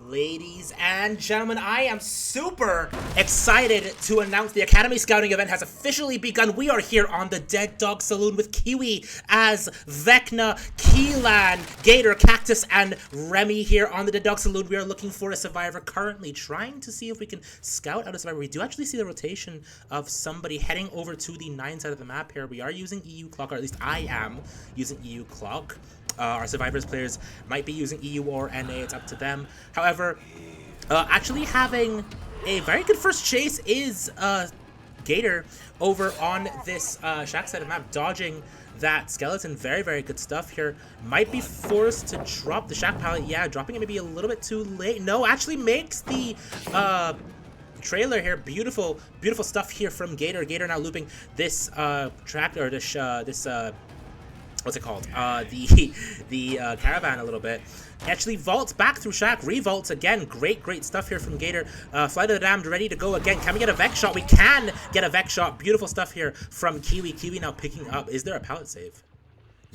Ladies and gentlemen, I am super excited to announce the Academy Scouting event has officially begun. We are here on the Dead Dog Saloon with Kiwi as Vecna, Keelan, Gator, Cactus, and Remy here on the Dead Dog Saloon. We are looking for a survivor currently, trying to see if we can scout out a survivor. We do actually see the rotation of somebody heading over to the 9 side of the map here. We are using EU Clock, or at least I am using EU Clock. Our survivors players might be using EU or NA, it's up to them. However, actually having a very good first chase is Gator over on this shack side of the map, dodging that skeleton. Very, very good stuff here. Might be forced to drop the shack pallet. Yeah, dropping it maybe a little bit too late. No, actually makes the trailer here. Beautiful, beautiful stuff here from Gator. Gator now looping this tractor, or this what's it called? The caravan a little bit. Actually vaults back through shack, revolts again. Great stuff here from Gator. Flight of the Damned ready to go again. Can we get a Vex shot? We can get a Vex shot. Beautiful stuff here from Kiwi. Kiwi now picking up. Is there a pallet save?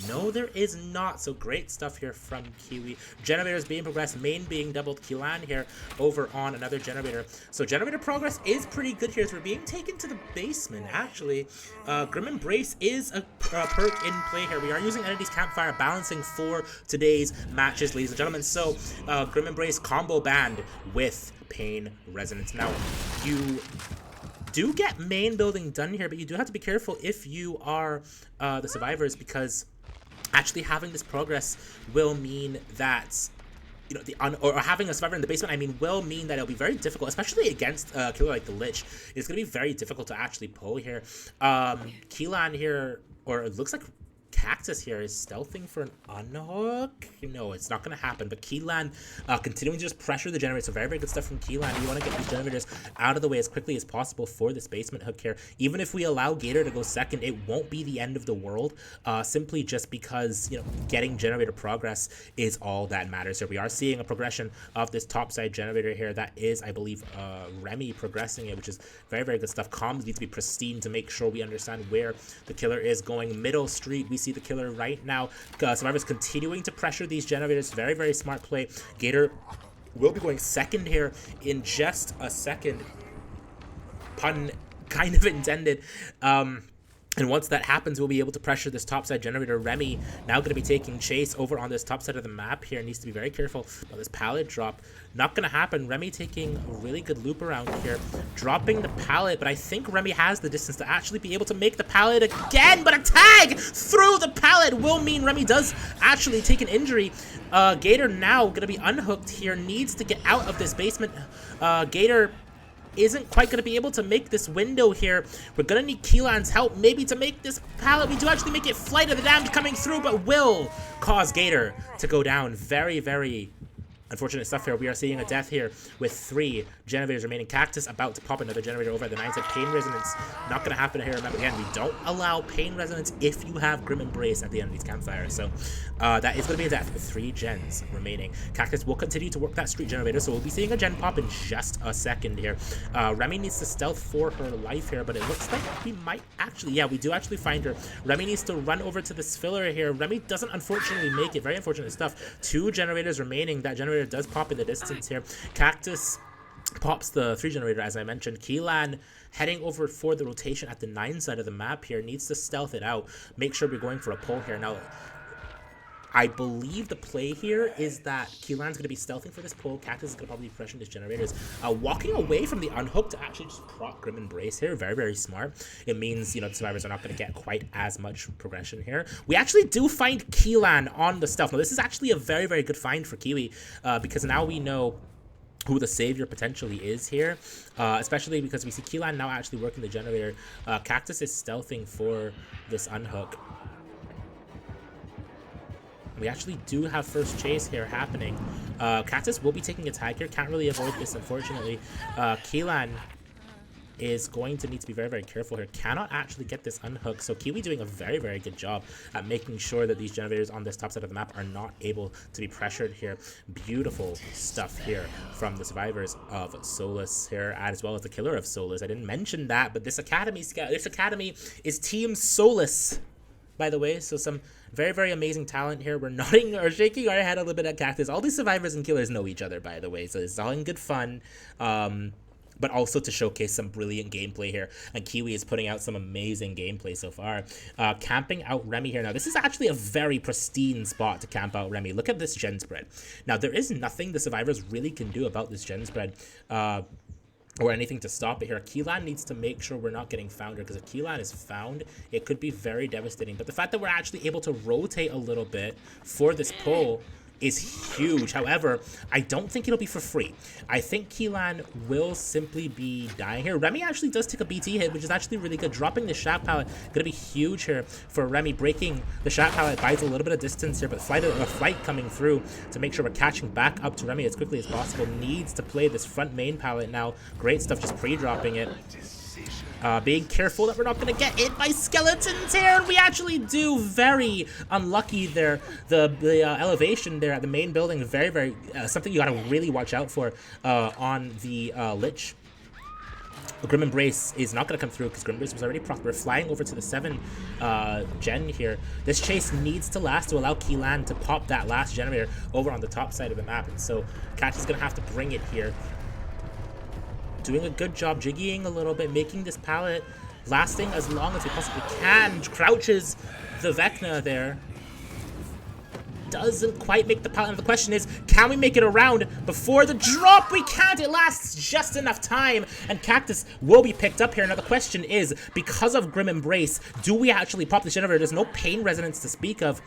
No, there is not. So great stuff here from Kiwi. Generators being progressed, main being doubled. Keelan here over on another generator. So generator progress is pretty good here as we're being taken to the basement, actually. Grim Embrace is a perk in play here. We are using Entity's Campfire balancing for today's matches, ladies and gentlemen. So Grim Embrace combo band with Pain Resonance. Now, you do get main building done here, but you do have to be careful if you are the survivors, because actually having this progress will mean that, you know, or having a survivor in the basement, I mean, will mean that it'll be very difficult, especially against a killer like the Lich. It's going to be very difficult to actually pull here. Keelan here, or it looks like Cactus here is stealthing for an unhook. No, it's not going to happen. But Keelan continuing to just pressure the generator. So very, very good stuff from Keelan. You want to get these generators out of the way as quickly as possible for this basement hook here. Even if we allow Gator to go second, it won't be the end of the world. Simply just because, you know, getting generator progress is all that matters here. We are seeing a progression of this top side generator here. That is, I believe, Remy progressing it, which is very, very good stuff. Comms need to be pristine to make sure we understand where the killer is going. Middle street, we see the killer right now. Survivors continuing to pressure these generators. Very, very smart play. Gator will be going second here in just a second. Pun kind of intended. And once that happens, we'll be able to pressure this topside generator. Remy now going to be taking chase over on this top side of the map here. Needs to be very careful about this pallet drop. Not going to happen. Remy taking a really good loop around here. Dropping the pallet, but I think Remy has the distance to actually be able to make the pallet again. But a tag through the pallet will mean Remy does actually take an injury. Gator now going to be unhooked here. Needs to get out of this basement. Gator isn't quite going to be able to make this window here. We're going to need Keelan's help maybe to make this pallet. We do actually make it. Flight of the Damned coming through, but will cause Gator to go down. Very, very unfortunate stuff here. We are seeing a death here with 3 generators remaining. Cactus about to pop another generator over at the 9 side. Pain Resonance not going to happen here. Remember, again, we don't allow Pain Resonance if you have Grim Embrace at the end of these campfires. So that is going to be a death with 3 gens remaining. Cactus will continue to work that street generator, so we'll be seeing a gen pop in just a second here. Remy needs to stealth for her life here, but it looks like we might actually, yeah, we do actually find her. Remy needs to run over to this filler here. Remy doesn't unfortunately make it. Very unfortunate stuff. 2 generators remaining. That generator does pop in the distance here. Cactus pops the 3 generator, as I mentioned. Keelan heading over for the rotation at the 9 side of the map here. Needs to stealth it out. Make sure we're going for a pull here. Now, I believe the play here is that Keelan's going to be stealthing for this pull. Cactus is going to probably be pressuring his generators. Walking away from the unhook to actually just proc Grim Embrace here. Very, very smart. It means, you know, the survivors are not going to get quite as much progression here. We actually do find Keelan on the stealth. Now, this is actually a very, very good find for Kiwi because now we know who the savior potentially is here, especially because we see Keelan now actually working the generator. Cactus is stealthing for this unhook. We actually do have first chase here happening. Cactus will be taking a tag here. Can't really avoid this, unfortunately. Keelan is going to need to be very, very careful here. Cannot actually get this unhooked. So Kiwi doing a very, very good job at making sure that these generators on this top side of the map are not able to be pressured here. Beautiful stuff here from the survivors of Solus here, as well as the killer of Solus. I didn't mention that, but this academy is Team Solus, by the way. So some Very, very amazing talent here. We're nodding or shaking our head a little bit at Cactus. All these survivors and killers know each other, by the way, so it's all in good fun. But also to showcase some brilliant gameplay here. And Kiwi is putting out some amazing gameplay so far. Camping out Remy here. Now, this is actually a very pristine spot to camp out Remy. Look at this gen spread. Now, there is nothing the survivors really can do about this gen spread. Or anything to stop it here. Keelan needs to make sure we're not getting found here, because if Keelan is found, it could be very devastating. But the fact that we're actually able to rotate a little bit for this pull is huge. However, I don't think it'll be for free. I think Keelan will simply be dying here. Remy actually does take a BT hit, which is actually really good. Dropping the Shack Pallet, gonna be huge here for Remy. Breaking the Shack Pallet buys a little bit of distance here, but flight coming through to make sure we're catching back up to Remy as quickly as possible. Needs to play this front main pallet now. Great stuff, just pre-dropping it. Being careful that we're not going to get hit by skeletons here, and we actually do. Very unlucky there. The elevation there at the main building, very something you got to really watch out for on the Lich. Grim Embrace is not going to come through because Grim Embrace was already propped. We're flying over to the 7 gen here. This chase needs to last to allow Keelan to pop that last generator over on the top side of the map, and so Catch is going to have to bring it here. Doing a good job jiggying a little bit, making this pallet lasting as long as we possibly can. Crouches the Vecna there. Doesn't quite make the pallet. The question is, can we make it around before the drop? We can't. It lasts just enough time, and Cactus will be picked up here. Now the question is, because of Grim Embrace, do we actually pop the generator? There's no pain resonance to speak of.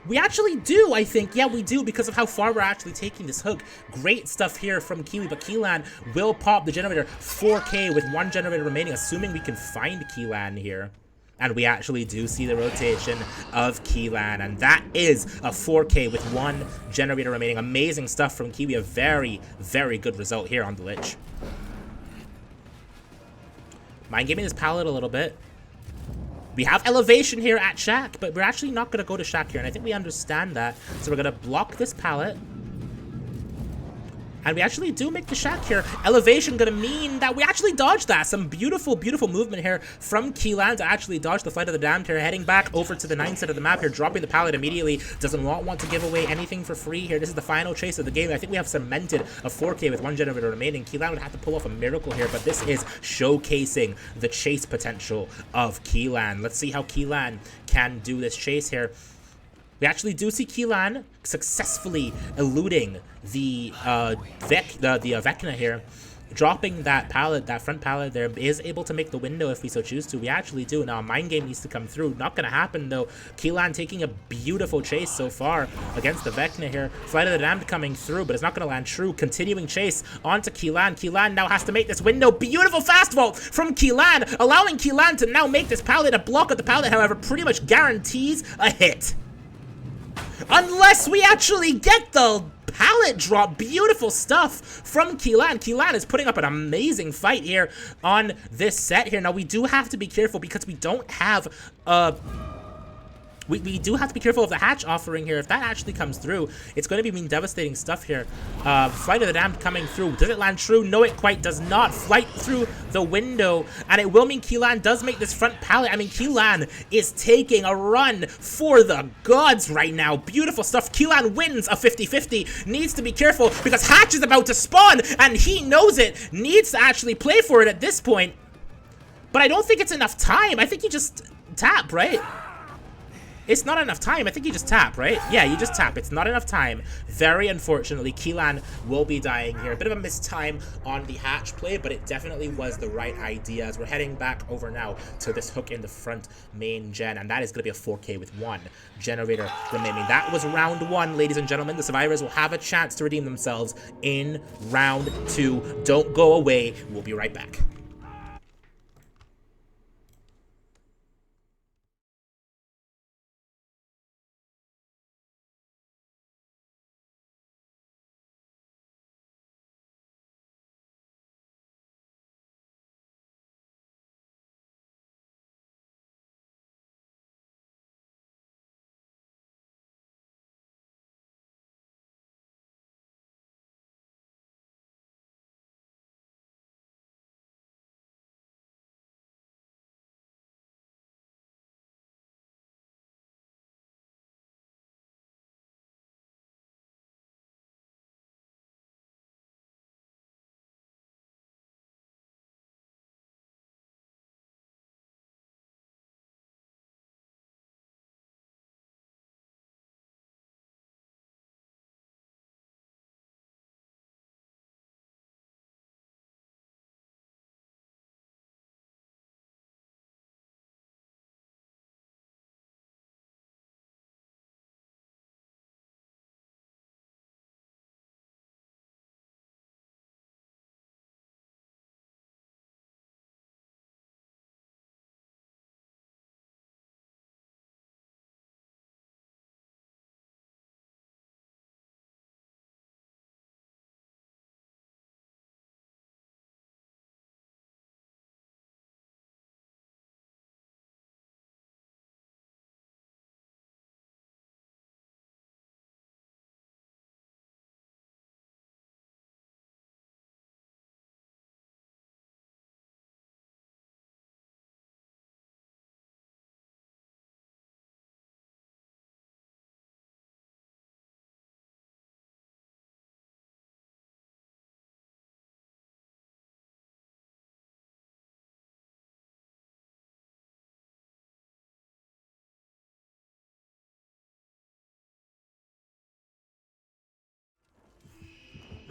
We actually do, I think. Yeah, we do, because of how far we're actually taking this hook. Great stuff here from Kiwi, but Keelan will pop the generator. 4K with 1 generator remaining, assuming we can find Keelan here. And we actually do see the rotation of Keelan, and that is a 4K with 1 generator remaining. Amazing stuff from Kiwi. A very good result here on the Lich. Mind gaming this pallet a little bit. We have elevation here at Shack, but we're actually not going to go to Shack here, and I think we understand that. So we're going to block this pallet. And we actually do make the Shack here. Elevation going to mean that we actually dodged that. Some beautiful movement here from Keelan to actually dodge the Flight of the Damned here. Heading back over to the 9 side of the map here, dropping the pallet immediately. Doesn't want to give away anything for free here. This is the final chase of the game. I think we have cemented a 4K with 1 generator remaining. Keelan would have to pull off a miracle here, but this is showcasing the chase potential of Keelan. Let's see how Keelan can do this chase here. We actually do see Keelan successfully eluding the Vecna here. Dropping that pallet, that front pallet there, is able to make the window if we so choose to. We actually do. Now, a mind game needs to come through. Not going to happen, though. Keelan taking a beautiful chase so far against the Vecna here. Flight of the Damned coming through, but it's not going to land true. Continuing chase onto Keelan. Keelan now has to make this window. Beautiful fast vault from Keelan, allowing Keelan to now make this pallet. A block of the pallet, however, pretty much guarantees a hit. Unless we actually get the pallet drop. Beautiful stuff from Keelan. Keelan is putting up an amazing fight here on this set here. Now, we do have to be careful because we don't have we do have to be careful of the hatch offering here. If that actually comes through, it's going to be devastating stuff here. Flight of the Damned coming through. Does it land true? No, it quite does not. Flight through the window, and it will mean Keelan does make this front pallet. I mean, Keelan is taking a run for the gods right now. Beautiful stuff. Keelan wins a 50-50. Needs to be careful because hatch is about to spawn, and he knows it. Needs to actually play for it at this point. But I don't think it's enough time. I think you just tap, right? It's not enough time. I think you just tap, right? Yeah, you just tap. It's not enough time. Very unfortunately, Keelan will be dying here. A bit of a missed time on the hatch play, but it definitely was the right idea as we're heading back over now to this hook in the front main gen, and that is going to be a 4K with 1 generator remaining. That was round 1, ladies and gentlemen. The survivors will have a chance to redeem themselves in round 2. Don't go away. We'll be right back.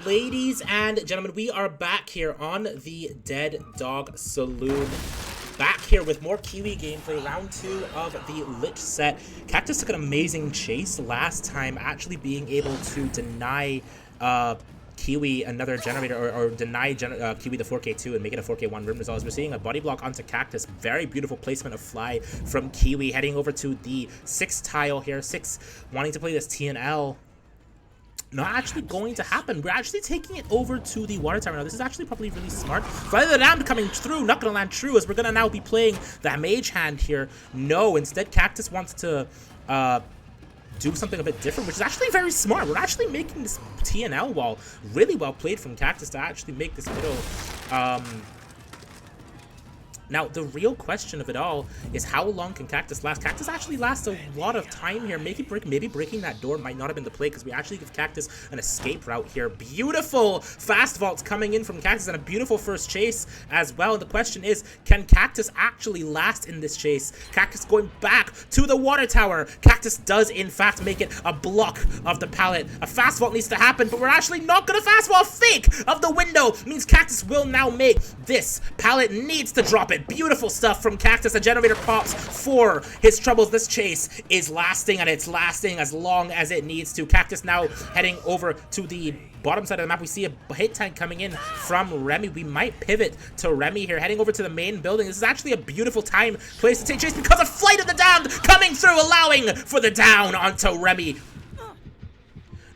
Ladies and gentlemen, we are back here on the Dead Dog Saloon. Back here with more Kiwi gameplay, round 2 of the Lich set. Cactus took an amazing chase last time, actually being able to deny Kiwi another generator, or deny Kiwi the 4K2 and make it a 4K1 rim result. As we're seeing a body block onto Cactus. Very beautiful placement of fly from Kiwi, heading over to the 6 tile here. 6 wanting to play this TNL. Not actually going to happen. We're actually taking it over to the water tower now. This is actually probably really smart. Flight of the Damned coming through, not gonna land true, as we're gonna now be playing the mage hand here. No, instead Cactus wants to do something a bit different, which is actually very smart. We're actually making this TNL wall really well played from Cactus to actually make this middle. Now, the real question of it all is how long can Cactus last? Cactus actually lasts a lot of time here. Maybe breaking that door might not have been the play, because we actually give Cactus an escape route here. Beautiful fast vaults coming in from Cactus, and a beautiful first chase as well. The question is, can Cactus actually last in this chase? Cactus going back to the water tower. Cactus does, in fact, make it a block of the pallet. A fast vault needs to happen, but we're actually not going to fast vault. Fake of the window means Cactus will now make this. Pallet needs to drop it. Beautiful stuff from Cactus. A generator pops for his troubles. This chase is lasting, and it's lasting as long as it needs to. Cactus now heading over to the bottom side of the map. We see a hit tank coming in from Remy. We might pivot to Remy here, heading over to the main building. This is actually a beautiful place to take chase, because of Flight of the Damned coming through, allowing for the down onto Remy.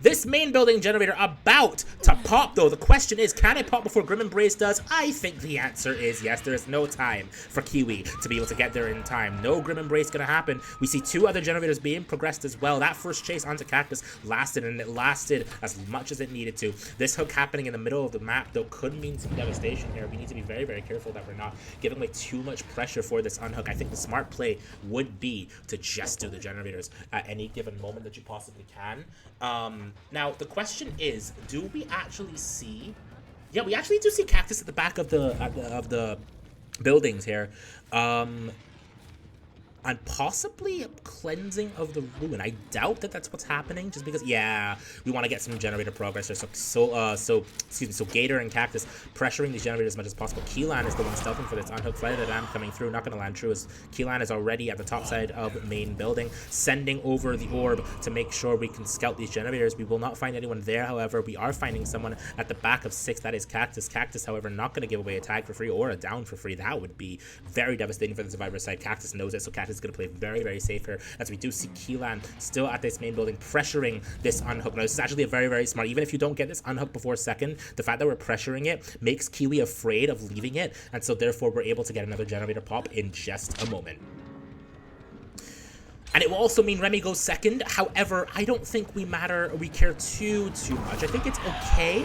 This main building generator about to pop, though. The question is, can it pop before Grim Embrace does? I think the answer is yes. There is no time for Kiwi to be able to get there in time. No Grim Embrace gonna happen. We see 2 other generators being progressed as well. That first chase onto Cactus lasted, and it lasted as much as it needed to. This hook happening in the middle of the map, though, could mean some devastation here. We need to be very, very careful that we're not giving away too much pressure for this unhook. I think the smart play would be to just do the generators at any given moment that you possibly can. Now, the question is, do we actually see... Yeah, we actually do see Cactus at the back of the buildings here. And possibly a cleansing of the ruin. I doubt that that's what's happening, just because, yeah, we want to get some generator progress here. So Gator and Cactus pressuring these generators as much as possible. Keelan is the one stealthing for this unhook. Flight of the Damned coming through, not going to land true, as Keelan is already at the top side of main building, sending over the orb to make sure we can scout these generators. We will not find anyone there, however. We are finding someone at the back of 6. That is Cactus. Cactus, however, not going to give away a tag for free or a down for free. That would be very devastating for the Survivor side. Cactus knows it, so Cactus is going to play very, very safe here, as we do see Keelan still at this main building pressuring this unhook. Now, this is actually a very, very smart. Even if you don't get this unhook before second, the fact that we're pressuring it makes Kiwi afraid of leaving it, and so therefore we're able to get another generator pop in just a moment. And it will also mean Remy goes second. However, I don't think we care too much. I think it's okay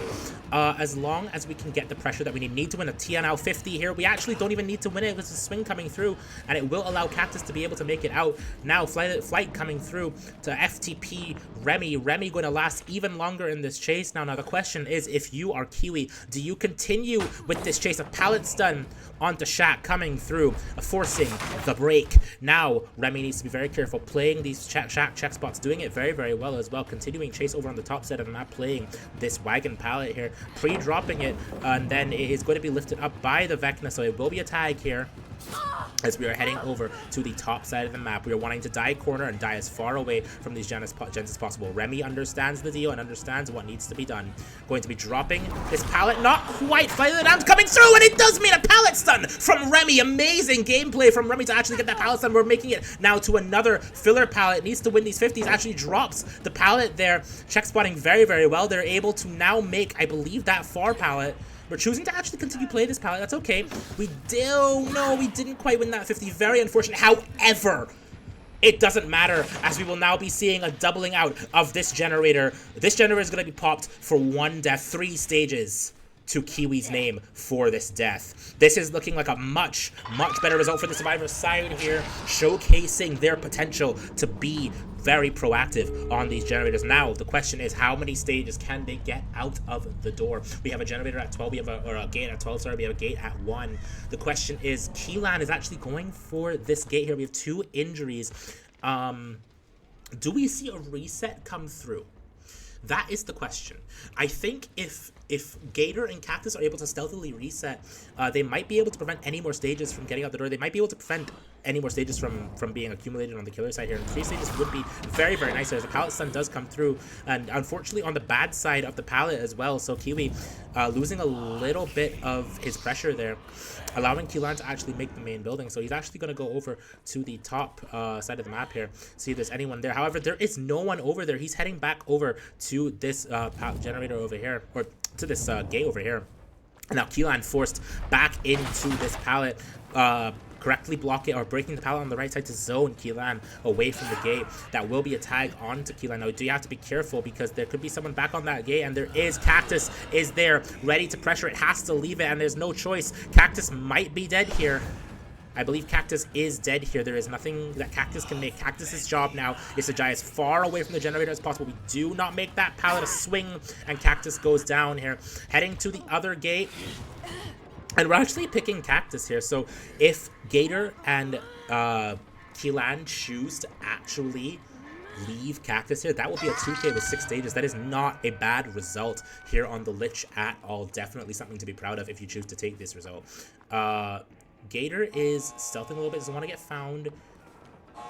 as long as we can get the pressure that we need. Need to win a TNL 50 here. We actually don't even need to win it. There's a swing coming through, and it will allow Cactus to be able to make it out. Now, Flight coming through to FTP Remy. Remy going to last even longer in this chase. Now, the question is, if you are Kiwi, do you continue with this chase? A pallet stun onto Shaq coming through, forcing the break. Now, Remy needs to be very careful, playing these Shaq check spots, doing it very, very well as well. Continuing chase over on the top side of the map, playing this wagon pallet here, pre-dropping it, and then it is going to be lifted up by the Vecna, so it will be a tag here. As we are heading over to the top side of the map, we are wanting to die corner and die as far away from these gens as possible. Remy understands the deal and understands what needs to be done. Going to be dropping this pallet. Not quite. Flight of the Damned coming through, and it does mean a pallet stun from Remy. Amazing gameplay from Remy to actually get that pallet stun. We're making it now to another filler pallet. Needs to win these 50s. Actually drops the pallet there. Check spotting very, very well. They're able to now make, I believe, that far pallet. We're choosing to actually continue play this pallet. That's okay. We didn't quite win that 50. Very unfortunate. However, it doesn't matter, as we will now be seeing a doubling out of this generator. This generator is going to be popped for 1 death, 3 stages to Kiwi's name for this death. This is looking like a much, much better result for the Survivor side here, showcasing their potential to be very proactive on these generators. Now, the question is, how many stages can they get out of the door? We have a generator at 12, we have a gate at 12, sorry, we have a gate at 1. The question is, Keelan is actually going for this gate here. We have 2 injuries. Do we see a reset come through? That is the question. I think if Gator and Cactus are able to stealthily reset, they might be able to prevent any more stages from getting out the door. They might be able to prevent any more stages from being accumulated on the killer side here. And 3 stages would be very, very nice. As the pallet stun does come through, and unfortunately on the bad side of the pallet as well. So Kiwi losing a little bit of his pressure there, allowing Keelan to actually make the main building. So he's actually going to go over to the top side of the map here, see if there's anyone there. However, there is no one over there. He's heading back over to this generator over here, or to this gate over here. And now Keelan forced back into this pallet, correctly blocking or breaking the pallet on the right side to zone Keelan away from the gate. That will be a tag onto Keelan. Now, do you have to be careful because there could be someone back on that gate, and there is. Cactus is there, ready to pressure. It has to leave it, and there's no choice. Cactus might be dead here. I believe Cactus is dead here. There is nothing that Cactus can make. Cactus's job now is to die as far away from the generator as possible. We do not make that pallet a swing, and Cactus goes down here, heading to the other gate. And we're actually picking Cactus here. So if Gator and Keelan choose to actually leave Cactus here, that will be a 2K with 6 stages. That is not a bad result here on the Lich at all. Definitely something to be proud of if you choose to take this result. Gator is stealthing a little bit, doesn't want to get found.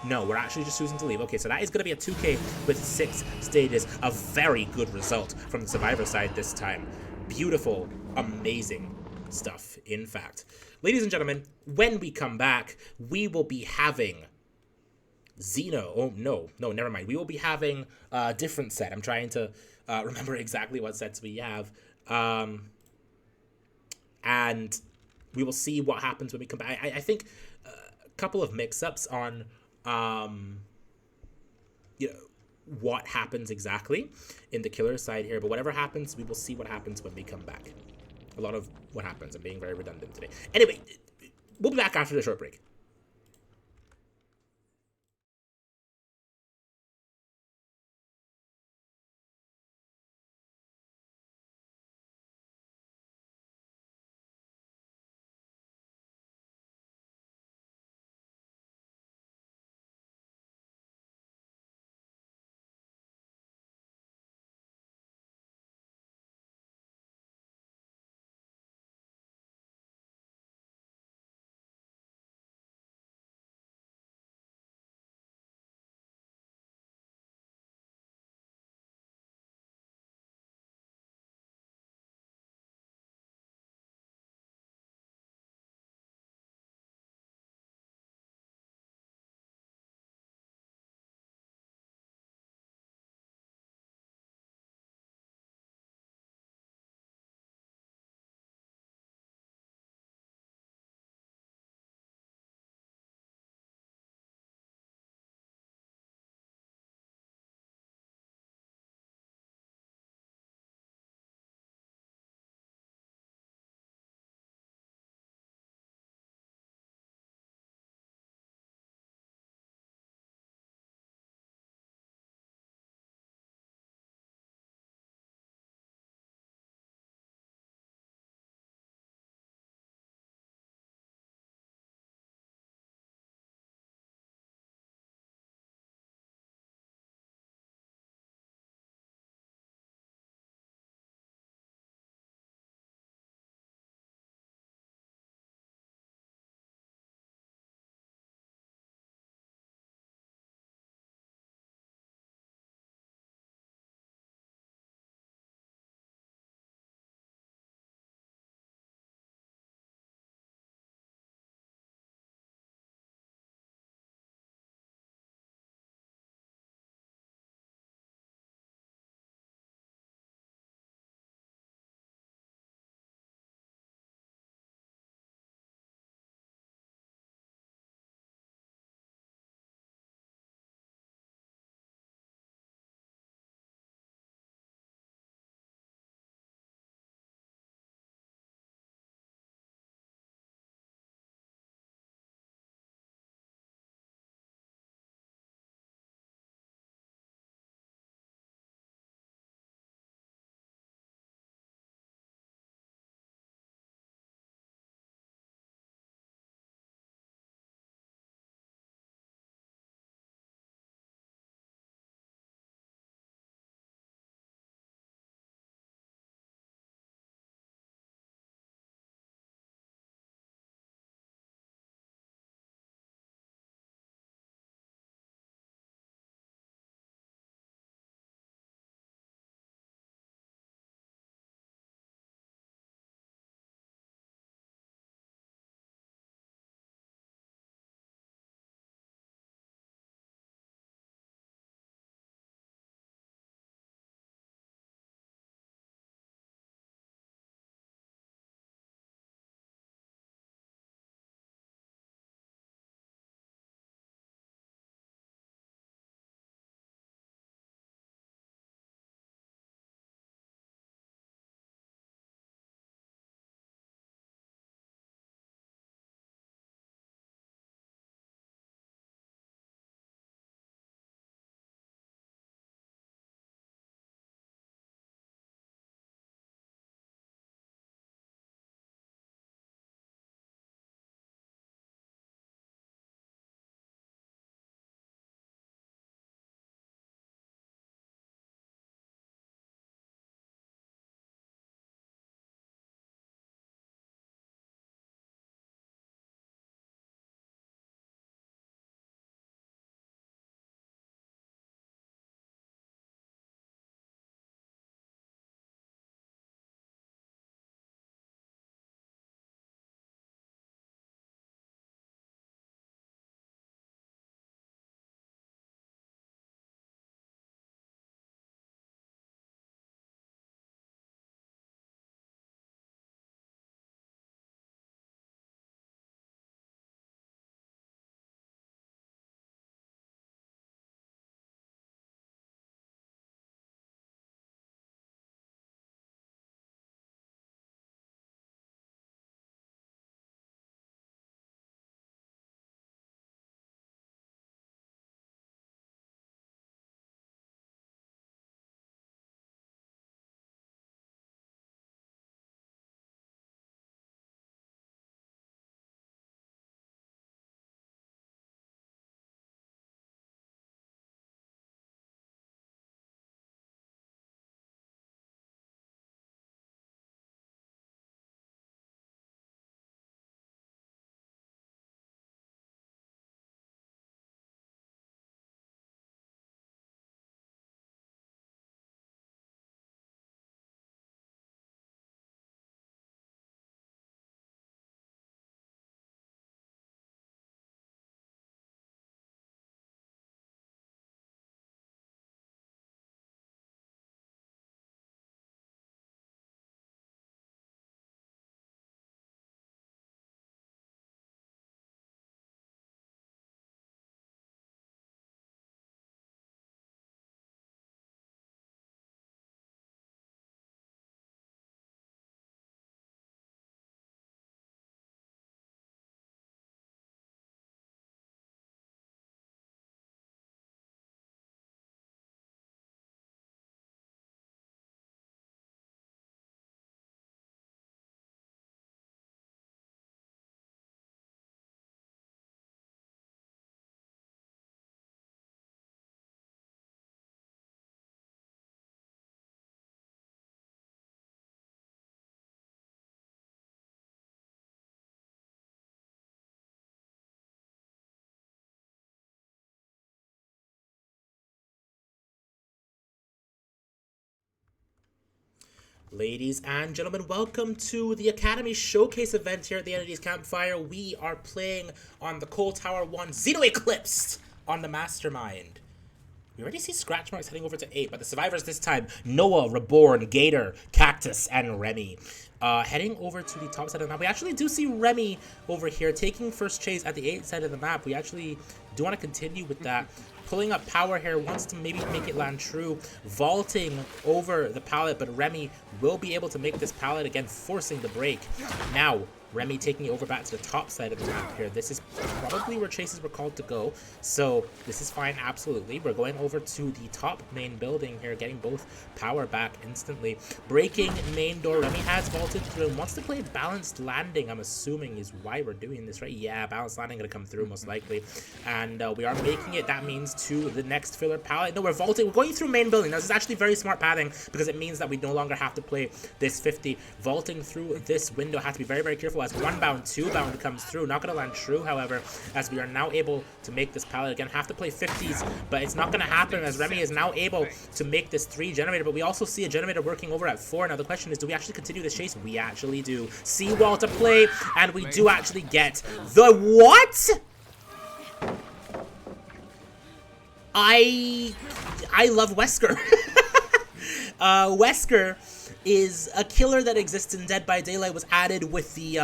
No, we're actually just choosing to leave. Okay, so that is going to be a 2K with 6 stages. A very good result from the Survivor side this time. Beautiful, amazing stuff, in fact. Ladies and gentlemen, when we come back, we will be having Xeno. Oh, no, never mind. We will be having a different set. I'm trying to remember exactly what sets we have. And we will see what happens when we come back. I think a couple of mix-ups on, you know, what happens exactly in the killer side here. But whatever happens, we will see what happens when we come back. A lot of what happens. I'm being very redundant today. Anyway, we'll be back after the short break. Ladies and gentlemen, welcome to the Academy Showcase event here at the Entities Campfire. We are playing on the Cold Tower 1 Xeno Eclipsed on the Mastermind. We already see scratch marks heading over to 8, but the survivors this time, Noah, Reborn, Gator, Cactus, and Remy. Heading over to the top side of the map. We actually do see Remy over here taking first chase at the 8 side of the map. We actually do want to continue with that. Pulling up power here, wants to maybe make it land true. Vaulting over the pallet, but Remy will be able to make this pallet again, forcing the break. Now, Remy taking it over back to the top side of the map here. This is probably where chases were called to go, so this is fine, absolutely. We're going over to the top main building here, getting both power back instantly. Breaking main door, Remy has vaulted through and wants to play balanced landing, I'm assuming is why we're doing this, right? Yeah, balanced landing gonna come through most likely. And we are making it, that means to the next filler pallet. No, we're vaulting, we're going through main building. Now, this is actually very smart pathing because it means that we no longer have to play this 50. Vaulting through this window, has to be very, very careful as 1 bound, 2 bound comes through. Not going to land true, however, as we are now able to make this pallet again. Have to play 50s, but it's not going to happen as Remy is now able to make this 3 generator. But we also see a generator working over at 4. Now the question is, do we actually continue this chase? We actually do. Seawall to play, and we do actually get the what? I love Wesker. Wesker is a killer that exists in Dead by Daylight, was added with the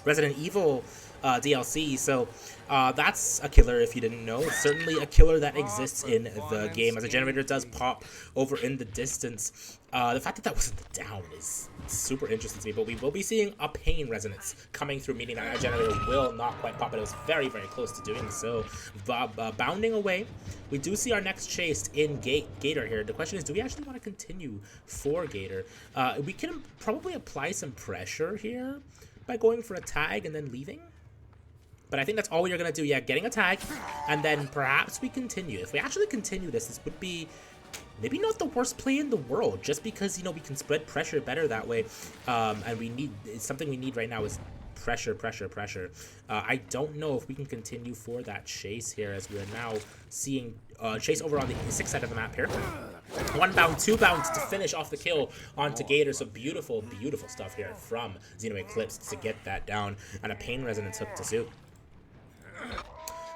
Resident Evil DLC, so that's a killer if you didn't know. It's certainly a killer that exists in the game, as a generator does pop over in the distance. The fact that that wasn't down is super interesting to me, but we will be seeing a pain resonance coming through, meaning that our generator will not quite pop, but it was very, very close to doing so. Bounding away, we do see our next chase in Gator here. The question is, do we actually want to continue for Gator? We can probably apply some pressure here by going for a tag and then leaving. But I think that's all we are going to do. Yeah, getting a tag, and then perhaps we continue. If we actually continue this would be maybe not the worst play in the world, just because, you know, we can spread pressure better that way. And we need, it's something we need right now is pressure. I don't know if we can continue for that chase here, as we are now seeing chase over on the 6 side of the map here. 1 bound, 2 bounds to finish off the kill onto Gator. So beautiful, beautiful stuff here from Xeno Eclipse to get that down, and a pain resonance hook to suit.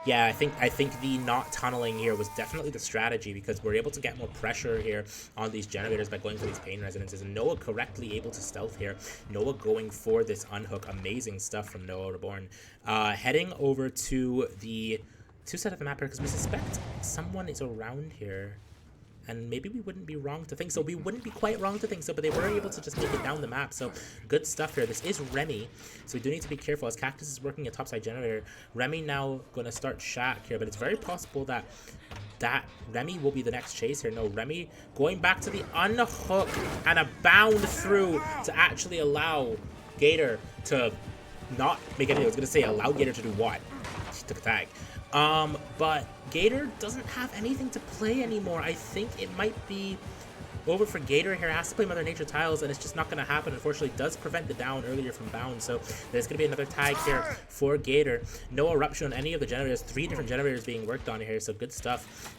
Yeah, I think the not tunneling here was definitely the strategy, because we're able to get more pressure here on these generators by going for these pain resonances. And Noah correctly able to stealth here. Noah going for this unhook. Amazing stuff from Noah Reborn. Heading over to the 2 side of the map here, because we suspect someone is around here. And maybe we wouldn't be wrong to think so. We wouldn't be quite wrong to think so, but they were able to just make it down the map. So good stuff here. This is Remy, so we do need to be careful as Cactus is working a topside generator. Remy now going to start Shack here, but it's very possible that Remy will be the next chase here. No, Remy going back to the unhook and a bound through to actually allow Gator to not make anything. I was going to say allow Gator to do what? She took a tag. But Gator doesn't have anything to play anymore. I think it might be over for Gator here. Has to play Mother Nature tiles, and it's just not going to happen. Unfortunately, does prevent the down earlier from bound, so there's going to be another tag here for Gator. No eruption on any of the generators. 3 different generators being worked on here, so good stuff.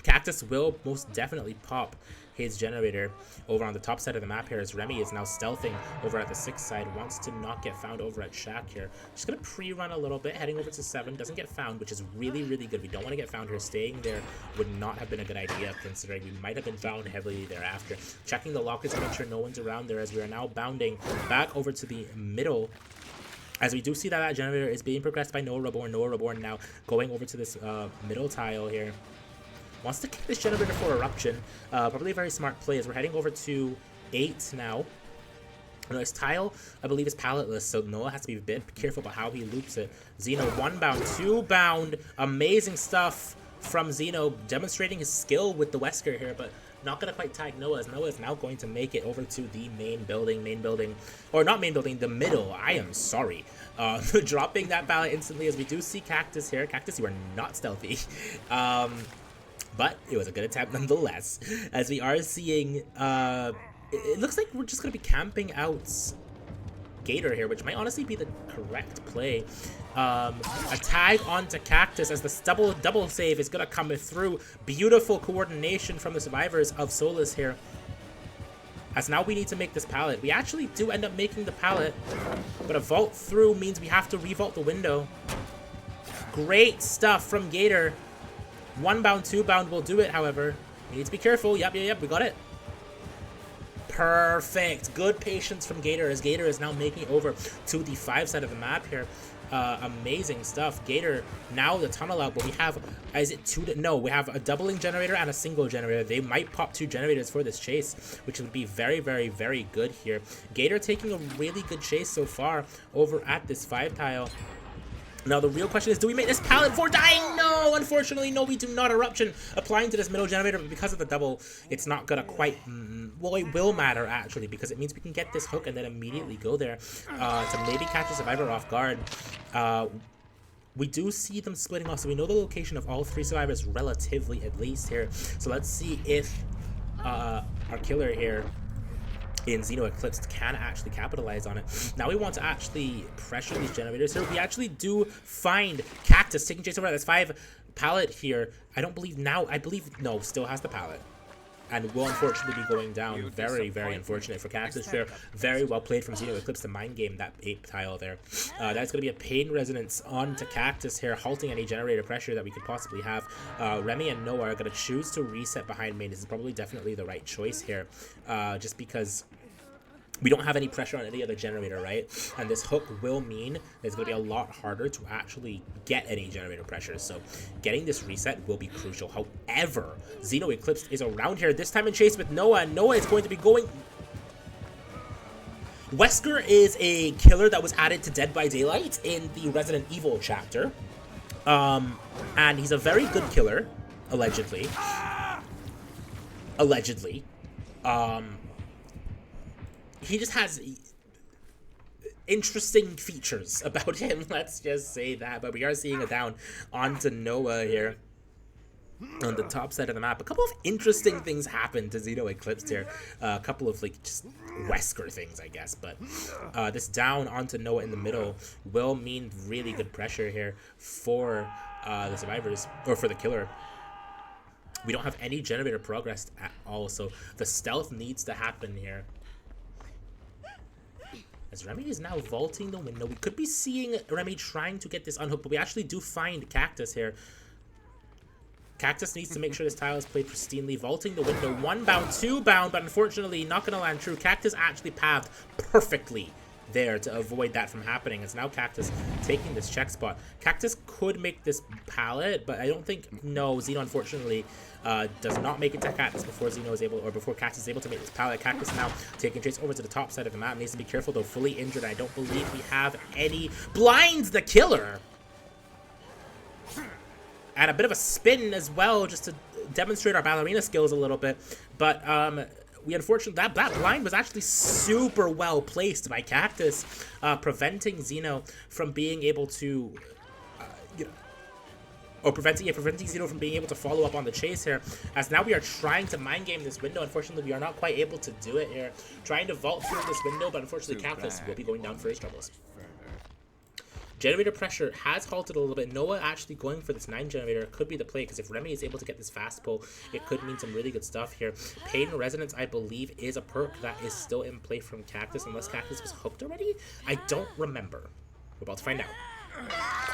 Cactus will most definitely pop his generator over on the top side of the map here, as Remy is now stealthing over at the 6 side, wants to not get found over at Shack here. Just gonna pre-run a little bit, heading over to 7, doesn't get found, which is really, really good. We don't want to get found here. Staying there would not have been a good idea, considering we might have been found heavily thereafter. Checking the lockers to make sure no one's around there, as we are now bounding back over to the middle, as we do see that that generator is being progressed by Noah Reborn. Noah Reborn now going over to this middle tile here. Wants to kick this generator for eruption. Probably a very smart play, as we're heading over to 8 now. This tile, I believe, is palletless, so Noah has to be a bit careful about how he loops it. Xeno 1 bound, 2 bound. Amazing stuff from Xeno, demonstrating his skill with the Wesker here, but not going to quite tag Noah, as Noah is now going to make it over to the main building, or not main building, the middle. I am sorry. Dropping that pallet instantly, as we do see Cactus here. Cactus, you are not stealthy. But it was a good attempt nonetheless, as we are seeing, it looks like we're just going to be camping out Gator here, which might honestly be the correct play. A tag onto Cactus, as the double save is going to come through. Beautiful coordination from the survivors of Solus here. As now we need to make this pallet. We actually do end up making the pallet, but a vault through means we have to revault the window. Great stuff from Gator. 1 bound, 2 bound will do it, however. We need to be careful. Yep, we got it. Perfect. Good patience from Gator, as Gator is now making it over to the 5 side of the map here. Amazing stuff. Gator, now the tunnel out, but we have, is it 2? No, we have a doubling generator and a single generator. They might pop 2 generators for this chase, which would be very, very, very good here. Gator taking a really good chase so far over at this 5 tile. Now the real question is, do we make this pallet before dying? No, unfortunately, no, we do not. Eruption applying to this middle generator, but because of the double, it's not gonna quite, well, it will matter actually, because it means we can get this hook and then immediately go there to maybe catch the survivor off guard. We do see them splitting off, so we know the location of all 3 survivors relatively, at least here. So let's see if our killer here in Xeno Eclipse can actually capitalize on it. Now we want to actually pressure these generators here. We actually do find Cactus taking chase over this 5 pallet here. I believe, no, still has the pallet. And will unfortunately be going down. Very, very unfortunate for Cactus there. Very well played from Xeno Eclipse to mind game that 8 tile there. That's going to be a pain resonance onto Cactus here, halting any generator pressure that we could possibly have. Remy and Noah are going to choose to reset behind main. This is probably definitely the right choice here, just because we don't have any pressure on any other generator, right? And this hook will mean it's going to be a lot harder to actually get any generator pressure. So getting this reset will be crucial. However, Xeno Eclipse is around here, this time in chase with Noah. And Noah is going to be going... Wesker is a killer that was added to Dead by Daylight in the Resident Evil chapter. And he's a very good killer, allegedly. He just has interesting features about him, let's just say that. But we are seeing a down onto Noah here on the top side of the map. A couple of interesting things happen to Xeno Eclipse here. A couple of, like, just Wesker things, I guess. But this down onto Noah in the middle will mean really good pressure here for the survivors, or for the killer. We don't have any generator progress at all, so the stealth needs to happen here. As Remy is now vaulting the window, we could be seeing Remy trying to get this unhooked, but we actually do find Cactus here. Cactus needs to make sure this tile is played pristinely, vaulting the window. 1 bound, 2 bound, but unfortunately not going to land true. Cactus actually pathed perfectly there to avoid that from happening. It's now Cactus taking this check spot. Cactus could make this pallet, but I don't think, no, Xeno unfortunately does not make it to Cactus before Xeno is able, or before Cactus is able to make this pallet. Cactus now taking chase over to the top side of the map. Needs to be careful though, fully injured. I don't believe we have any. Blinds the killer! And a bit of a spin as well, just to demonstrate our ballerina skills a little bit. But we unfortunately, that blind was actually super well placed by Cactus, preventing Xeno from being able to, preventing Xeno from being able to follow up on the chase here. As now we are trying to mind game this window. Unfortunately, we are not quite able to do it here. Trying to vault through this window, but unfortunately, Cactus will be going down for his troubles. Generator pressure has halted a little bit. Noah actually going for this 9 generator could be the play, because if Remy is able to get this fast pull, it could mean some really good stuff here. Pain Resonance, I believe, is a perk that is still in play from Cactus, unless Cactus was hooked already? I don't remember. We're about to find out.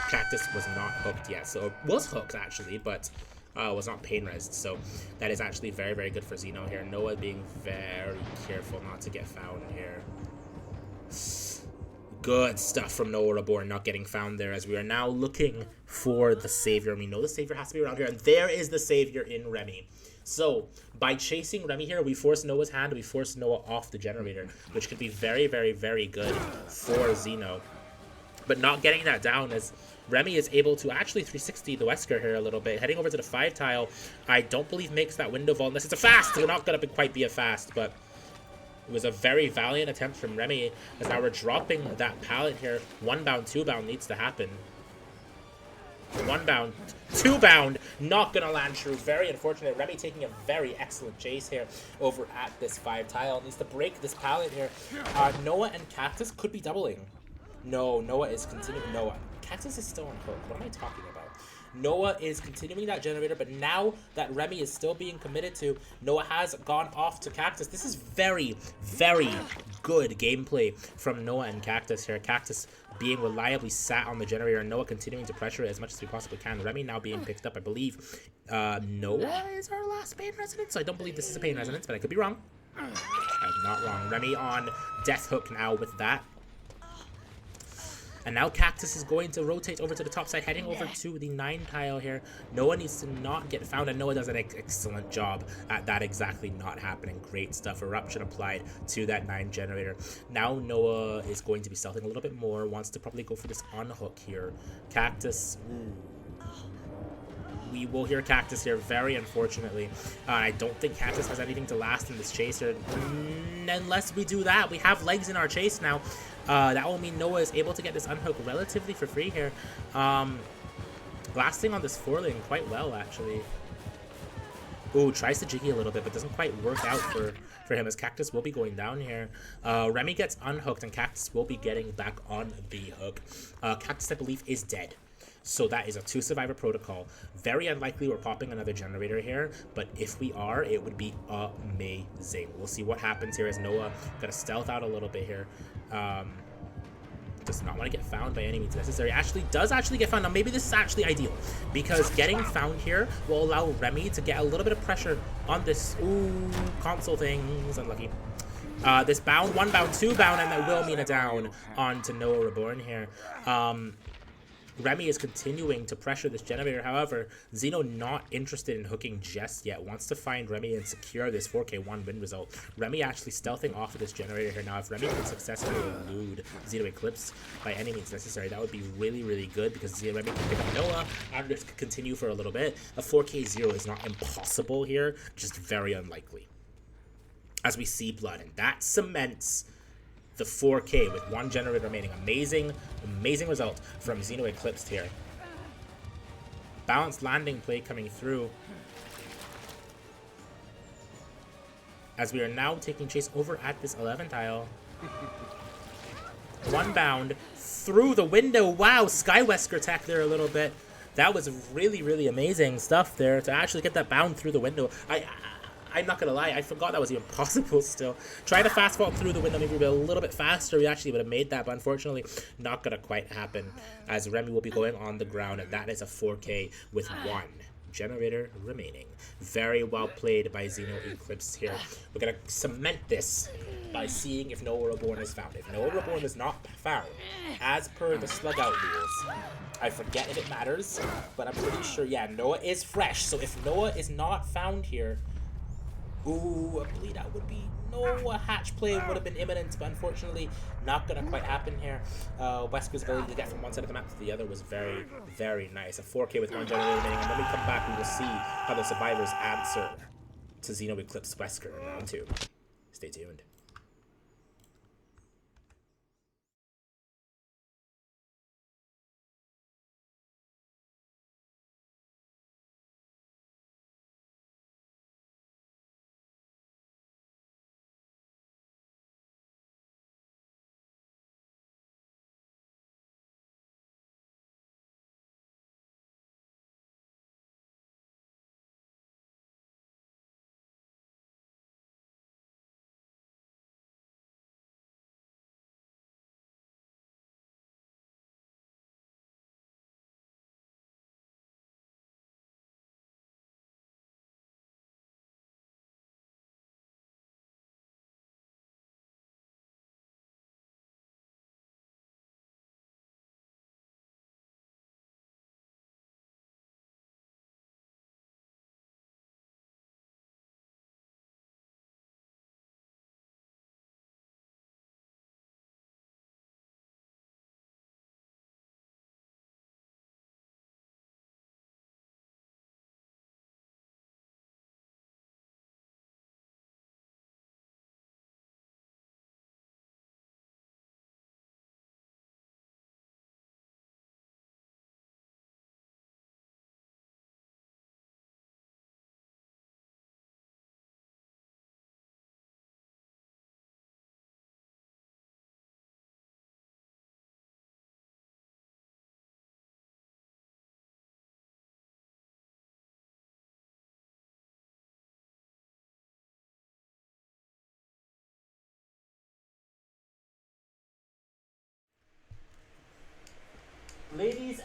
Cactus was not hooked yet, so it was hooked actually, but was not pain resed, so that is actually very, very good for Xeno here. Noah being very careful not to get found here. Good stuff from Noah Reborn, not getting found there, as we are now looking for the savior. We know the savior has to be around here, and there is the savior in Remy. So by chasing Remy here, we force Noah's hand, we force Noah off the generator, which could be very, very, very good for Xeno. But not getting that down, as Remy is able to actually 360 the Wesker here a little bit. Heading over to the 5 tile, I don't believe makes that window vault, unless it's a fast. We're not going to quite be a fast, but it was a very valiant attempt from Remy, as now we're dropping that pallet here. 1 bound, 2 bound needs to happen. 1 bound, 2 bound, not gonna land true. Very unfortunate. Remy taking a very excellent chase here over at this 5 tile. Needs to break this pallet here. Noah and Cactus could be doubling. No, Noah is continuing. Noah. Cactus is still on hook. What am I talking about? Noah is continuing that generator, but now that Remy is still being committed to, Noah has gone off to Cactus. This is very, very good gameplay from Noah and Cactus here. Cactus being reliably sat on the generator, and Noah continuing to pressure it as much as we possibly can. Remy now being picked up, I believe. Noah is our last Pain Resonance, so I don't believe this is a Pain Resonance, but I could be wrong. I'm not wrong. Remy on Death Hook now with that. And now Cactus is going to rotate over to the top side, heading over to the 9 tile here. Noah needs to not get found, and Noah does an excellent job at that exactly not happening. Great stuff. Eruption applied to that 9 generator. Now Noah is going to be stealthing a little bit more, wants to probably go for this unhook here. Cactus... We will hear Cactus here, very unfortunately. I don't think Cactus has anything to last in this chase here. Unless we do that. We have legs in our chase now. That will mean Noah is able to get this unhook relatively for free here. Lasting on this 4 lane quite well, actually. Ooh, tries to jiggy a little bit, but doesn't quite work out for him, as Cactus will be going down here. Remy gets unhooked, and Cactus will be getting back on the hook. Cactus, I believe, is dead. So that is a 2 survivor protocol. Very unlikely we're popping another generator here, but if we are, it would be amazing. We'll see what happens here as Noah got to stealth out a little bit here. Does not want to get found by any means necessary. Does actually get found. Now maybe this is actually ideal, because getting found here will allow Remy to get a little bit of pressure on this console things. Unlucky. This bound, 1 bound, 2 bound, and that will mean a down onto Noah Reborn here. Remy is continuing to pressure this generator. However, Xeno not interested in hooking just yet. Wants to find Remy and secure this 4K1 win result. Remy actually stealthing off of this generator here. Now, if Remy can successfully elude Xeno Eclipse by any means necessary, that would be really, really good, because Remy can pick up Noah and this could continue for a little bit. A 4K0 is not impossible here, just very unlikely. As we see blood, and that cements the 4K with 1 generator remaining. Amazing, amazing result from Xeno Eclipsed here. Balanced landing play coming through, as we are now taking chase over at this 11 tile. 1 bound through the window. Wow, Skywesker tech there a little bit. That was really, really amazing stuff there to actually get that bound through the window. I'm not gonna lie, I forgot that was even possible still. Trying to fast vault through the window, maybe a little bit faster, we actually would have made that, but unfortunately, not gonna quite happen, as Remy will be going on the ground, and that is a 4K with 1 generator remaining. Very well played by Xeno Eclipse here. We're gonna cement this by seeing if Noah Reborn is found. If Noah Reborn is not found, as per the slug out rules, I forget if it matters, but I'm pretty sure, yeah, Noah is fresh, so if Noah is not found here, ooh, I believe that would be no hatch play would have been imminent, but unfortunately not gonna quite happen here. Wesker's ability to get from one side of the map to the other was very, very nice. A 4K with 1 generator remaining, and when we come back, we will see how the survivors answer to Xeno Eclipse Wesker in round 2. Stay tuned.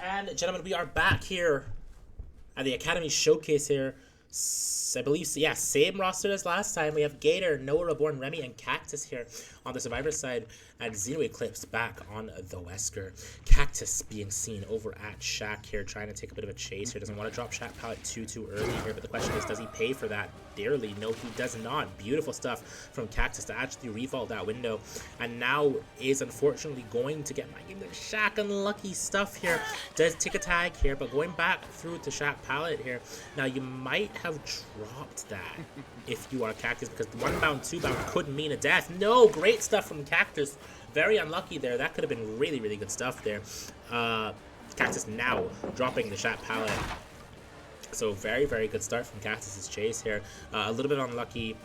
And gentlemen, we are back here at the Academy Showcase here. I believe, yeah, same roster as last time. We have Gator, Noah Reborn, Remy, and Cactus here on the Survivor side. And Xeno Eclipse back on the Wesker. Cactus being seen over at Shaq here, trying to take a bit of a chase here. Doesn't want to drop Shaq pallet too early here, but the question is, does he pay for that dearly? No, he does not. Beautiful stuff from Cactus to actually revault that window. And now is unfortunately going to get my game. Shaq unlucky stuff here. Does take a tag here, but going back through to Shaq pallet here. Now you might have dropped that if you are Cactus, because the 1 bound, 2 bound could mean a death. No, great stuff from Cactus. Very unlucky there. That could have been really good stuff there. Cactus now dropping the Shaq pallet. So very good start from Cactus's chase here. A little bit unlucky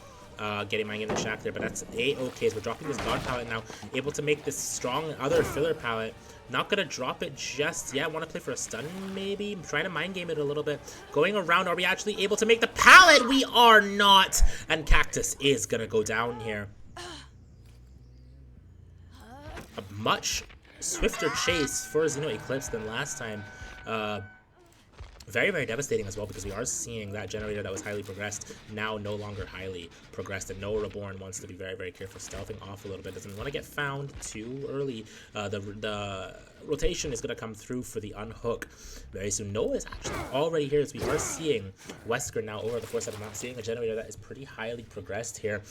getting mine in the Shaq there, but that's A-okay. As we're dropping this God pallet now, able to make this strong other filler pallet. Not gonna drop it just yet. Want to play for a stun maybe? I'm trying to mind game it a little bit. Going around, are we actually able to make the pallet? We are not! And Cactus is gonna go down here. A much swifter chase for Xeno Eclipse than last time. Very devastating as well, because we are seeing that generator that was highly progressed now no longer highly progressed, and Noah Reborn wants to be very careful, stealthing off a little bit, doesn't want to get found too early. The rotation is going to come through for the unhook very soon. Noah is actually already here, as we are seeing Wesker now over the 4-7, not seeing a generator that is pretty highly progressed here.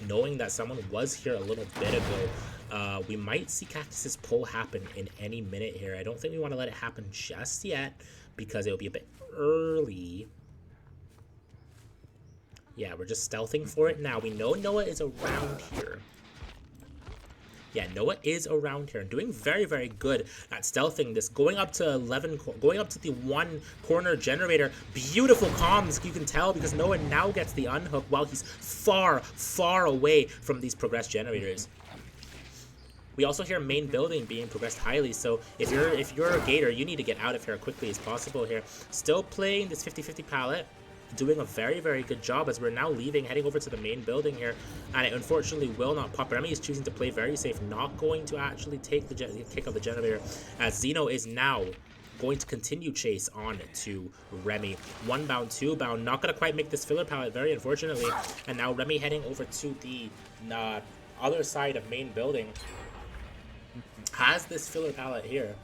Knowing that someone was here a little bit ago, we might see Cactus's pull happen in any minute here. I don't think we want to let it happen just yet, because it will be a bit early. Yeah, we're just stealthing for it now. We know Noah is around here. Yeah, Noah is around here and doing very good at stealthing this. Going up to 11, going up to the 1 corner generator. Beautiful comms, you can tell, because Noah now gets the unhook while he's far away from these progressed generators. We also hear main building being progressed highly, so if you're a Gator, you need to get out of here as quickly as possible here. Still playing this 50-50 pallet, doing a very good job as we're now leaving, heading over to the main building here, and it unfortunately will not pop. Remy is choosing to play very safe, not going to actually take the kick of the generator, as Xeno is now going to continue chase on to Remy. 1 bound, 2 bound, not going to quite make this filler pallet, very unfortunately, and now Remy heading over to the other side of main building. Has this filler pallet here.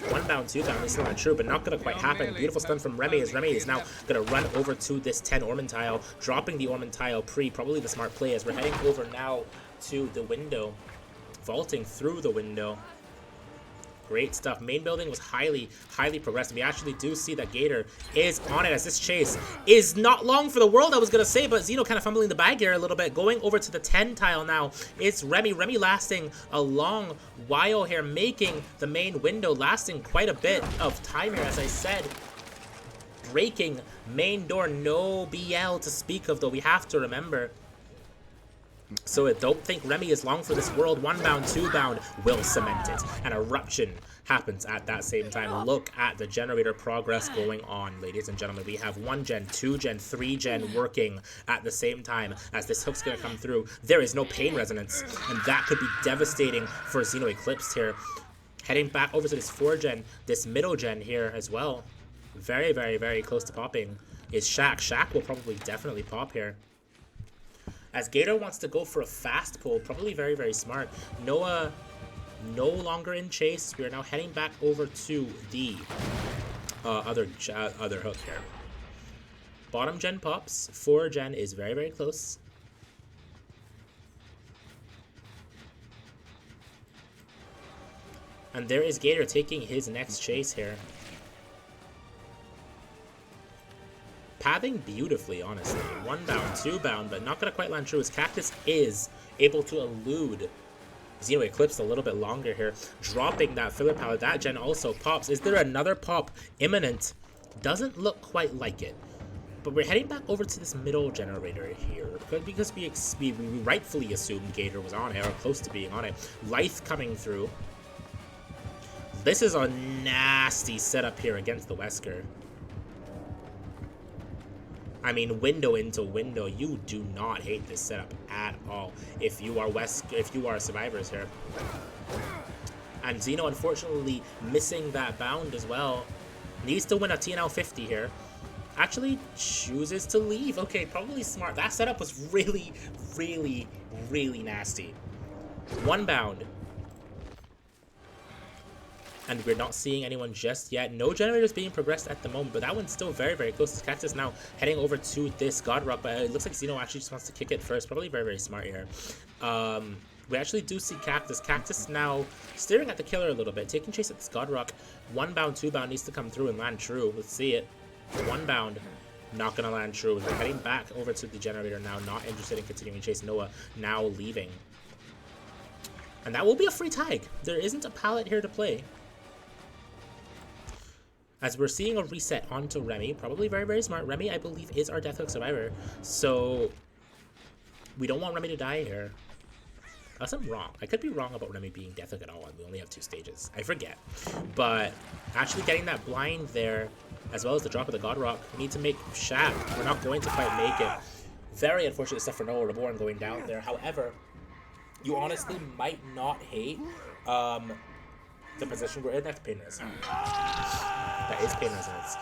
1 bound, 2 bound is still not true, but not going to quite happen. Beautiful stun from Remy, as Remy is now going to run over to this 10 Orman tile, dropping the Orman tile probably the smart play, as we're heading over now to the window, vaulting through the window. Great stuff. Main building was highly progressed. We actually do see that Gator is on it, as this chase is not long for the world, I was going to say, but Xeno kind of fumbling the bag here a little bit. Going over to the 10 tile now. It's Remy. Remy lasting a long while here, making the main window, lasting quite a bit of time here, as I said. Breaking main door. No BL to speak of, though, we have to remember. So I don't think Remy is long for this world. 1 bound, 2 bound will cement it. An eruption happens at that same time. Look at the generator progress going on, ladies and gentlemen. We have 1 gen, 2 gen, 3 gen working at the same time as this hook's going to come through. There is no pain resonance, and that could be devastating for Xeno Eclipse here. Heading back over to this 4 gen, this middle gen here as well. Very close to popping is Shaq. Shaq will probably definitely pop here, as Gator wants to go for a fast pull, probably very smart. Noah no longer in chase. We are now heading back over to the other hook here. Bottom gen pops. 4 gen is very close. And there is Gator taking his next chase here. Pathing beautifully, honestly. 1 bound, 2 bound, but not going to quite land true, as Cactus is able to elude Xeno Eclipse a little bit longer here, dropping that filler pallet. That gen also pops. Is there another pop imminent? Doesn't look quite like it. But we're heading back over to this middle generator here, because we rightfully assumed Gator was on it, or close to being on it. Lyth coming through. This is a nasty setup here against the Wesker. I mean, window into window, you do not hate this setup at all if you are survivors here. And Xeno, unfortunately, missing that bound as well. Needs to win a TNL 50 here. Actually chooses to leave. Okay, probably smart. That setup was really, really, really nasty. One bound. And we're not seeing anyone just yet. No generators being progressed at the moment, but that one's still very, very close. Cactus now heading over to this God Rock, but it looks like Xeno actually just wants to kick it first. Probably very, very smart here. We actually do see Cactus. Cactus now staring at the killer a little bit, taking chase at this God Rock. One bound, two bound needs to come through and land true. Let's see it. One bound, not gonna land true. We're heading back over to the generator now, not interested in continuing chase. Noah now leaving. And that will be a free tag. There isn't a pallet here to play. As we're seeing a reset onto Remy, probably very, very smart. Remy, I believe, is our Deathhook survivor, so we don't want Remy to die here. Unless I'm wrong. I could be wrong about Remy being Deathhook at all, and we only have 2 stages. I forget. But actually getting that blind there, as well as the drop of the God Rock, we need to make Shab. We're not going to quite make it. Very unfortunate stuff for Noah Reborn going down there. However, you honestly might not hate the position we're in. That's pain resonance. That is pain resonance.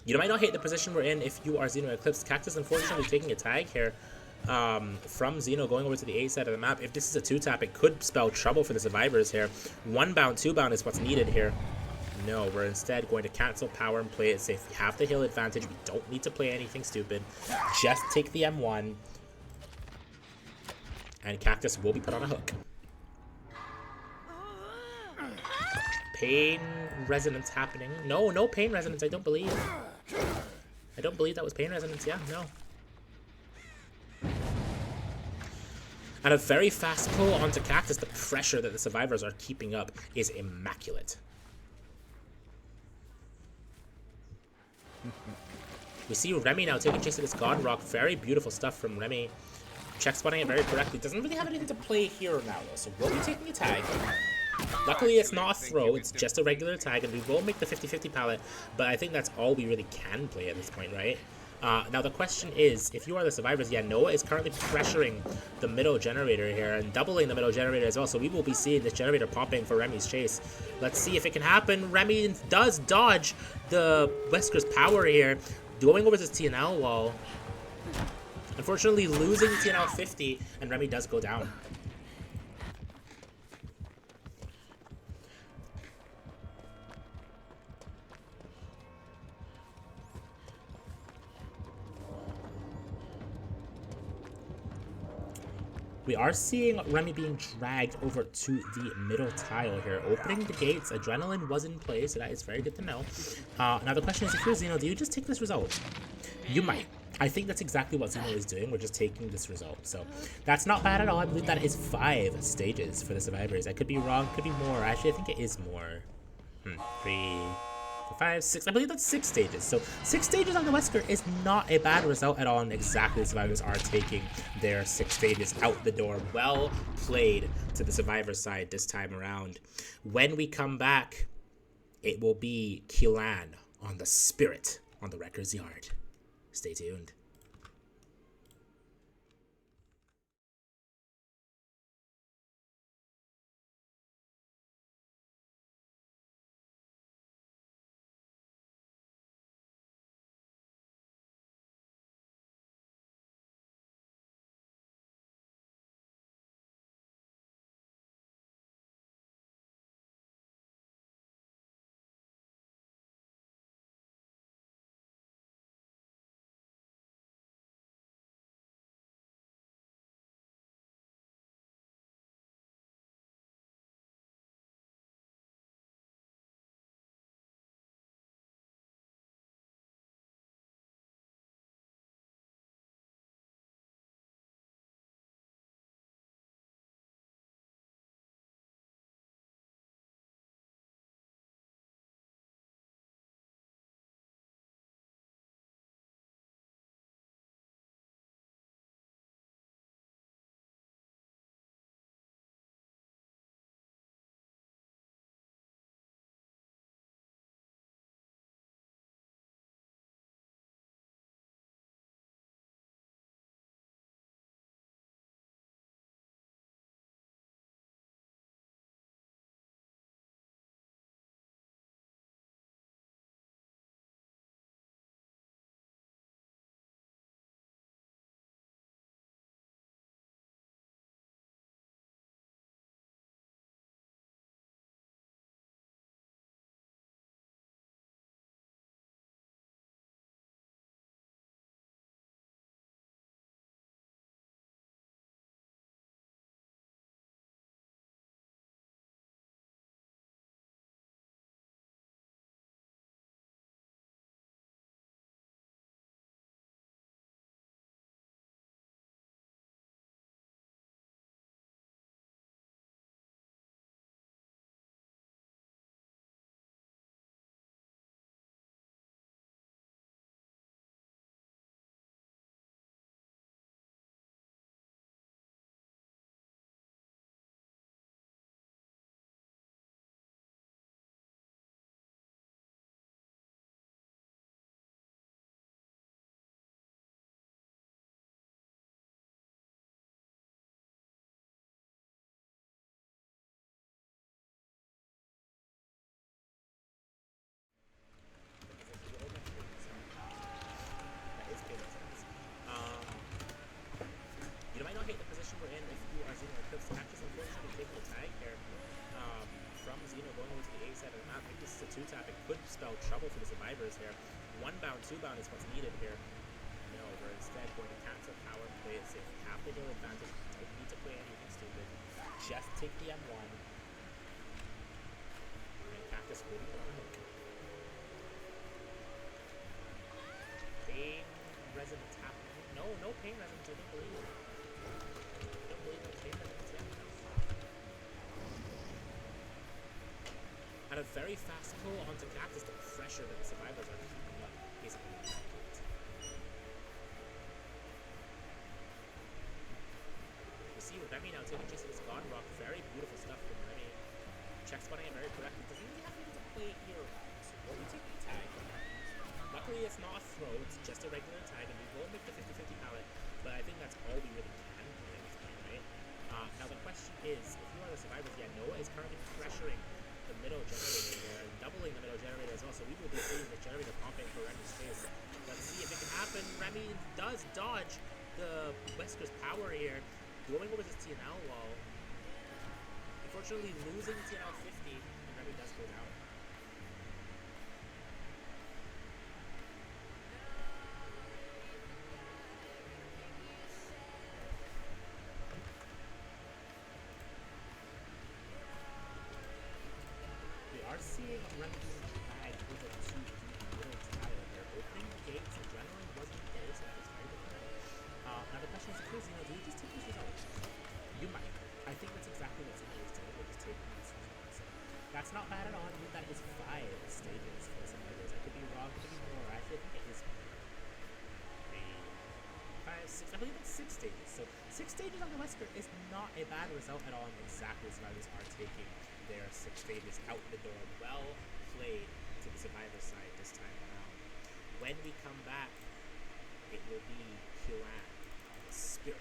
You might not hate the position we're in if you are Xeno Eclipse. Cactus unfortunately taking a tag here from Xeno going over to the A side of the map. If this is a 2-tap, it could spell trouble for the survivors here. 1 bound, 2 bound is what's needed here. No, we're instead going to cancel power and play it safe. We have the heal advantage. We don't need to play anything stupid. Just take the M1. And Cactus will be put on a hook. Pain resonance happening. No, no pain resonance, I don't believe. I don't believe that was pain resonance. Yeah, no. And a very fast pull onto Cactus. The pressure that the survivors are keeping up is immaculate. We see Remy now taking chase of this God Rock. Very beautiful stuff from Remy. Check spotting it very correctly. Doesn't really have anything to play here now, though, so we'll be taking a tag. Luckily, it's not a throw, it's just a regular tag, and we will make the 50-50 pallet, but I think that's all we really can play at this point, right? Now, the question is, if you are the survivors, yeah, Noah is currently pressuring the middle generator here and doubling the middle generator as well, so we will be seeing this generator popping for Remy's chase. Let's see if it can happen. Remy does dodge the Wesker's power here, going over this TNL wall. Unfortunately, losing the TNL 50, and Remy does go down. We are seeing Remy being dragged over to the middle tile here. Opening the gates, Adrenaline was in play, so that is very good to know. Now the question is, if you're Xeno, do you just take this result? You might. I think that's exactly what Xeno is doing. We're just taking this result. So that's not bad at all. I believe that is 5 stages for the survivors. I could be wrong, could be more. Actually, I think it is more. 3, 4, 5, 6. I believe that's 6 stages. So 6 stages on the Wesker is not a bad result at all. And exactly the survivors are taking their 6 stages out the door. Well played to the survivor side this time around. When we come back, it will be Kilan on the Spirit on the Wrecker's Yard. Stay tuned. going over to the A side of the map. I think this is a 2-tap. It could spell trouble for the survivors here. 1-bound, 2-bound is what's needed here. No, we're instead going to cancel power play it safe. Have the hill advantage. Don't need to play anything stupid. Just take the M1. And Cactus will be gone. Pain resonance happening. No, no pain resonance. I don't believe it. I don't believe no pain resonance yet. At a very fast pull onto Cactus, the pressure that the survivors are keeping up is immaculate. You see Remy now taking chase of his God Rock. Very beautiful stuff from Remy. Check spotting it very correctly. Doesn't really have to play here. So we'll be taking a tag. Luckily, it's not a throw, it's just a regular tag, and we will make the 50-50 pallet, but I think that's all we really can at this point, right? Now the question is, if you are the survivors, yeah, Noah is currently pressuring the middle generator here, and doubling the middle generator as well, so we will be seeing the generator pumping for Remy's face. Let's see if it can happen. Remy does dodge the Wesker's power here, going over to TNL wall. Unfortunately, losing TNL 50, and Remy does go down. Seeing Remy drag over to the middle tile there, opening the gates, adrenaline wasn't there, so that was very difficult. Now the question is, do you just take these results? You might. I think that's exactly what Sigma is doing, we're just taking these results. That's not bad at all. I believe that is 5 stages for the survivors. I could be wrong, could be more. I think it is 5, 6, I believe it's 6 stages. So 6 stages on the Wesker is not a bad result at all, and exactly the survivors are taking their 6 stages out the door. Well played to the survivor side this time around. When we come back, it will be Kiran, the spirit.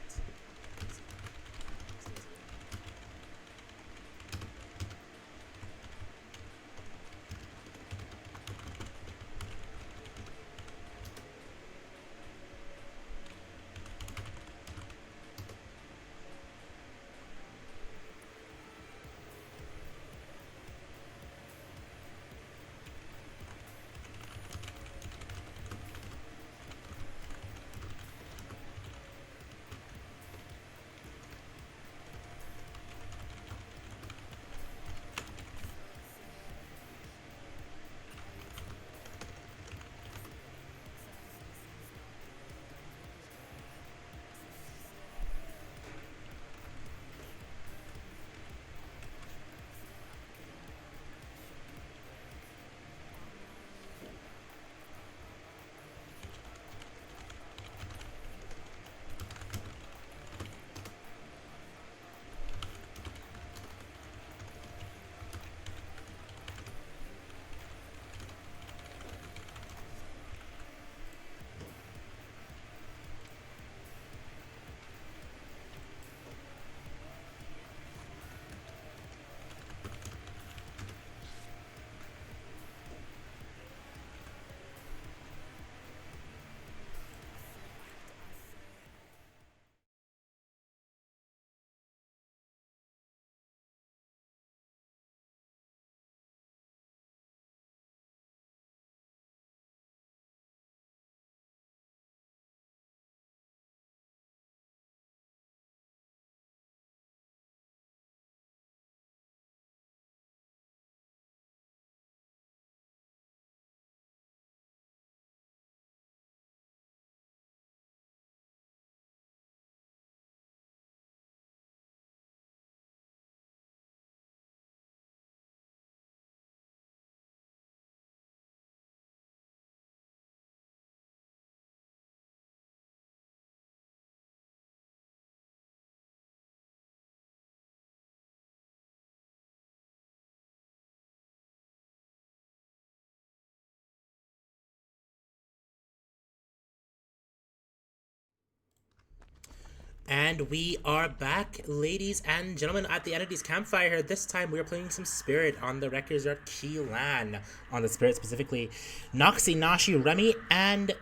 And we are back, ladies and gentlemen, at the Entities Campfire here. This time we are playing some Spirit on the Wreckers Yard Keelan. On the Spirit specifically, Noxie, Nashi, Remy, and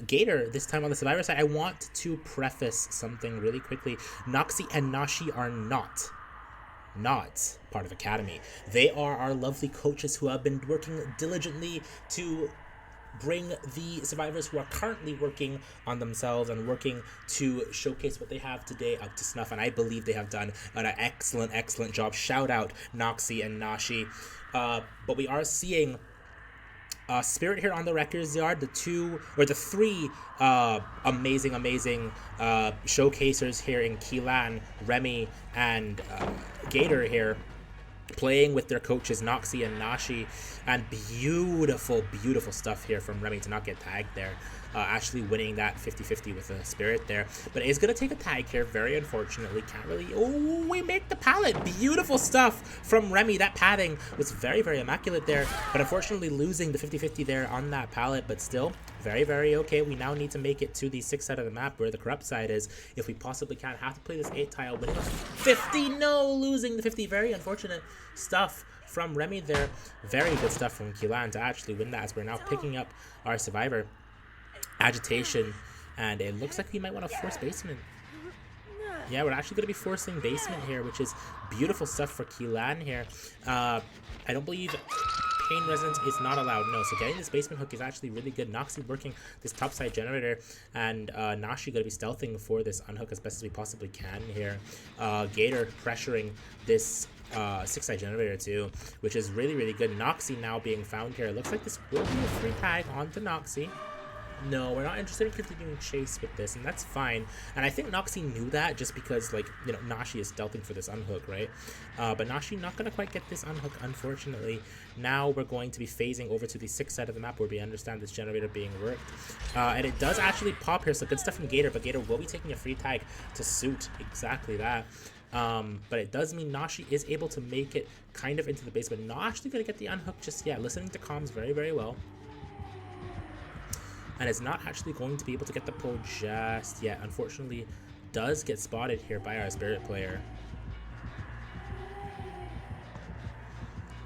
Gator. This time on the Survivor side, I want to preface something really quickly. Noxie and Nashi are not not part of Academy. They are our lovely coaches who have been working diligently to bring the survivors who are currently working on themselves and working to showcase what they have today up to snuff, and I believe they have done an excellent job. Shout out Noxie and Nashi. But we are seeing Spirit here on the Wrecker's Yard, the three amazing showcasers here in Keelan, Remy, and Gator here, playing with their coaches Noxie and Nashi, and beautiful stuff here from Remy to not get tagged there. Actually winning that 50-50 with a Spirit there, but is going to take a tag here, very unfortunately. Can't really. Oh, we make the pallet. Beautiful stuff from Remy. That padding was very immaculate there, but unfortunately losing the 50-50 there on that pallet, but still very okay. We now need to make it to the 6th side of the map where the corrupt side is, if we possibly can. Have to play this 8 tile, winning a 50. No, losing the 50. Very unfortunate stuff from Remy there. Very good stuff from Keelan to actually win that, as we're now picking up our survivor Agitation, and it looks like we might want to force basement. Yeah, we're actually going to be forcing basement here, which is beautiful stuff for Keelan here. I don't believe Pain Resonance is not allowed. No, so getting this basement hook is actually really good. Noxie working this topside generator, and Nashi going to be stealthing for this unhook as best as we possibly can here. Gator pressuring this 6-side generator too, which is really good. Noxie now being found here. It looks like this will be a free tag onto Noxie. No, we're not interested in continuing chase with this, and that's fine. And I think Noxie knew that, just because, like, you know, Nashi is stealthing for this unhook, right? But Nashi not going to quite get this unhook, unfortunately. Now we're going to be phasing over to the 6th side of the map where we understand this generator being worked. And it does actually pop here, so good stuff from Gator, but Gator will be taking a free tag to suit exactly that. But it does mean Nashi is able to make it kind of into the base, but not actually going to get the unhook just yet. Listening to comms very well. And is not actually going to be able to get the pull just yet. Unfortunately, does get spotted here by our Spirit player.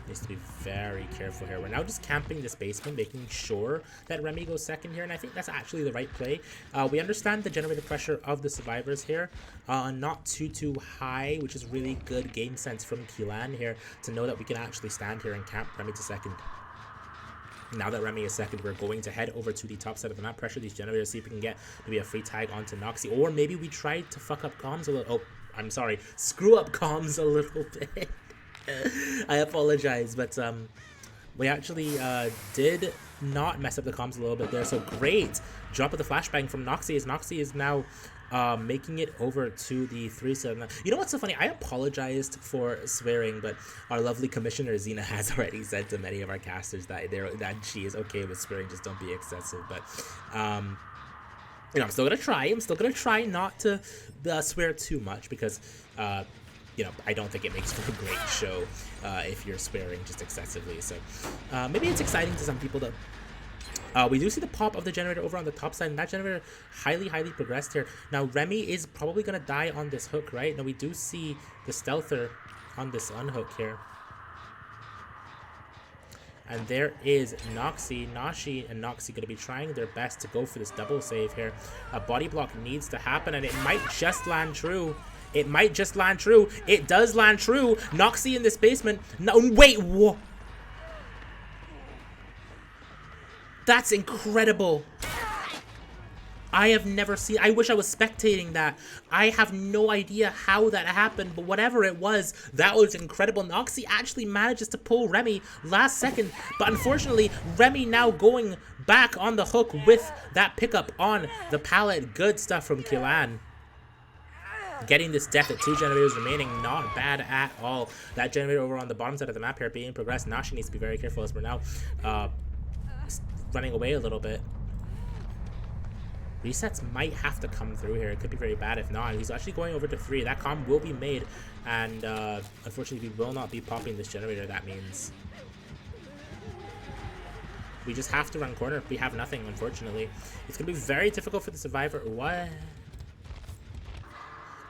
Needs to be very careful here. We're now just camping this basement, making sure that Remy goes second here, and I think that's actually the right play. We understand the generated pressure of the survivors here, not too high, which is really good game sense from Keelan here to know that we can actually stand here and camp Remy to second. Now that Remy is second, we're going to head over to the top side of the map, pressure these generators, see if we can get maybe a free tag onto Noxie, or maybe we tried to fuck up comms a little. Oh, I'm sorry, screw up comms a little bit. I apologize, but we actually did not mess up the comms a little bit there. So great drop of the flashbang from Noxie, as Noxie is now making it over to the 3-7. You know what's so funny? I apologized for swearing, but our lovely commissioner Xena has already said to many of our casters that she is okay with swearing, just don't be excessive. But you know, I'm still gonna try not to swear too much, because you know, I don't think it makes for a great show if you're swearing just excessively. So maybe it's exciting to some people though. We do see the pop of the generator over on the top side, and that generator highly progressed here. Now Remy is probably gonna die on this hook, right? Now we do see the stealther on this unhook here. And there is Noxie, Nashi, and Noxie going to be trying their best to go for this double save here. A body block needs to happen, and it might just land true. It might just land true. It does land true. Noxie in this basement. No, wait, what? That's incredible. I have never seen. I wish I was spectating that. I have no idea how that happened, but whatever it was, that was incredible. Noxie actually manages to pull Remy last second, but unfortunately, Remy now going back on the hook with that pickup on the pallet. Good stuff from Keelan. Getting this death at 2 generators remaining, not bad at all. That generator over on the bottom side of the map here being progressed. Nashi needs to be very careful as we're now running away a little bit. Resets might have to come through here. It could be very bad if not. He's actually going over to 3. That comm will be made, and unfortunately we will not be popping this generator. That means we just have to run corner. We have nothing, unfortunately. It's going to be very difficult for the survivor. What?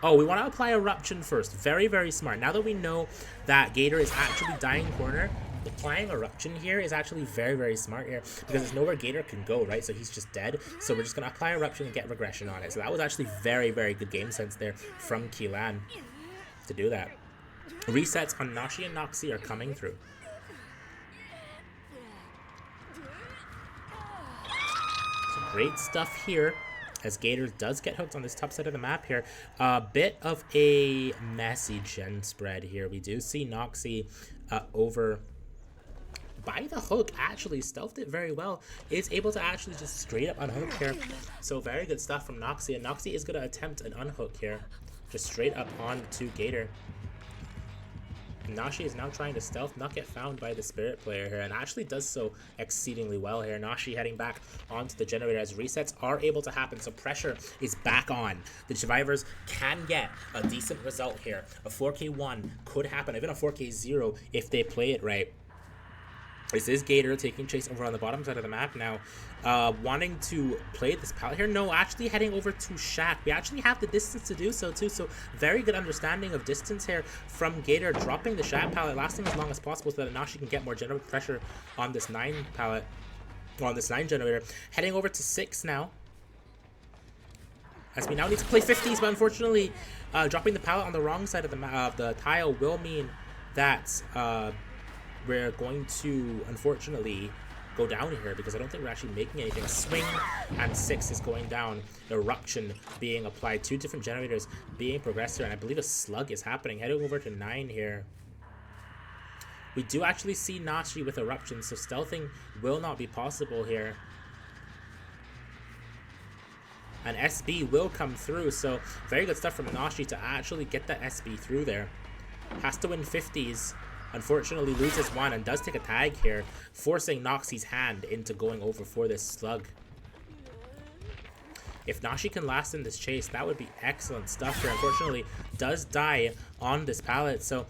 Oh, we want to apply Eruption first. Very smart. Now that we know that Gator is actually dying corner, applying Eruption here is actually very smart here, because there's nowhere Gator can go, right? So he's just dead. So we're just going to apply Eruption and get regression on it. So that was actually very good game sense there from Keelan to do that. Resets on Nashi and Noxie are coming through. So great stuff here, as Gator does get hooked on this top side of the map here. A bit of a messy gen spread here. We do see Noxie over by the hook, actually stealthed it very well, is able to actually just straight up unhook here. So very good stuff from Noxie, and Noxie is going to attempt an unhook here, just straight up on to Gator. And Nashi is now trying to stealth, not get found by the Spirit player here, and actually does so exceedingly well here. Nashi heading back onto the generator as resets are able to happen, so pressure is back on. The survivors can get a decent result here. A 4K1 could happen, even a 4K0 if they play it right. This is Gator taking chase over on the bottom side of the map now. Wanting to play this pallet here. No, actually heading over to Shaq. We actually have the distance to do so too. So very good understanding of distance here from Gator. Dropping the Shaq pallet, lasting as long as possible so that Nashi can get more generator pressure on this 9 pallet. On this 9 generator. Heading over to 6 now. As we now need to play 50s, but unfortunately dropping the pallet on the wrong side of the tile will mean that we're going to, unfortunately, go down here because I don't think we're actually making anything. Swing and 6 is going down. Eruption being applied. 2 different generators being progressed here, and I believe a slug is happening. Heading over to 9 here. We do actually see Nashi with Eruption, so stealthing will not be possible here. An SB will come through, so very good stuff from Nashi to actually get that SB through there. Has to win 50s. Unfortunately loses 1 and does take a tag here, forcing Noxie's hand into going over for this slug. If Nashi can last in this chase, that would be excellent stuff here. Unfortunately, does die on this pallet, so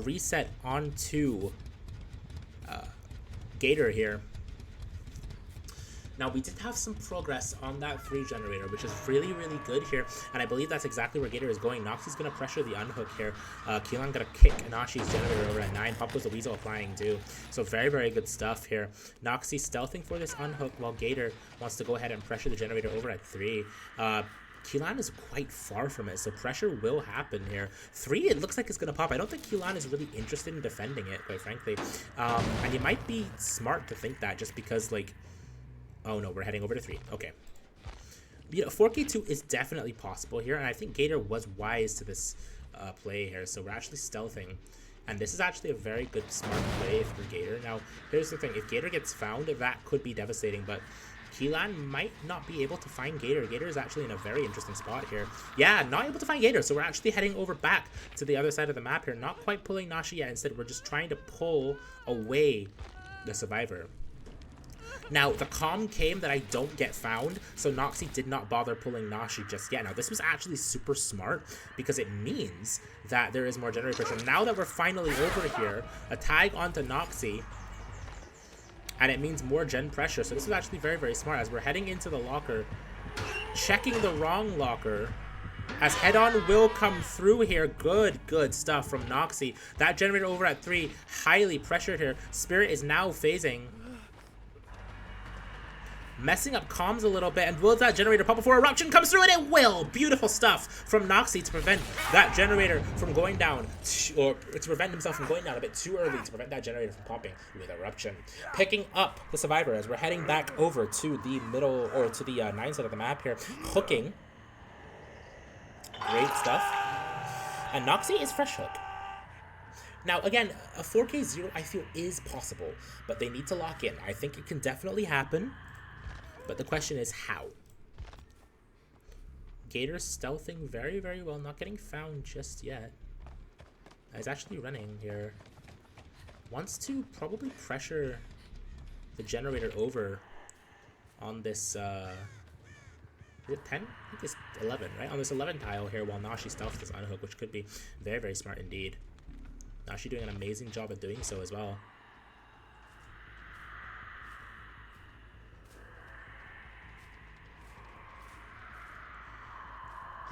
reset onto Gator here. Now, we did have some progress on that 3 generator, which is really, really good here, and I believe that's exactly where Gator is going. Noxie's going to pressure the unhook here. Keelan going to kick Nashi's generator over at 9. Pop was the Weasel applying too. So very, very good stuff here. Noxie stealthing for this unhook while Gator wants to go ahead and pressure the generator over at 3. Keelan is quite far from it, so pressure will happen here. 3, it looks like it's going to pop. I don't think Keelan is really interested in defending it, quite frankly. And you might be smart to think that just because, like, oh no, we're heading over to 3. Okay. Yeah, 4K2 is definitely possible here, and I think Gator was wise to this play here. So we're actually stealthing, and this is actually a very good, smart play for Gator. Now, here's the thing. If Gator gets found, that could be devastating, but Keelan might not be able to find Gator. Gator is actually in a very interesting spot here. Yeah, not able to find Gator, so we're actually heading over back to the other side of the map here. Not quite pulling Nashi yet. Instead, we're just trying to pull away the survivor. Now, the comm came that I don't get found, so Noxie did not bother pulling Nashi just yet. Now, this was actually super smart because it means that there is more generator pressure. Now that we're finally over here, a tag onto Noxie, and it means more gen pressure. So this is actually very, very smart as we're heading into the locker, checking the wrong locker, as head-on will come through here. Good stuff from Noxie. That generator over at 3, highly pressured here. Spirit is now phasing, messing up comms a little bit, and will that generator pop before Eruption comes through? And it will! Beautiful stuff from Noxie to prevent that generator from going down, or to prevent himself from going down a bit too early to prevent that generator from popping with Eruption. Picking up the survivor as we're heading back over to the middle, or to the 9 side of the map here. Hooking. Great stuff. And Noxie is fresh hook. Now, again, a 4K0 I feel is possible, but they need to lock in. I think it can definitely happen. But the question is how. Gator stealthing very, very well, not getting found just yet. He's actually running here. Wants to probably pressure the generator over on this, is it 10? I think it's 11, right? On this 11 tile here while Nashi stealths this unhook, which could be very, very smart indeed. Nashi doing an amazing job at doing so as well.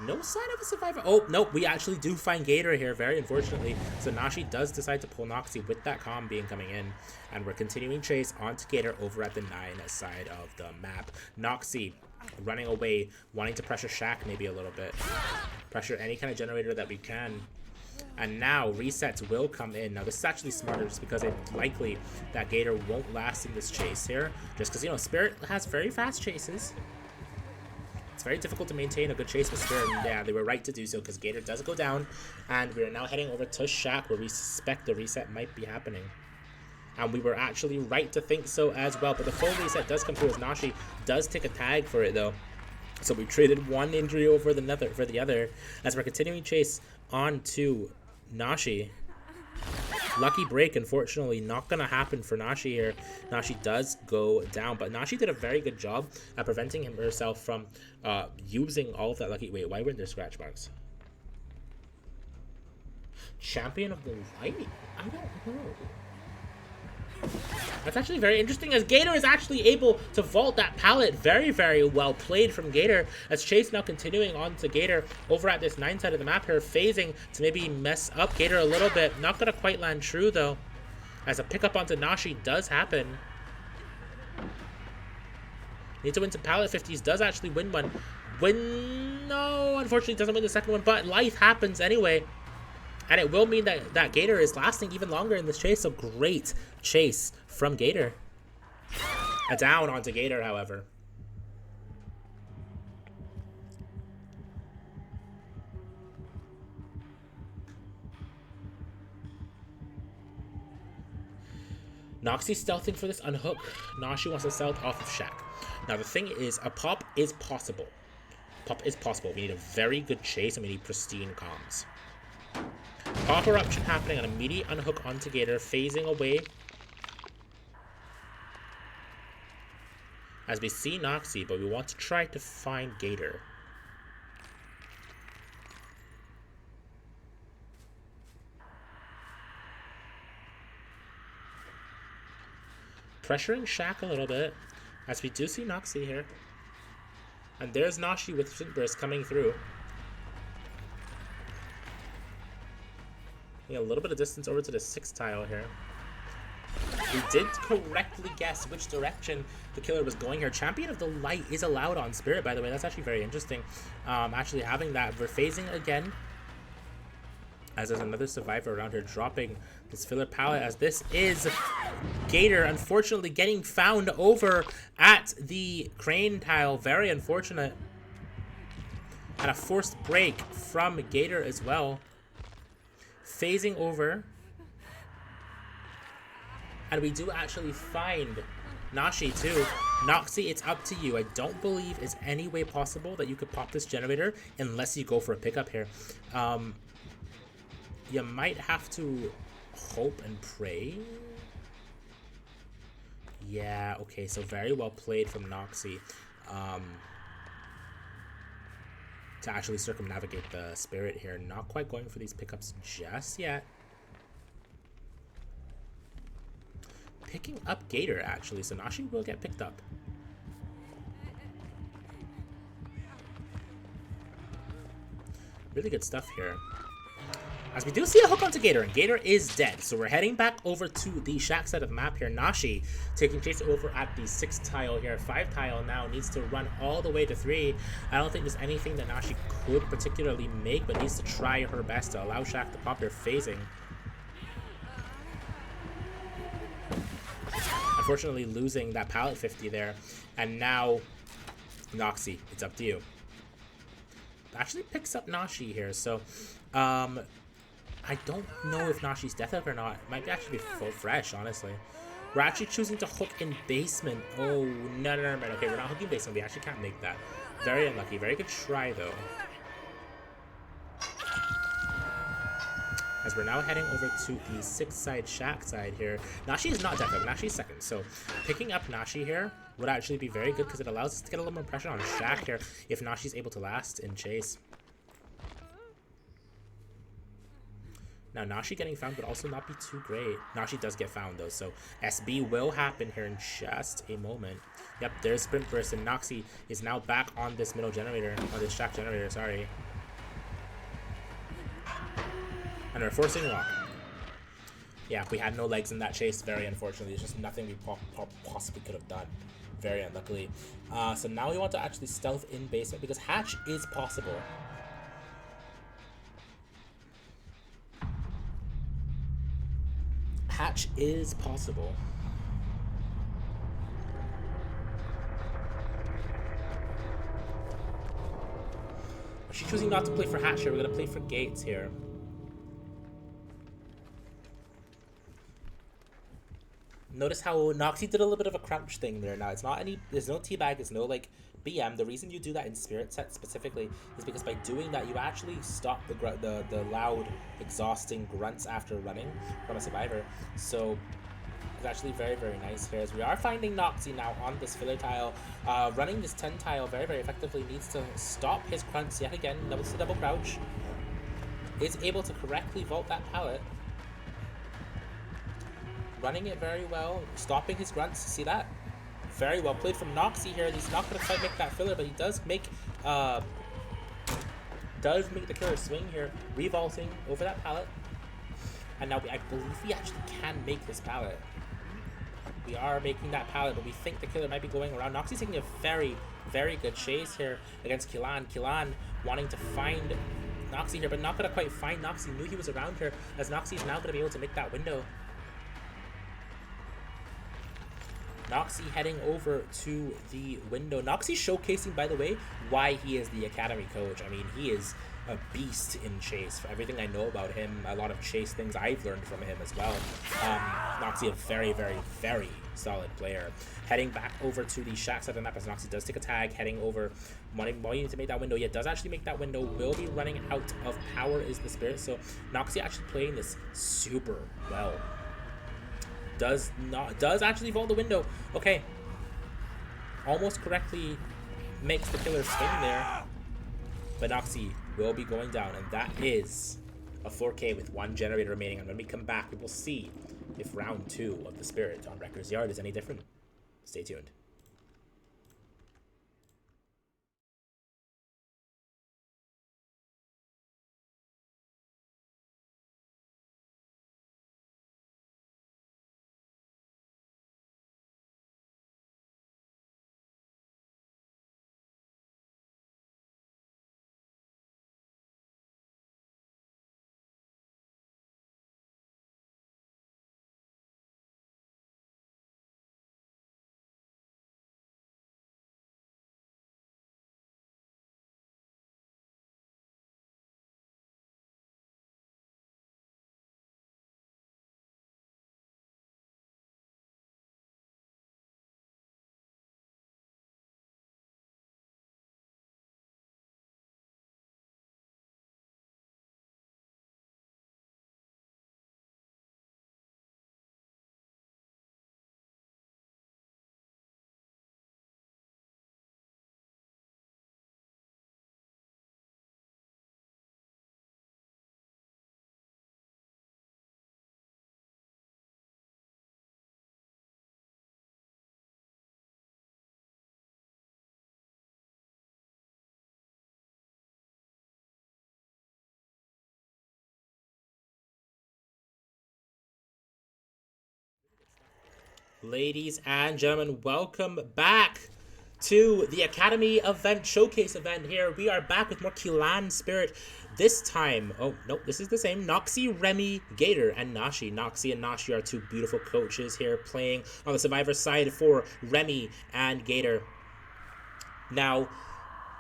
No sign of a survivor. Oh, nope, we actually do find Gator here, very unfortunately. So Nashi does decide to pull Noxie with that comm being coming in. And we're continuing chase onto Gator over at the 9 side of the map. Noxie running away, wanting to pressure Shaq maybe a little bit. Pressure any kind of generator that we can. And now resets will come in. Now this is actually smarter just because it's likely that Gator won't last in this chase here. Just because, you know, Spirit has very fast chases. It's very difficult to maintain a good chase with Spirit. And yeah, they were right to do so because Gator does go down. And we're now heading over to Shaq where we suspect the reset might be happening. And we were actually right to think so as well. But the full reset does come through as Nashi does take a tag for it though. So we traded one injury over the other as we're continuing chase on to Nashi. Lucky break, unfortunately, not going to happen for Nashi here. Nashi does go down, but Nashi did a very good job at preventing herself from using all of that lucky... Wait, why weren't there scratch marks? Champion of the Light? I don't know. That's actually very interesting as Gator is actually able to vault that pallet. Very, very well played from Gator as Chase now continuing on to Gator over at this 9 side of the map here, phasing to maybe mess up Gator a little bit. Not going to quite land true though as a pickup onto Nashi does happen. Need to win some pallet 50s, does actually win one. No, unfortunately doesn't win the second one, but life happens anyway. And it will mean that Gator is lasting even longer in this chase. So great chase from Gator. A down onto Gator, however. Noxie stealthing for this unhook. Nashi wants to stealth off of Shaq. Now the thing is, a pop is possible. Pop is possible. We need a very good chase and we need pristine comms. Pop eruption happening, an immediate unhook onto Gator, phasing away. As we see Noxie, but we want to try to find Gator. Pressuring Shaq a little bit, as we do see Noxie here. And there's Nashi with Flint Burst coming through. A little bit of distance over to the 6th tile here. We did correctly guess which direction the killer was going here. Champion of the Light is allowed on Spirit, by the way. That's actually very interesting. Actually having that. We're phasing again. As there's another survivor around here dropping this filler pallet. As this is Gator, unfortunately, getting found over at the crane tile. Very unfortunate. And a forced break from Gator as well. Phasing over. And we do actually find Nashi too. Noxie, it's up to you. I don't believe it's any way possible that you could pop this generator unless you go for a pickup here. You might have to hope and pray. Yeah, okay, so very well played from Noxie. To actually circumnavigate the Spirit here. Not quite going for these pickups just yet. Picking up Gator, actually. So Nashi will get picked up. Really good stuff here. As we do see a hook onto Gator, and Gator is dead. So we're heading back over to the Shaq side of the map here. Nashi taking chase over at the 6th tile here. 5 tile now needs to run all the way to 3. I don't think there's anything that Nashi could particularly make, but needs to try her best to allow Shaq to pop their phasing. Unfortunately losing that pallet 50 there. And now, Noxie, it's up to you. Actually picks up Nashi here, so I don't know if Nashi's death hook or not. It might actually be full fresh, honestly. We're actually choosing to hook in basement. Oh, no. Okay, we're not hooking basement. We actually can't make that. Very unlucky. Very good try, though. As we're now heading over to the 6th side, Shaq side here. Nashi is not death hook. Nashi's second. So picking up Nashi here would actually be very good because it allows us to get a little more pressure on Shaq here if Nashi's able to last in chase. Now, Nashi getting found would also not be too great. Nashi does get found, though, so SB will happen here in just a moment. Yep, there's Sprint Burst, and Noxie is now back on this middle generator, or this Shaq generator, sorry. And we're forcing Rock. Yeah, we had no legs in that chase, very unfortunately. There's just nothing we possibly could have done. Very unluckily. So now we want to actually stealth in basement, because Hatch is possible. hatch is possible. She's choosing not to play for hatch here. We're gonna play for gates here. Notice how Noxie did a little bit of a crouch thing there. Now, it's not any, there's no teabag, there's no like BM. The reason you do that in Spirit Set specifically is because by doing that, you actually stop the loud, exhausting grunts after running from a survivor. So it's actually very, very nice here, as we are finding Noxie now on this filler tile. Running this 10 tile very, very effectively needs to stop his grunts yet again. Notice the double crouch. Is able to correctly vault that pallet. Running it very well, stopping his grunts. See that? Very well played from Noxie here. He's not going to quite make that filler, but he does make the killer swing here, revaulting over that pallet. And now I believe we actually can make this pallet. We are making that pallet, but we think the killer might be going around. Noxie's taking a very, very good chase here against Kilan. Kilan wanting to find Noxie here, but not going to quite find Noxie. Knew he was around here, as Noxie's now going to be able to make that window. Noxie heading over to the window. Noxie showcasing, by the way, why he is the Academy coach. I mean, he is a beast in chase. For everything I know about him, a lot of chase things I've learned from him as well. Noxie, a very, very, very solid player. Heading back over to the shack side of the map as Noxie does take a tag, heading over, wanting to make that window. Yeah, does actually make that window. Will be running out of power is the Spirit. So Noxie actually playing this super well. Does actually vault the window. Okay. Almost correctly makes the killer swing there. But Noxie will be going down, and that is a 4K with 1 generator remaining. And when we come back, we will see if round 2 of the Spirit on Wrecker's Yard is any different. Stay tuned. Ladies and gentlemen, welcome back to the Academy event, showcase event here. We are back with more Kilan Spirit. This time, oh, no, this is the same. Noxie, Remy, Gator, and Nashi. Noxie and Nashi are 2 beautiful coaches here playing on the Survivor side for Remy and Gator. Now,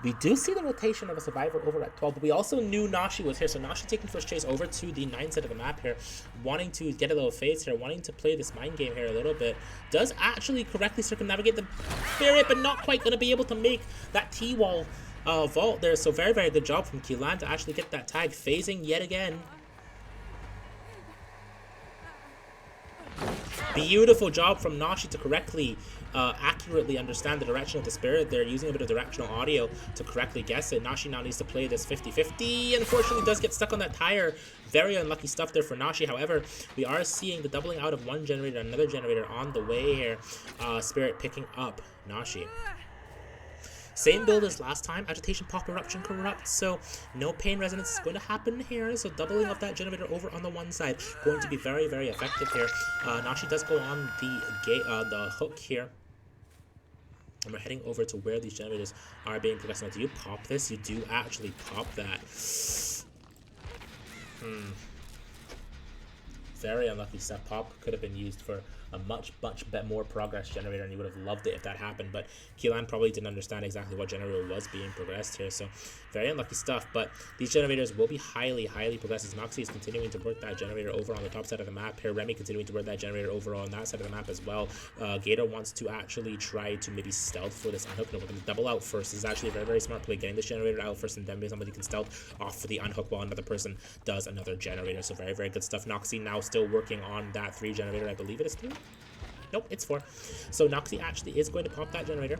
we do see the rotation of a Survivor over at 12, but we also knew Nashi was here, so Nashi taking first chase over to the 9 side of the map here, wanting to get a little phase here, wanting to play this mind game here a little bit. Does actually correctly circumnavigate the Spirit, but not quite going to be able to make that T-wall vault there, so very, very good job from Kilan to actually get that tag, phasing yet again. Beautiful job from Nashi to correctly, accurately understand the direction of the Spirit. They're using a bit of directional audio to correctly guess it. Nashi now needs to play this 50-50. Unfortunately, does get stuck on that tire. Very unlucky stuff there for Nashi. However, we are seeing the doubling out of 1 generator, another generator on the way here. Spirit picking up Nashi. Same build as last time, Agitation, Pop, Eruption, Corrupt, so no Pain Resonance is going to happen here, so doubling of that generator over on the 1 side, going to be very, very effective here. Nashi does go on the hook here, and we're heading over to where these generators are being progressed. Now, do you pop this? You do actually pop that. Very unlucky stuff. Pop could have been used for a much more progress generator, and you would have loved it if that happened, but Keelan probably didn't understand exactly what generator was being progressed here, so very unlucky stuff. But these generators will be highly progressed, as Noxie is continuing to work that generator over on the top side of the map here. Remy continuing to work that generator over on that side of the map as well. Gator wants to actually try to maybe stealth for this unhook. No, we're going to double out first. This is actually a very smart play, getting this generator out first, and then somebody can stealth off for the unhook while another person does another generator. So very good stuff. Noxie now still working on that 3 generator. I believe it is 3. Nope, it's 4. So Noxie actually is going to pop that generator.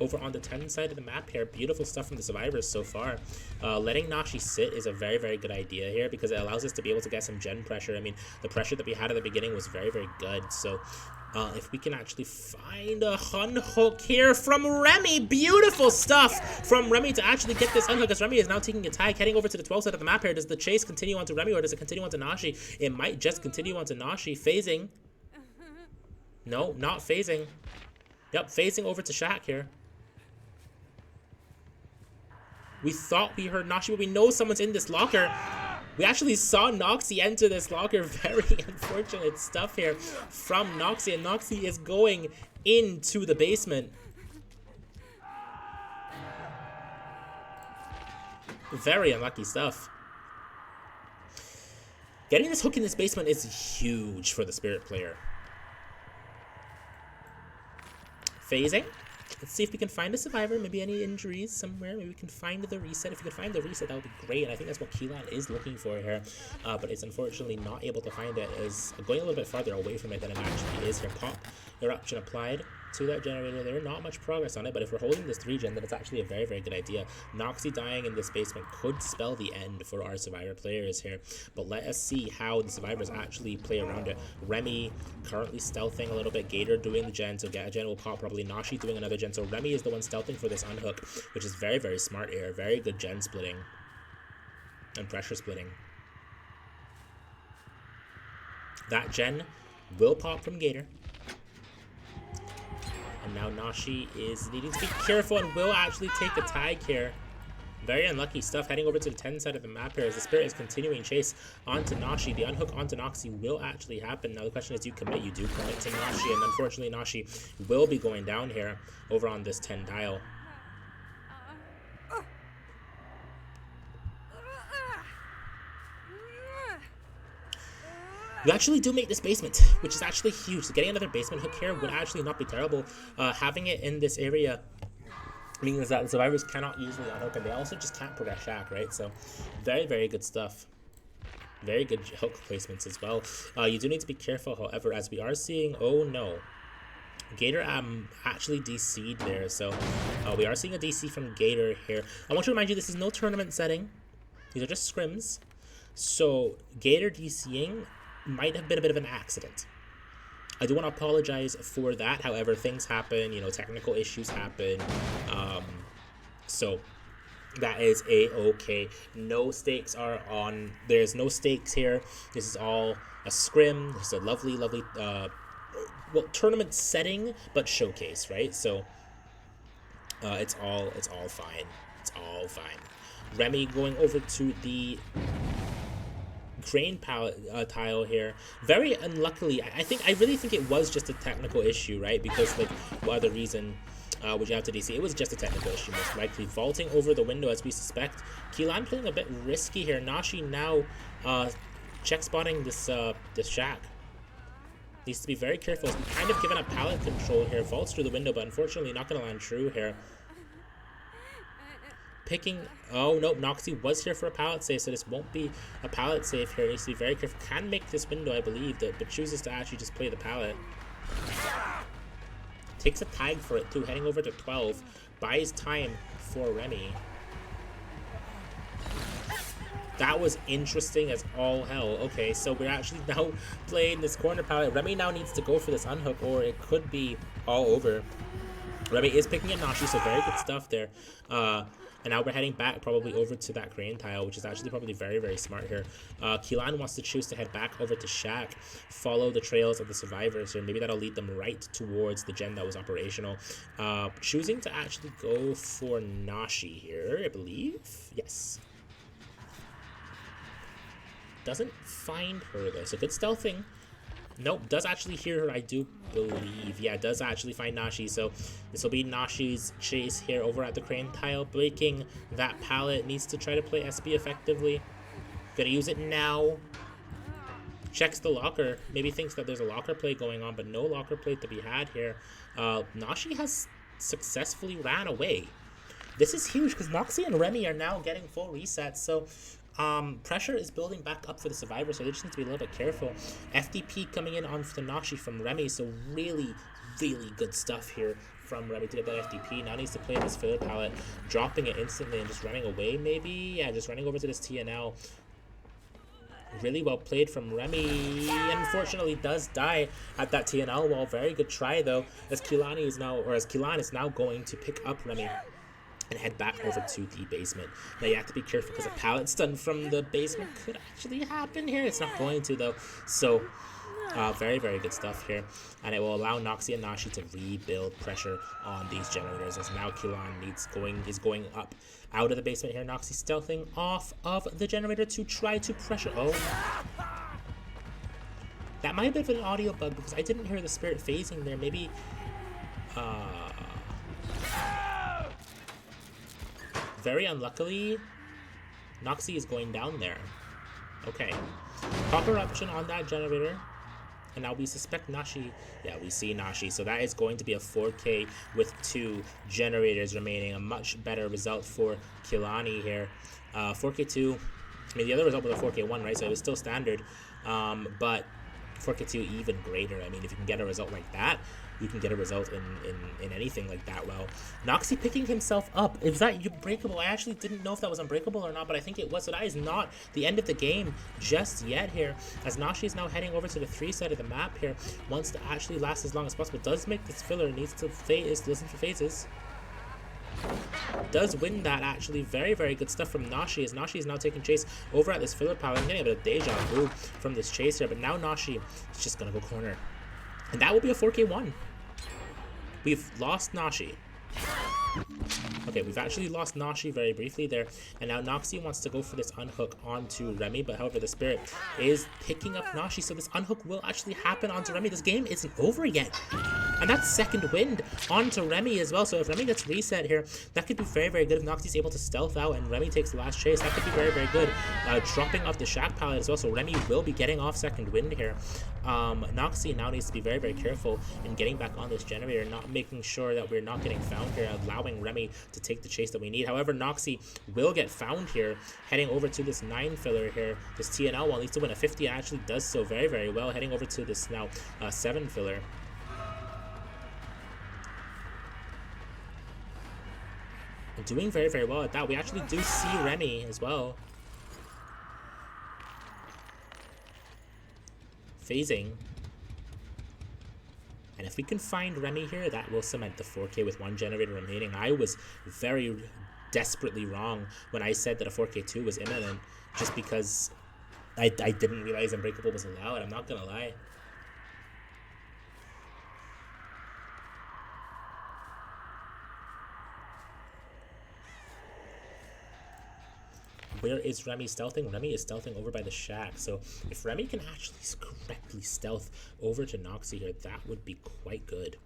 Over on the 10 side of the map here, beautiful stuff from the survivors so far. Letting Nashi sit is a very good idea here, because it allows us to be able to get some gen pressure. I mean, the pressure that we had at the beginning was very good. So if we can actually find a unhook here from Remy, beautiful stuff from Remy to actually get this unhook, as Remy is now taking a tag, heading over to the 12 side of the map here. Does the chase continue on to Remy, or does it continue on to Nashi? It might just continue on to Nashi. Phasing. No, not phasing. Yep, phasing over to Shaq here. We thought we heard Nashi, but we know someone's in this locker. We actually saw Noxie enter this locker. Very unfortunate stuff here from Noxie, and Noxie is going into the basement. Very unlucky stuff. Getting this hook in this basement is huge for the Spirit player. Phasing. Let's see if we can find a survivor, maybe any injuries somewhere. Maybe we can find the reset. If we can find the reset, that would be great. And I think that's what Keelan is looking for here. But it's unfortunately not able to find it. Is going a little bit farther away from it than it actually is here. Pop eruption applied to that generator there. Not much progress on it, but if we're holding this 3-gen, then it's actually a very good idea. Noxie dying in this basement could spell the end for our survivor players here. But let us see how the survivors actually play around it. Remy currently stealthing a little bit. Gator doing the gen, so get a gen will pop probably. Nashi doing another gen. So Remy is the one stealthing for this unhook, which is very smart here. Very good gen splitting and pressure splitting. That gen will pop from Gator. And now Nashi is needing to be careful and will actually take a tag here. Very unlucky stuff. Heading over to the 10 side of the map here as the Spirit is continuing chase onto Nashi. The unhook onto Noxie will actually happen. Now the question is, do you commit? You do commit to Nashi, and unfortunately Nashi will be going down here over on this 10 dial. We actually do make this basement, which is actually huge. So getting another basement hook here would actually not be terrible. Having it in this area means that the survivors cannot easily unhook, and they also just can't progress Shaq, right? So very good stuff. Very good hook placements as well. You do need to be careful, however, as we are seeing, oh no, Gator actually DC'd there. So we are seeing a DC from Gator here. I want to remind you, this is no tournament setting. These are just scrims. So Gator DCing might have been a bit of an accident. I do want to apologize for that. However, things happen, you know, technical issues happen. So that is a-okay. No stakes are on. There's no stakes here. This is all a scrim. It's a lovely well, tournament setting, but showcase, right? So it's all fine. It's all fine. Remy going over to the crane tile here. Very unluckily, I really think it was just a technical issue, right? Because like, what other reason would you have to DC? It was just a technical issue, most likely. Vaulting over the window as we suspect. Keelan playing a bit risky here. Nashi now check spotting this Shaq. Needs to be very careful. He's kind of given a pallet control here. Vaults through the window, but unfortunately not going to land true here. Picking, oh no, Noxie was here for a pallet save, so this won't be a pallet save here. Needs to be very careful. Can make this window, I believe, but chooses to actually just play the pallet. Takes a tag for it too, heading over to 12. Buys time for Remy. That was interesting as all hell. Okay, so we're actually now playing this corner pallet. Remy now needs to go for this unhook, or it could be all over. Remy is picking up Nashi, so very good stuff there. And now we're heading back probably over to that crane tile, which is actually probably very smart here. Keelan wants to choose to head back over to Shaq, follow the trails of the survivors here. Maybe that'll lead them right towards the gen that was operational. Choosing to actually go for Nashi here, I believe. Yes. Doesn't find her though, so good stealthing. Nope, does actually hear her, I do believe. Yeah, does actually find Nashi, so this will be Nashi's chase here over at the crane tile, breaking that pallet. Needs to try to play SB effectively. Gonna use it now. Checks the locker, maybe thinks that there's a locker play going on, but no locker play to be had here. Nashi has successfully ran away. This is huge because Noxie and Remy are now getting full resets, so pressure is building back up for the survivor, so they just need to be a little bit careful. FDP coming in on the Nashi from Remy, so really, really good stuff here from Remy to get that FDP. Now needs to play this filler palette, dropping it instantly and just running away maybe? Yeah, just running over to this TNL. Really well played from Remy. Unfortunately does die at that TNL wall. Very good try though, as Kilani is now, or as Kilan is now going to pick up Remy and head back over to the basement. Now you have to be careful because a pallet stun from the basement could actually happen here. It's not going to though. So very, very good stuff here. And it will allow Noxie and Nashi to rebuild pressure on these generators as now Kilan is going up out of the basement here. Noxie stealthing off of the generator to try to pressure. Oh. That might have been an audio bug because I didn't hear the spirit phasing there. Maybe very unluckily, Noxie is going down there. Okay. Pop eruption on that generator. And now we suspect Nashi. Yeah, we see Nashi. So that is going to be a 4K with 2 generators remaining. A much better result for Kilani here. 4K2. I mean, the other result was a 4K1, right? So it was still standard. But 4K2 even greater. I mean, if you can get a result like that, you can get a result in anything like that. Well, Noxie picking himself up. Is that unbreakable? I actually didn't know if that was unbreakable or not, but I think it was. So that is not the end of the game just yet here, as Nashi is now heading over to the 3 side of the map here. Wants to actually last as long as possible. Does make this filler. Needs to listen for phases. Does win that actually. Very, very good stuff from Nashi, as Nashi is now taking chase over at this filler palette. I'm getting a bit of deja vu from this chase here, but now Nashi is just gonna go corner. And that will be a 4K1. We've lost Nashi. Okay, we've actually lost Nashi very briefly there, and now Noxie wants to go for this unhook onto Remy, but however the spirit is picking up Nashi, so this unhook will actually happen onto Remy. This game isn't over yet, and that's second wind onto Remy as well. So if Remy gets reset here, that could be very, very good. If Noxie's able to stealth out and Remy takes the last chase, that could be very, very good. Dropping off the Shack pallet as well, so Remy will be getting off second wind here. Noxie now needs to be very, very careful in getting back on this generator, not making sure that we're not getting found here, allowing Remy to take the chase that we need. However, Noxie will get found here, heading over to this 9 filler here. This TNL one needs to win a 50, and actually does so very, very well, heading over to this now 7 filler. And doing very, very well at that. We actually do see Remy as well. Phasing. And if we can find Remy here, that will cement the 4K with 1 generator remaining. I was very desperately wrong when I said that a 4K2 was imminent, just because I didn't realize Unbreakable was allowed. I'm not gonna lie. Where is Remy stealthing? Remy is stealthing over by the Shack. So if Remy can actually correctly stealth over to Noxie here, that would be quite good.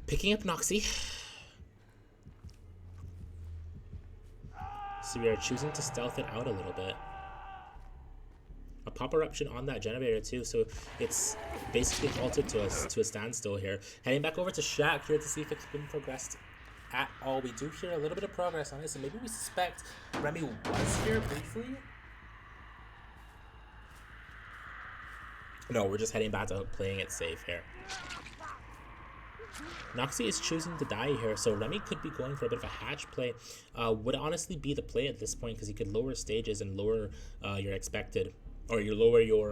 Picking up Noxie. So we are choosing to stealth it out a little bit. A pop eruption on that generator too, so it's basically halted to a standstill here. Heading back over to Shack here to see if it's been progressed at all. We do hear a little bit of progress on it, so maybe we suspect Remy was here briefly. No, we're just heading back to playing it safe here. Noxie is choosing to die here, so Remy could be going for a bit of a hatch play. Would honestly be the play at this point, because he could lower stages and lower your expected, or you lower your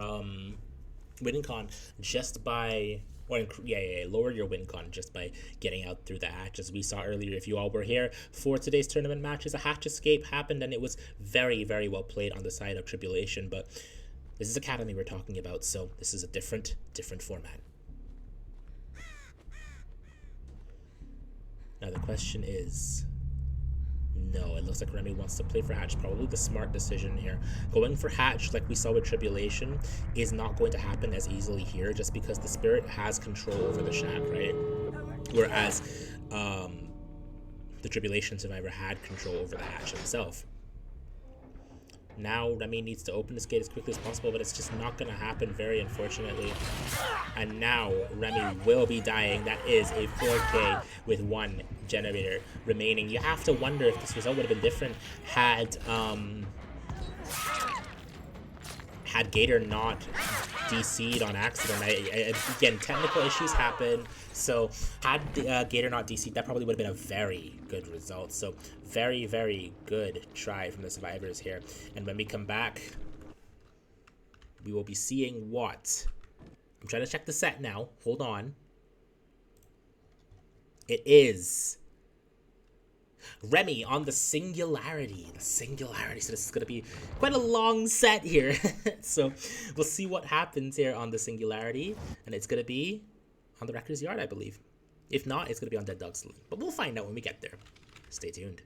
win con just by, or lower your win con just by getting out through the hatch. As we saw earlier, if you all were here for today's tournament matches, a hatch escape happened, and it was very, very well played on the side of Tribulation. But This is Academy we're talking about, so this is a different format. Now the question is, no, it looks like Remy wants to play for Hatch. Probably the smart decision here. Going for Hatch, like we saw with Tribulation, is not going to happen as easily here, just because the Spirit has control over the shack, right? Whereas the Tribulation Survivor had control over the Hatch himself. Now Remy needs to open this gate as quickly as possible, but it's just not going to happen, very unfortunately. And now Remy will be dying. That is a 4K with 1 generator remaining. You have to wonder if this result would have been different had Gator not DC'd on accident. Again, technical issues happen, so had Gator not DC'd, that probably would have been a very good result. So very, very good try from the survivors here. And when we come back, we will be seeing what? I'm trying to check the set now. Hold on. It is Remy on the Singularity. So this is going to be quite a long set here. So we'll see what happens here on the Singularity. And it's going to be on the Wrecker's Yard, I believe. If not, it's going to be on Dead Dog Saloon. But we'll find out when we get there. Stay tuned.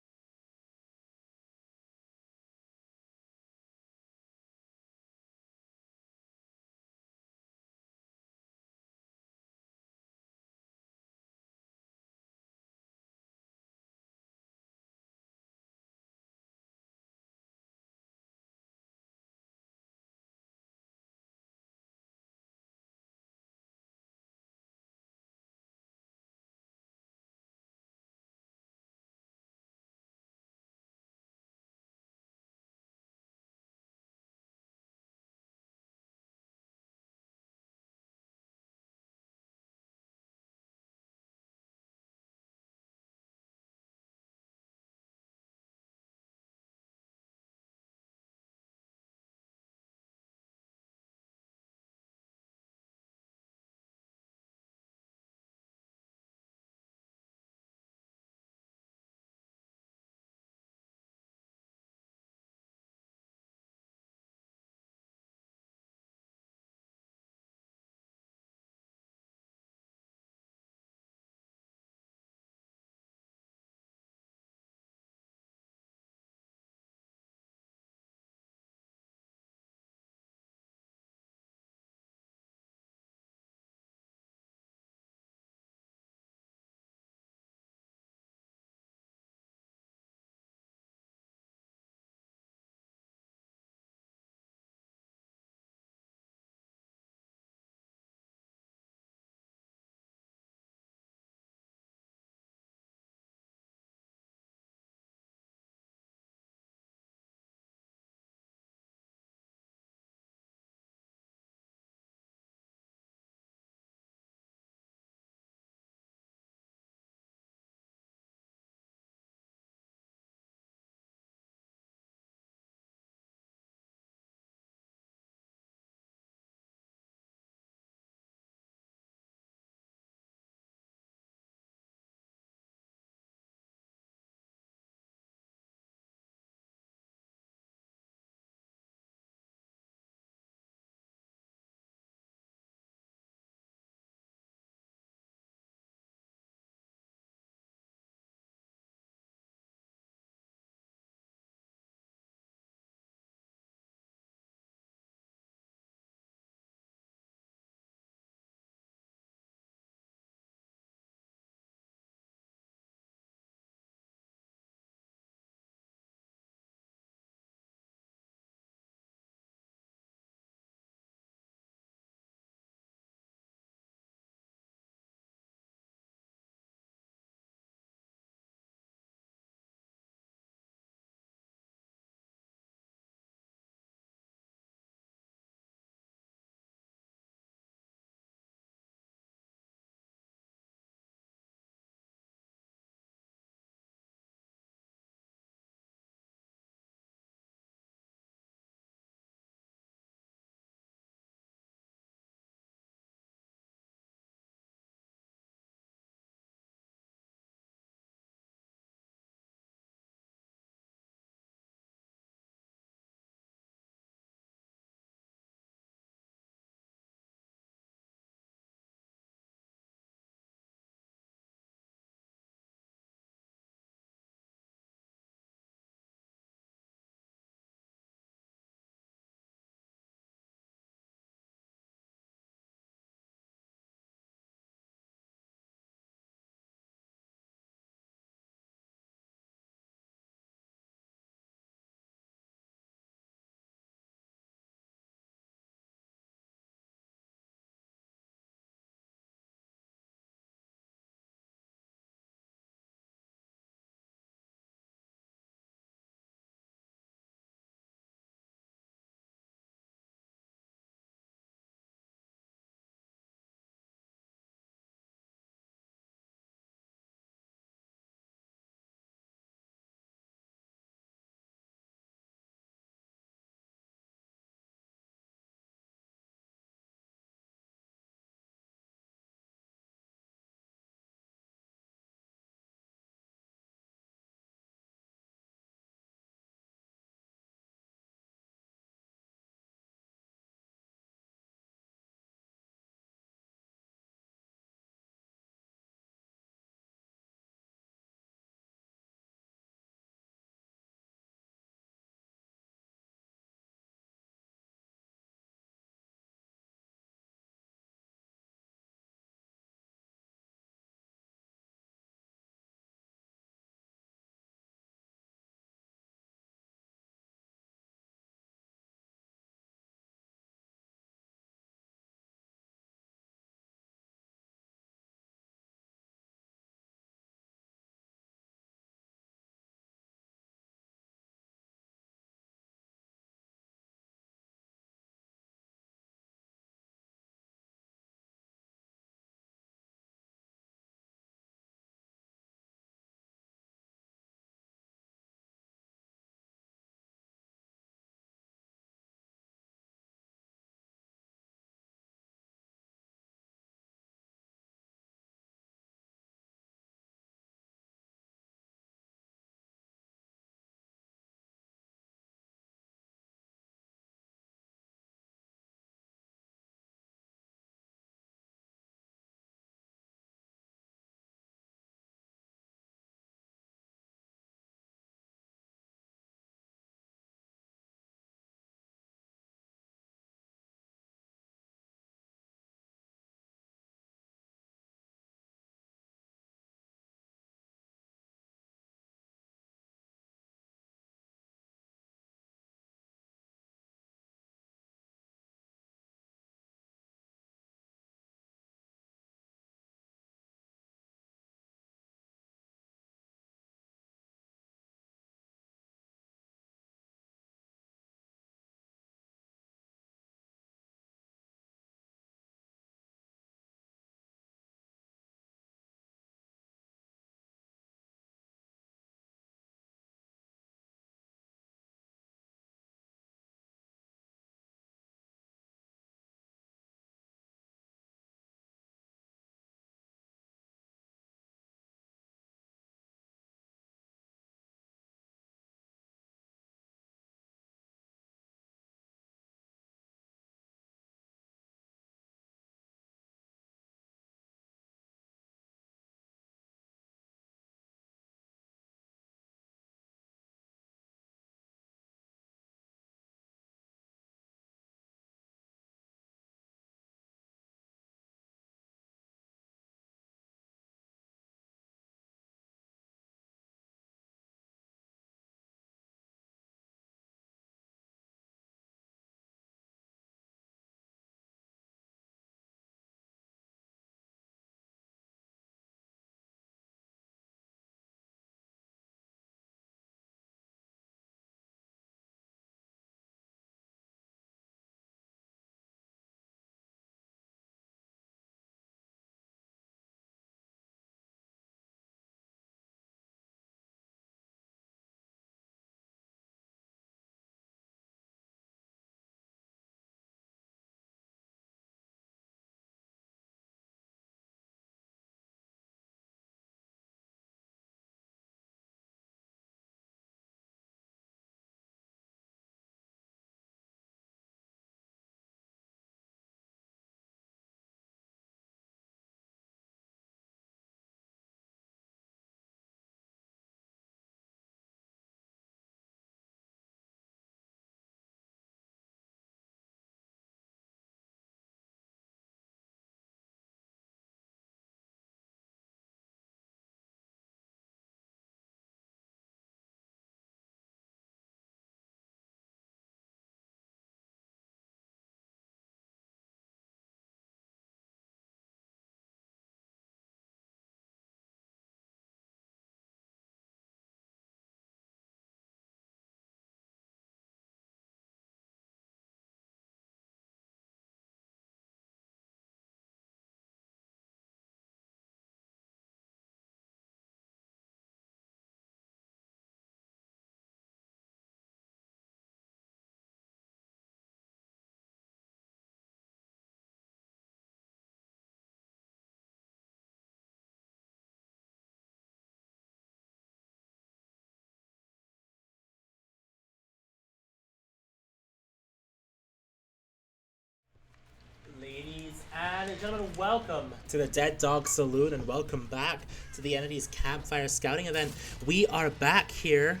And gentlemen, welcome to the Dead Dog Saloon and welcome back to the Entity's Campfire Scouting event. We are back here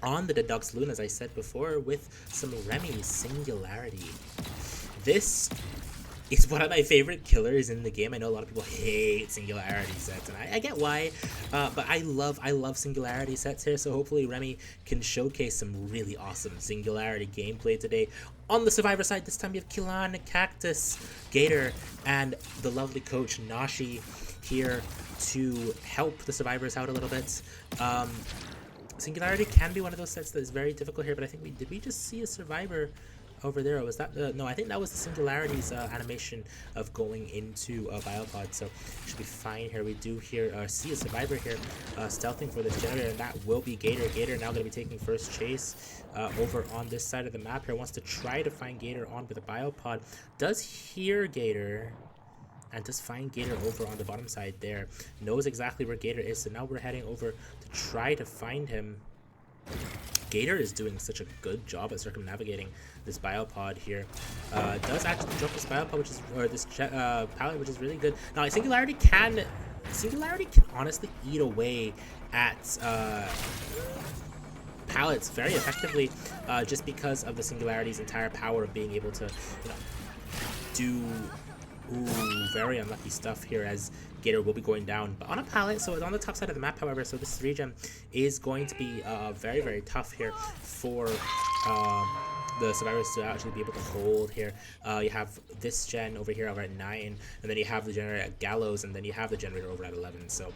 on the Dead Dog Saloon, as I said before, with some Remy Singularity. This is one of my favorite killers in the game. I know a lot of people hate Singularity sets, and I get why, but I love Singularity sets here, so hopefully Remy can showcase some really awesome Singularity gameplay today. On the Survivor side, this time you have Kilan, Cactus, Gator, and the lovely coach Nashi here to help the Survivors out a little bit. Singularity can be one of those sets that is very difficult here, but I think did we just see a Survivor over there, or was that no, I think that was the Singularity's animation of going into a Biopod, so should be fine here. We do here see a Survivor here stealthing for this generator, and that will be Gator. Gator now going to be taking first chase over on this side of the map here. Wants to try to find Gator on with a Biopod. Does hear Gator and does find Gator over on the bottom side there. Knows exactly where Gator is, so now we're heading over to try to find him. Gator is doing such a good job at circumnavigating this Biopod here. Does actually drop this Biopod, which is, or this pallet, which is really good. Now, Singularity can honestly eat away at pallets very effectively, just because of the Singularity's entire power of being able to, do very unlucky stuff here, as Gator will be going down, but on a pallet, so it's on the top side of the map, however, so this 3-gem is going to be very, very tough here for the Survivors to actually be able to hold here. You have this gen over here over at 9, and then you have the generator at Gallows, and then you have the generator over at 11, so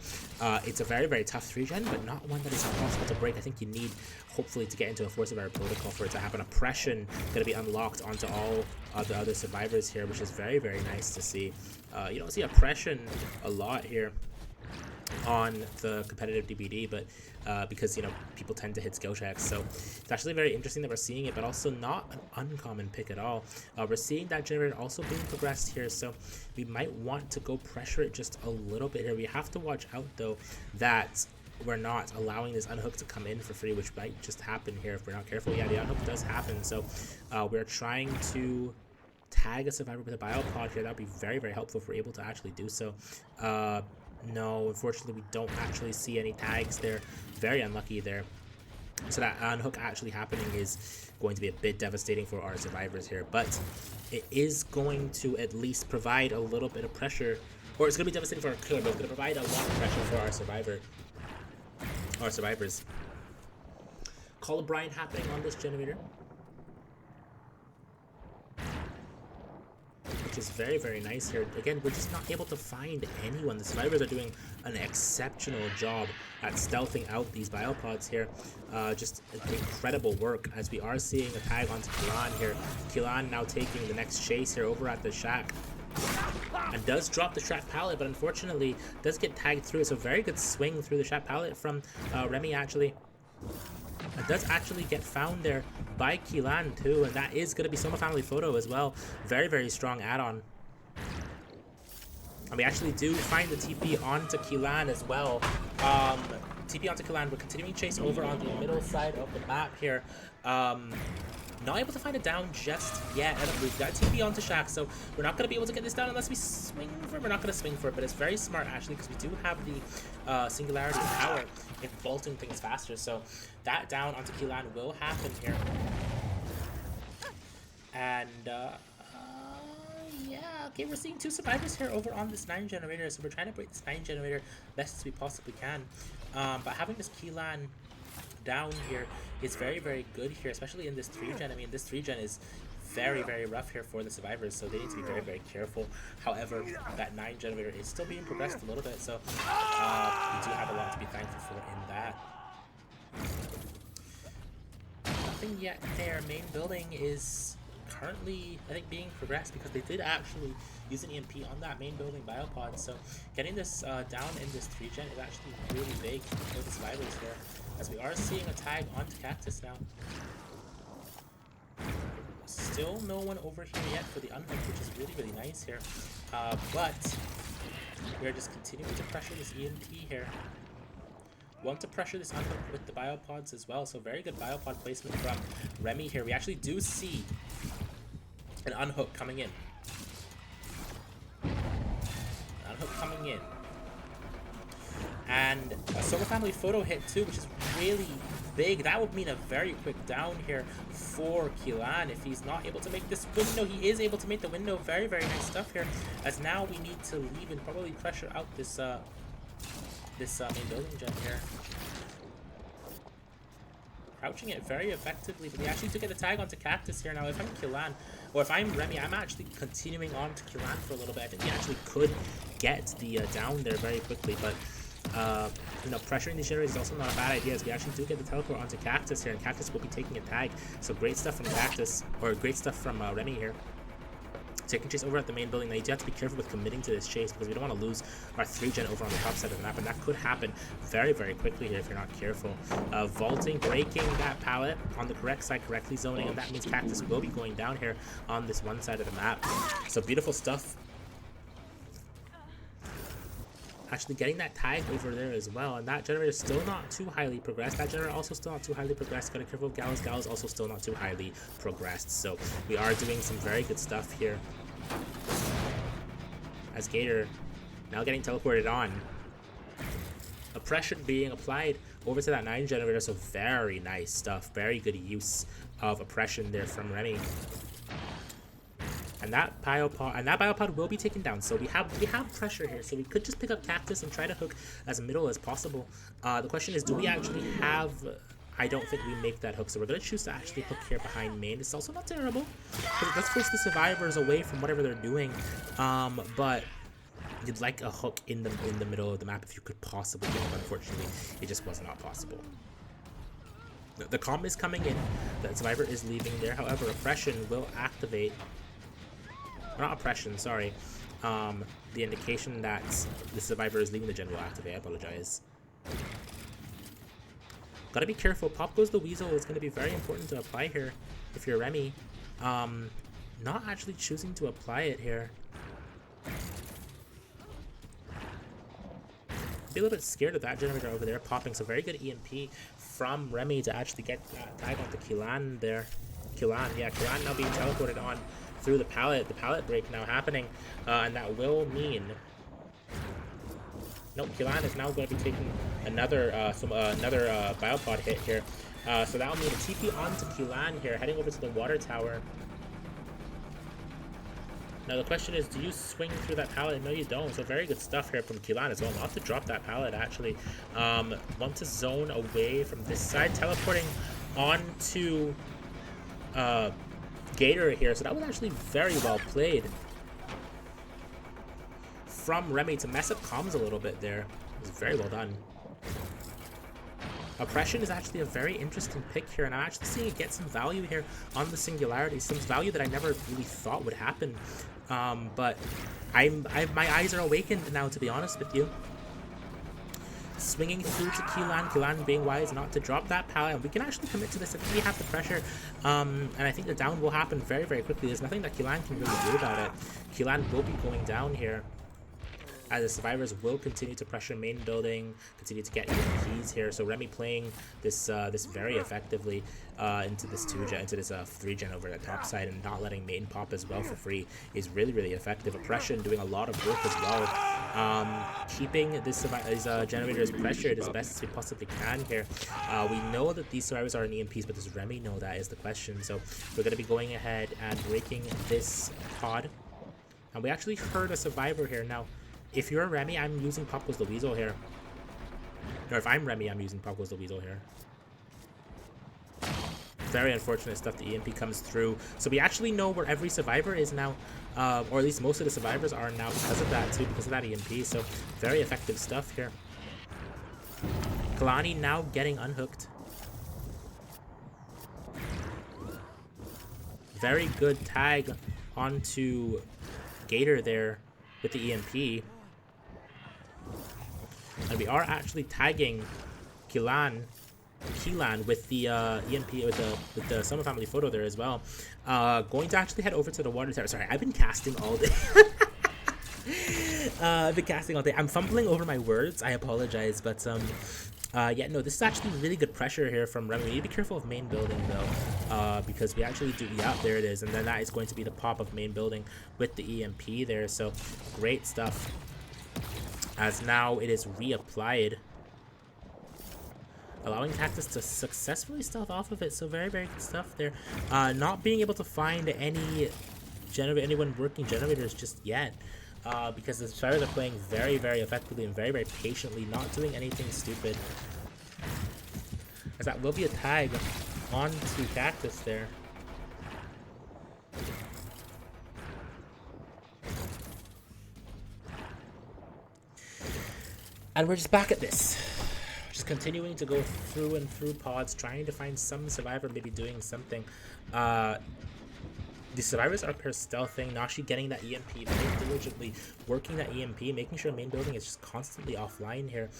it's a very, very tough 3-gen, but not one that is impossible to break. I think you need, hopefully, to get into a Force of Error protocol for it to happen. Oppression going to be unlocked onto all of the other Survivors here, which is very, very nice to see. You don't see Oppression a lot here on the competitive DBD, but because people tend to hit skill checks, so it's actually very interesting that we're seeing it, but also not an uncommon pick at all. We're seeing that generator also being progressed here, so we might want to go pressure it just a little bit here. We have to watch out though that we're not allowing this unhook to come in for free, which might just happen here if we're not careful. Yeah, the unhook does happen, so we're trying to tag a Survivor with a Biopod here. That would be very, very helpful if we're able to actually do so. No, unfortunately, we don't actually see any tags there. Very unlucky there. So that unhook actually happening is going to be a bit devastating for our Survivors here, but it is going to at least provide a little bit of pressure, or it's going to be devastating for our killer, but it's going to provide a lot of pressure for our Survivors. Call of Brian happening on this generator, which is very, very nice here. Again, we're just not able to find anyone. The Survivors are doing an exceptional job at stealthing out these Biopods here. Just incredible work, as we are seeing a tag onto Kilan here. Kilan now taking the next chase here over at the shack, and does drop the shack pallet, but unfortunately does get tagged through. So very good swing through the shack pallet from Remy actually. It does actually get found there by Kilan too, and that is going to be Soma Family Photo as well. Very, very strong add-on. And we actually do find the TP onto Kilan as well. TP onto Kilan. We're continuing chase over on the middle side of the map here. Not able to find it down just yet. We've got TP onto Shack, so we're not going to be able to get this down unless we swing for it. We're not going to swing for it, but it's very smart actually, because we do have the Singularity power in bolting things faster. So that down onto Kilan will happen here. And yeah, okay, we're seeing 2 Survivors here over on this 9 generator, so we're trying to break this 9 generator best as we possibly can. But having this Kilan down here is very, very good here, especially in this 3-gen. I mean, this 3-gen is very, very rough here for the Survivors, so they need to be very, very careful. However, that 9 generator is still being progressed a little bit, so we do have a lot to be thankful for in that. Nothing yet there. Main building is currently, I think, being progressed, because they did actually use an EMP on that main building Biopod, so getting this down in this 3-gen is actually really big for the Survivors here, as we are seeing a tag onto Cactus now. Still no one over here yet for the unhook, which is really, really nice here, but we are just continuing to pressure this EMP here. Want to pressure this unhook with the Biopods as well, so very good Biopod placement from Remy here. We actually do see an unhook coming in. unhook coming in. And a Solar Family photo hit too, which is really big. That would mean a very quick down here for Kilan if he's not able to make this window. He is able to make the window. Very, very nice stuff here. As now we need to leave and probably pressure out this main building gen here. Crouching it very effectively, but he actually took the tag onto Cactus here. Now, if I'm Kilan, or if I'm Remy, I'm actually continuing on to Kilan for a little bit. I think he actually could get the down there very quickly, but you know, pressuring these generators is also not a bad idea, as we actually do get the teleport onto Cactus here, and Cactus will be taking a tag. So great stuff from Cactus, or great stuff from Remy here. Taking chase over at the main building. Now you do have to be careful with committing to this chase, because we don't want to lose our 3-gen over on the top side of the map, and that could happen very, very quickly here if you're not careful. Vaulting, breaking that pallet on the correct side, correctly zoning, and that means Cactus will be going down here on this one side of the map. So beautiful stuff. Actually getting that tag over there as well, and that generator is still not too highly progressed. That generator also still not too highly progressed. Gotta be careful with Gallus. Gallus also still not too highly progressed. So we are doing some very good stuff here. As Gator now getting teleported on. Oppression being applied over to that 9 generator. So very nice stuff. Very good use of oppression there from Remy. And that biopod will be taken down. So we have pressure here. So we could just pick up Cactus and try to hook as middle as possible. The question is, do we actually have? I don't think we make that hook. So we're gonna choose to actually hook here behind main. It's also not terrible, because it does force the survivors away from whatever they're doing. But you'd like a hook in the middle of the map if you could possibly get it. Unfortunately, it just was not possible. The calm is coming in. The survivor is leaving there. However, oppression will activate. Not oppression, sorry. The indication that the survivor is leaving the gen will activate. I apologize. Gotta be careful. Pop goes the weasel is gonna be very important to apply here if you're Remy. Not actually choosing to apply it here. Be a little bit scared of that generator over there popping. So very good EMP from Remy to actually get that tag onto Kilan there. Kilan now being teleported on through the pallet break now happening, and that will mean nope, Kilan is now going to be taking another biopod hit here, so that will mean a TP onto Kilan here, heading over to the water tower. Now the question is, do you swing through that pallet? No, you don't. So very good stuff here from Kilan as well. Not to drop that pallet actually. Want to zone away from this side, teleporting onto Gator here, so that was actually very well played from Remy to mess up comms a little bit there. It was very well done. Oppression is actually a very interesting pick here, and I'm actually seeing it get some value here on the Singularity, some value that I never really thought would happen. But my eyes are awakened now, to be honest with you. Swinging through to Kilan being wise not to drop that pallet, and we can actually commit to this. I think we have the pressure, and I think the down will happen very, very quickly. There's nothing that Kilan can really do about it. Kilan will be going down here, as the survivors will continue to pressure main building, continue to get EMPs here. So Remy playing this very effectively into this 2-gen, into this 3-gen over the top side, and not letting main pop as well for free is really, really effective. Oppression doing a lot of work as well, keeping these generators pressured as best as we possibly can here. We know that these survivors are in EMPs, but does Remy know that is the question. So we're going to be going ahead and breaking this pod, and we actually heard a survivor here. Now, if you're Remy, I'm using Pop Goes the Weasel here. Or if I'm Remy, I'm using Pop Goes the Weasel here. Very unfortunate stuff. The EMP comes through. So we actually know where every survivor is now. Or at least most of the survivors are now because of that too, because of that EMP. So very effective stuff here. Kalani now getting unhooked. Very good tag onto Gator there with the EMP. And we are actually tagging Kilan with the EMP, with the Summer Family photo there as well. Going to actually head over to the water tower. Sorry, I've been casting all day. I've been casting all day. I'm fumbling over my words. I apologize, but yeah, no, this is actually really good pressure here from Remy. We need to be careful of main building though, because we actually do. Yeah, there it is, and then that is going to be the pop of main building with the EMP there. So great stuff. as now it is reapplied, allowing Cactus to successfully stealth off of it. So very, very good stuff there. Not being able to find anyone working generators just yet, because the Survivors are playing very, very effectively and very, very patiently, not doing anything stupid. As that will be a tag onto Cactus there. And we're just back at this. Just continuing to go through and through pods, trying to find some survivor maybe doing something. The survivors are per stealthing, Nashi getting that EMP very diligently, working that EMP, making sure main building is just constantly offline here.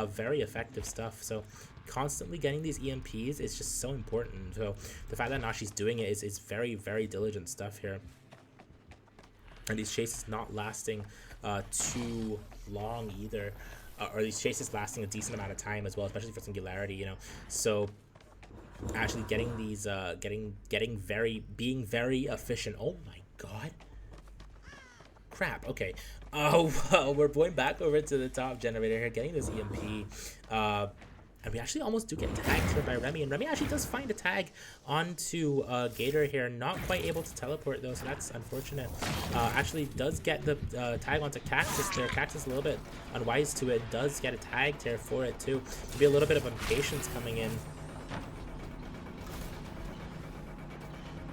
Very effective stuff. So constantly getting these EMPs is just so important. So the fact that Nashi's doing it is very, very diligent stuff here. And these chases not lasting too long either. Or these chases lasting a decent amount of time as well, especially for Singularity, you know. So actually getting these being very efficient. Oh my god, crap. Okay, well, we're going back over to the top generator here, getting this EMP, and we actually almost do get tagged here by Remy, and Remy actually does find a tag onto Gator here. Not quite able to teleport though, so that's unfortunate. Actually does get the tag onto Cactus there. Cactus a little bit unwise to it, does get a tag here for it too. Maybe a little bit of impatience coming in.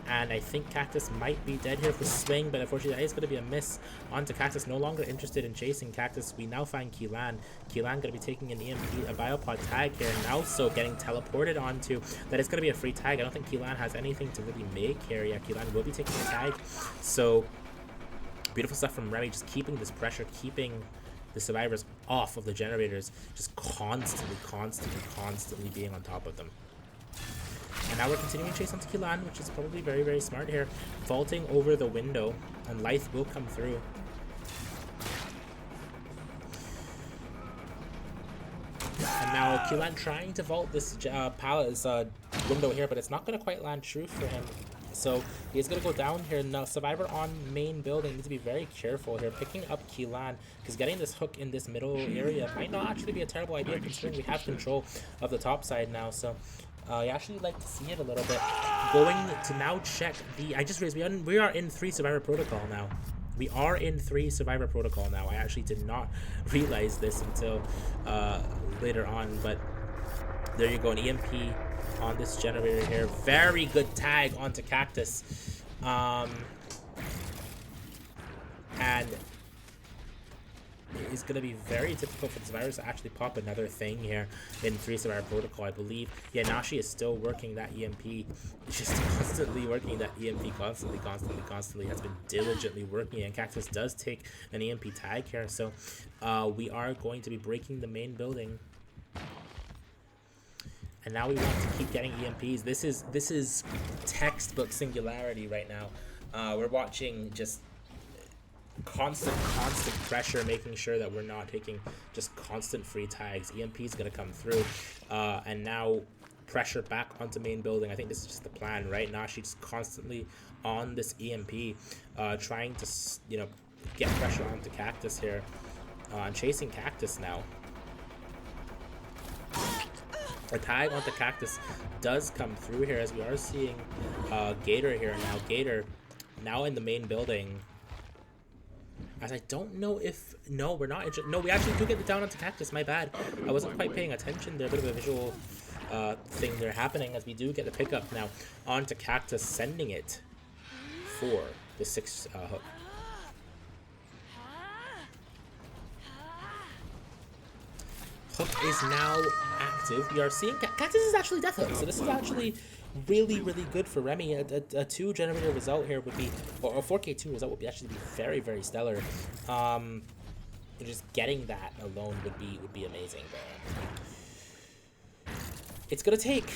And I think Cactus might be dead here for Swing, but unfortunately that is going to be a miss onto Cactus. No longer interested in chasing Cactus. We now find Keelan. Keelan going to be taking an EMP, a Biopod tag here, and also getting teleported onto. That is going to be a free tag. I don't think Keelan has anything to really make here. Yeah, Keelan will be taking a tag. So, beautiful stuff from Remy, just keeping this pressure, keeping the survivors off of the generators, just constantly being on top of them. And now we're continuing to chase onto Keelan, which is probably very, very smart here. Vaulting over the window, and Lythe will come through. And now Keelan trying to vault this palace window here, but it's not going to quite land true for him. So he's going to go down here. Now Survivor on main building needs to be very careful here, picking up Keelan, because getting this hook in this middle area might not actually be a terrible idea, considering we have control of the top side now. So I actually like to see it a little bit. Going to now check the... I just realized we are in 3 Survivor Protocol now. We are in 3 Survivor Protocol now. I actually did not realize this until later on, but there you go, an EMP on this generator here. Very good tag onto Cactus. And it's going to be very difficult for the survivors to actually pop another thing here in 3 Survivor Protocol, I believe. Yeah, Nashi is still working that EMP. Just constantly working that EMP, constantly has been diligently working it. And Cactus does take an EMP tag here, so we are going to be breaking the main building. And now we want to keep getting EMPs. This is textbook Singularity right now. We're watching just constant pressure, making sure that we're not taking just constant free tags. EMP is going to come through, and now pressure back onto main building. I think this is just the plan right now. She's constantly on this EMP, trying to, you know, get pressure onto Cactus here, and chasing Cactus now. A tag onto Cactus does come through here, as we are seeing Gator here now. Gator now in the main building. As I don't know if... No, we're not... No, we actually do get the down onto Cactus. My bad. I wasn't quite paying attention there. A bit of a visual thing there happening, as we do get the pickup now onto Cactus, sending it for the 6 hook. Hook is now active. We are seeing... Cactus is actually Death Hook, so this is actually really, really good for Remy. A 2 generator result here would be, or a 4K2 result would be actually very, very stellar. Just getting that alone would be amazing. But it's gonna take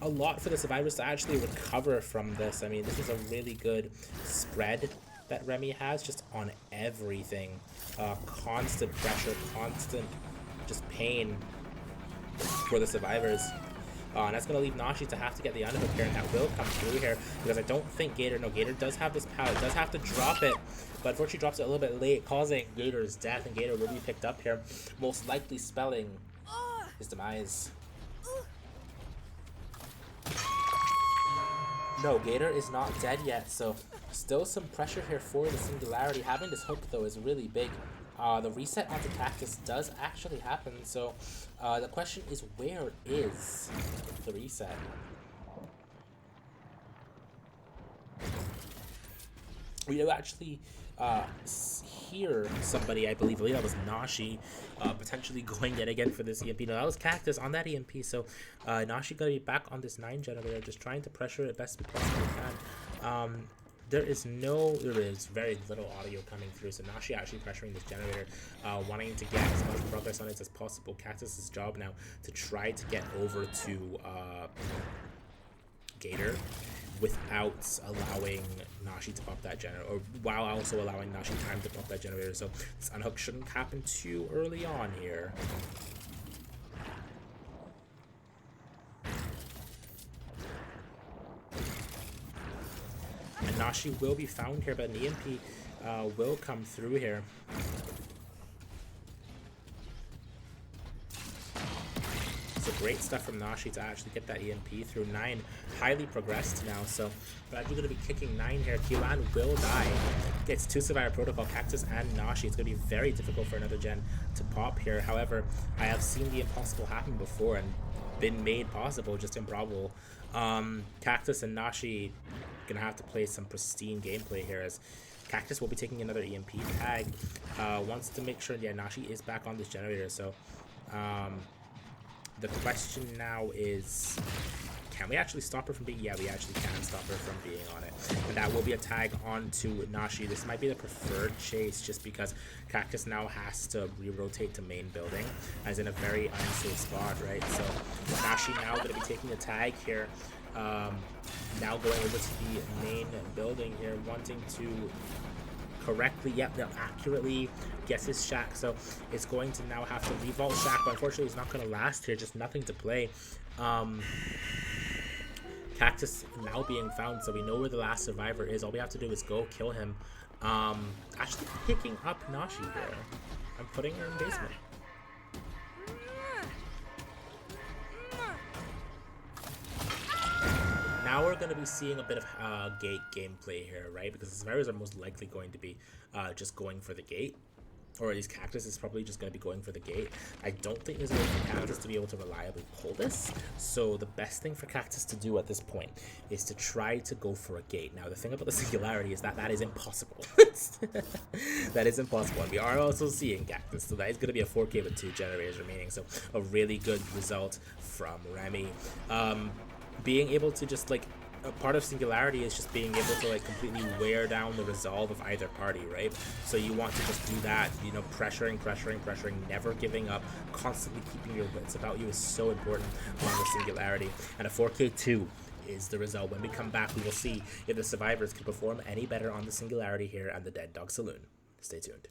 a lot for the survivors to actually recover from this. I mean, this is a really good spread that Remy has, just on everything. Constant pressure, constant just pain for the survivors. And that's going to leave Nashi to have to get the underhook here, and that will come through here because I don't think Gator, no, Gator does have this power, does have to drop it, but unfortunately drops it a little bit late, causing Gator's death, and Gator will be picked up here, most likely spelling his demise. No, Gator is not dead yet, so still some pressure here for the Singularity. Having this hook, though, is really big. The reset onto Cactus does actually happen, so the question is, where is the reset? We do actually hear somebody, I believe that was Nashi, potentially going yet again for this EMP. No, that was Cactus on that EMP, so Nashi gonna be back on this 9 generator, just trying to pressure it best we possibly can. There is very little audio coming through, so Nashi actually pressuring this generator, wanting to get as much progress on it as possible. Cactus's job now to try to get over to Gator without allowing Nashi to pop that generator, or while also allowing Nashi time to pop that generator, so this unhook shouldn't happen too early on here. And Nashi will be found here, but an EMP will come through here. So great stuff from Nashi to actually get that EMP through. 9 highly progressed now, so we're actually going to be kicking 9 here. Keelan will die. Gets 2 Survivor Protocol, Cactus and Nashi. It's going to be very difficult for another gen to pop here. However, I have seen the impossible happen before and been made possible, just improbable. Cactus and Nashi gonna have to play some pristine gameplay here, as Cactus will be taking another EMP tag. Wants to make sure, yeah, Nashi is back on this generator, so the question now is, can we actually stop her from being, yeah, we actually can stop her from being on it, and that will be a tag onto Nashi. This might be the preferred chase, just because Cactus now has to re-rotate to main building, as in a very unsafe spot, right? So Nashi now going to be taking a tag here, now going over to the main building here, wanting to correctly, accurately guess his Shack, so it's going to now have to revault Shack, but unfortunately it's not going to last here, just nothing to play. Cactus now being found, so we know where the last survivor is. All we have to do is go kill him. Actually picking up Nashi here. I'm putting her in basement. Now we're going to be seeing a bit of gate gameplay here, right? Because the survivors are most likely going to be just going for the gate. Or at least Cactus is probably just going to be going for the gate. I don't think there's a way for Cactus to be able to reliably pull this. So the best thing for Cactus to do at this point is to try to go for a gate. Now the thing about the Singularity is that that is impossible. That is impossible. And we are also seeing Cactus. So that is going to be a 4K with 2 generators remaining. So a really good result from Remy. Being able to just, like, a part of Singularity is just being able to, like, completely wear down the resolve of either party, right? So you want to just do that, you know, pressuring, never giving up, constantly keeping your wits about you is so important on the Singularity. And a 4K2 is the result. When we come back, we will see if the survivors can perform any better on the Singularity here at the Dead Dog Saloon. Stay tuned.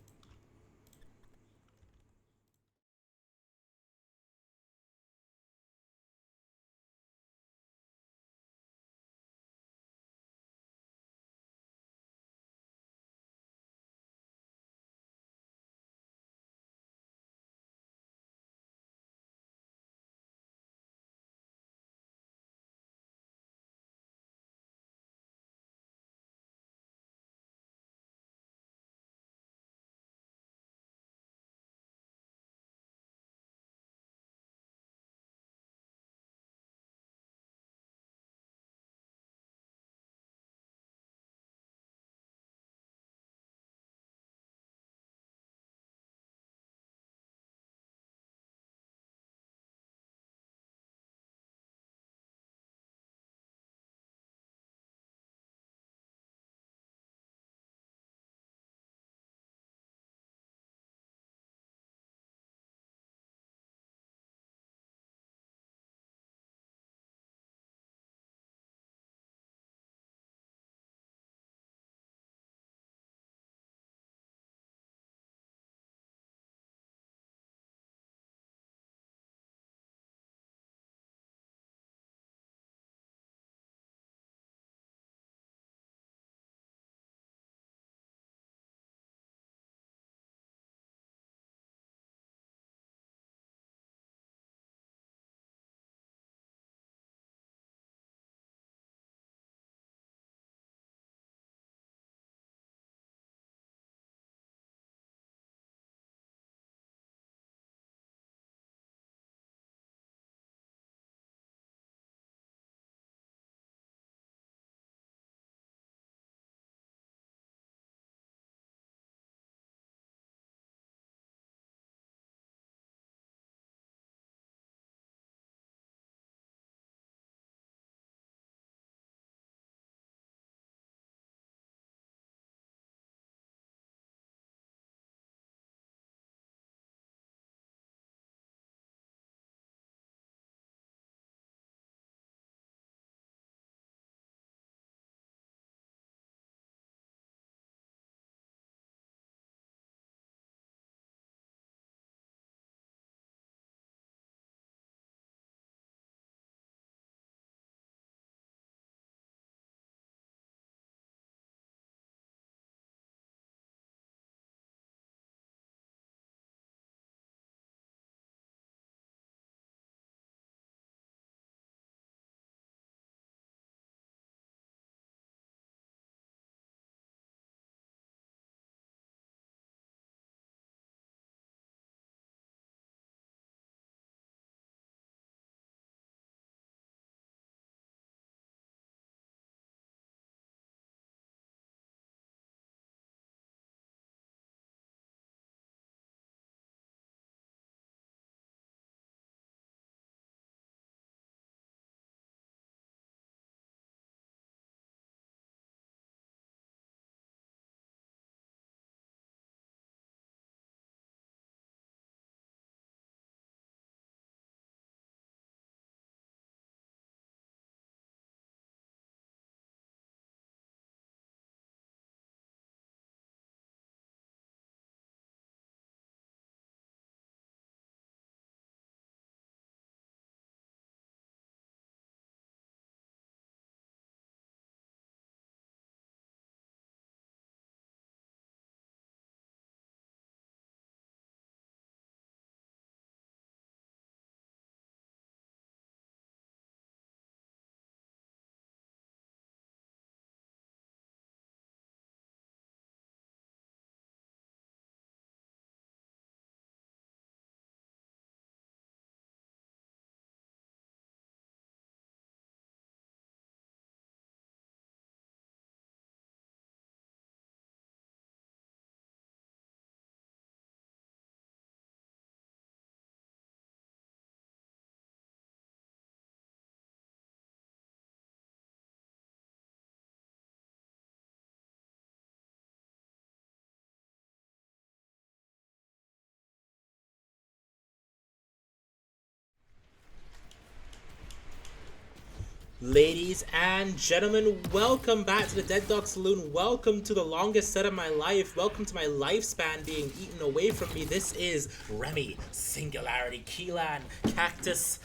Ladies and gentlemen, welcome back to the Dead Dog Saloon. Welcome to the longest set of my life. Welcome to my lifespan being eaten away from me. This is Remy, Singularity, Keelan, Cactus,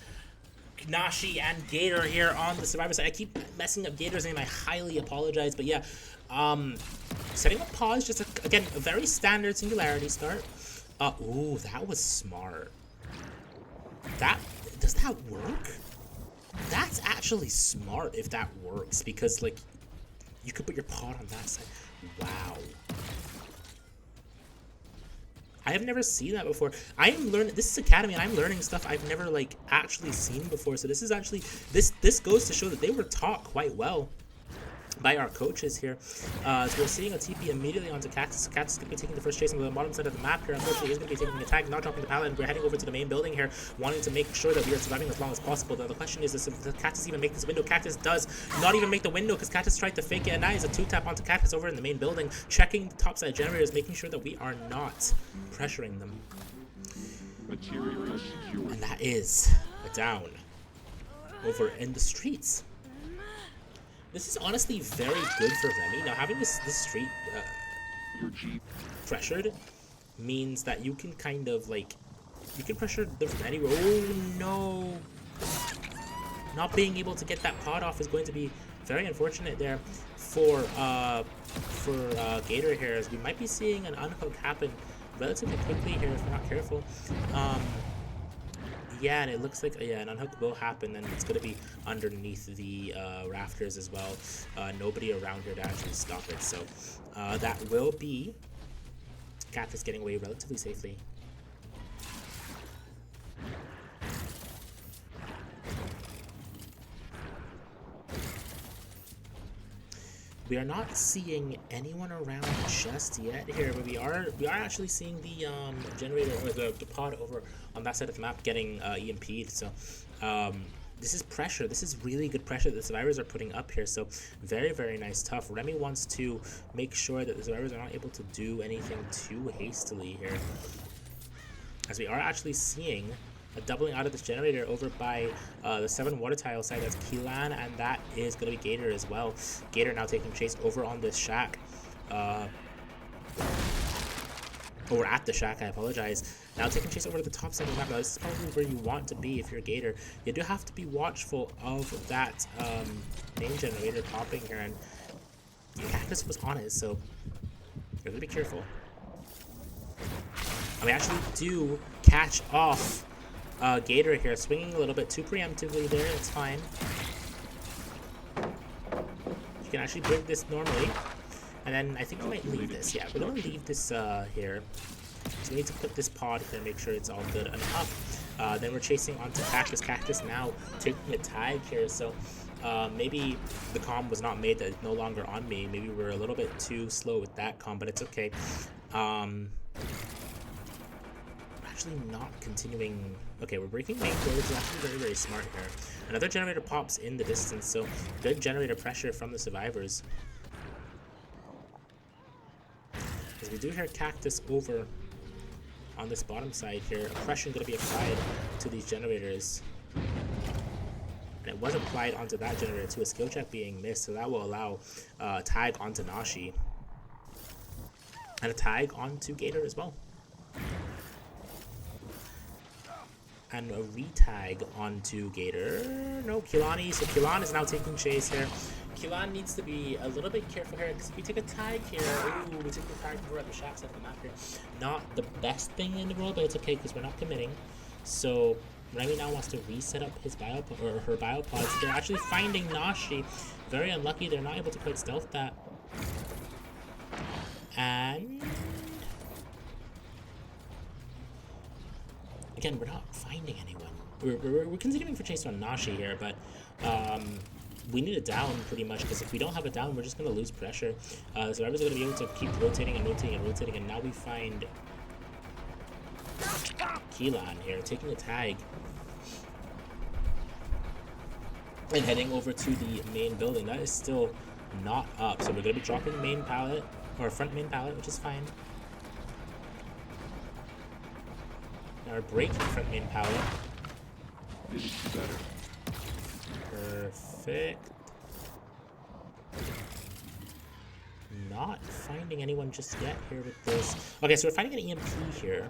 Nashi, and Gator here on the Survivor side. I keep messing up Gator's name. I highly apologize. But yeah, setting up pause. Just, again, a very standard Singularity start. Ooh, that was smart. Does that work? That's actually smart if that works, because like you could put your pod on that side. Wow. I have never seen that before. I'm learning, this is Academy, and I'm learning stuff I've never like actually seen before. So this is actually, this goes to show that they were taught quite well by our coaches here. So we're seeing a TP immediately onto Cactus. Cactus is going to be taking the first chase on the bottom side of the map here. Unfortunately, he's going to be taking the tag, not dropping the pallet, and we're heading over to the main building here, wanting to make sure that we are surviving as long as possible. Now, the question is, does Cactus even make this window? Cactus does not even make the window, because Cactus tried to fake it, and that is a 2-tap onto Cactus over in the main building, checking the top side generators, making sure that we are not pressuring them. And that is a down over in the streets. This is honestly very good for Remy. Now, having this street pressured means that you can kind of like, you can pressure the Remy. Oh no! Not being able to get that pod off is going to be very unfortunate there for Gator here, as we might be seeing an unhook happen relatively quickly here if we're not careful. Yeah, and it looks like an unhook will happen, and it's going to be underneath the rafters as well. Nobody around here to actually stop it, so that will be Cactus getting away relatively safely. We are not seeing anyone around just yet here, but we are actually seeing the generator, or the pod over on that side of the map getting EMP'd. So this is pressure. This is really good pressure that the survivors are putting up here. So very, very nice, tough. Remy wants to make sure that the survivors are not able to do anything too hastily here, as we are actually seeing a doubling out of this generator over by the 7 water tile side. That's Keelan, and that is going to be Gator as well. Gator now taking chase over on this shack. Over at the shack, I apologize. Now taking chase over to the top side of the map. Now, this is probably where you want to be if you're Gator. You do have to be watchful of that main generator popping here, and Cactus was on it, so you're going to be careful. And we actually do catch off Gator here, swinging a little bit too preemptively there. It's fine. You can actually break this normally, and then I think we might leave this. Yeah, we're gonna leave this here. So we need to put this pod here and make sure it's all good and up. Then we're chasing onto Cactus. Cactus now taking a tag here. So maybe the comm was not made that it's no longer on me. Maybe we're a little bit too slow with that comm, but it's okay. Actually not continuing. Okay, we're breaking main door, which is actually very, very smart here. Another generator pops in the distance, so good generator pressure from the survivors. As we do hear Cactus over on this bottom side here, oppression going to be applied to these generators. And it was applied onto that generator too, a skill check being missed, so that will allow a tag onto Nashi. And a tag onto Gator as well. And a retag onto Gator. No, Keelani. So Keelan is now taking chase here. Keelan needs to be a little bit careful here, because if we take a tag here, ooh, we take the tag over at the shack side of the map here. Not the best thing in the world, but it's okay because we're not committing. So Remy now wants to reset up his her biopods. They're actually finding Nashi. Very unlucky. They're not able to quite stealth that. And again, we're not finding anyone. We're continuing for chase on Nashi here, but we need a down pretty much, because if we don't have a down, we're just going to lose pressure. So survivors are going to be able to keep rotating and rotating and rotating, and now we find Keelan here taking a tag and heading over to the main building. That is still not up, so we're going to be dropping the main pallet, or front main pallet, which is fine. Now we're breaking front main pallet. This is better. Perfect. Not finding anyone just yet here with this. Okay, so we're finding an EMP here.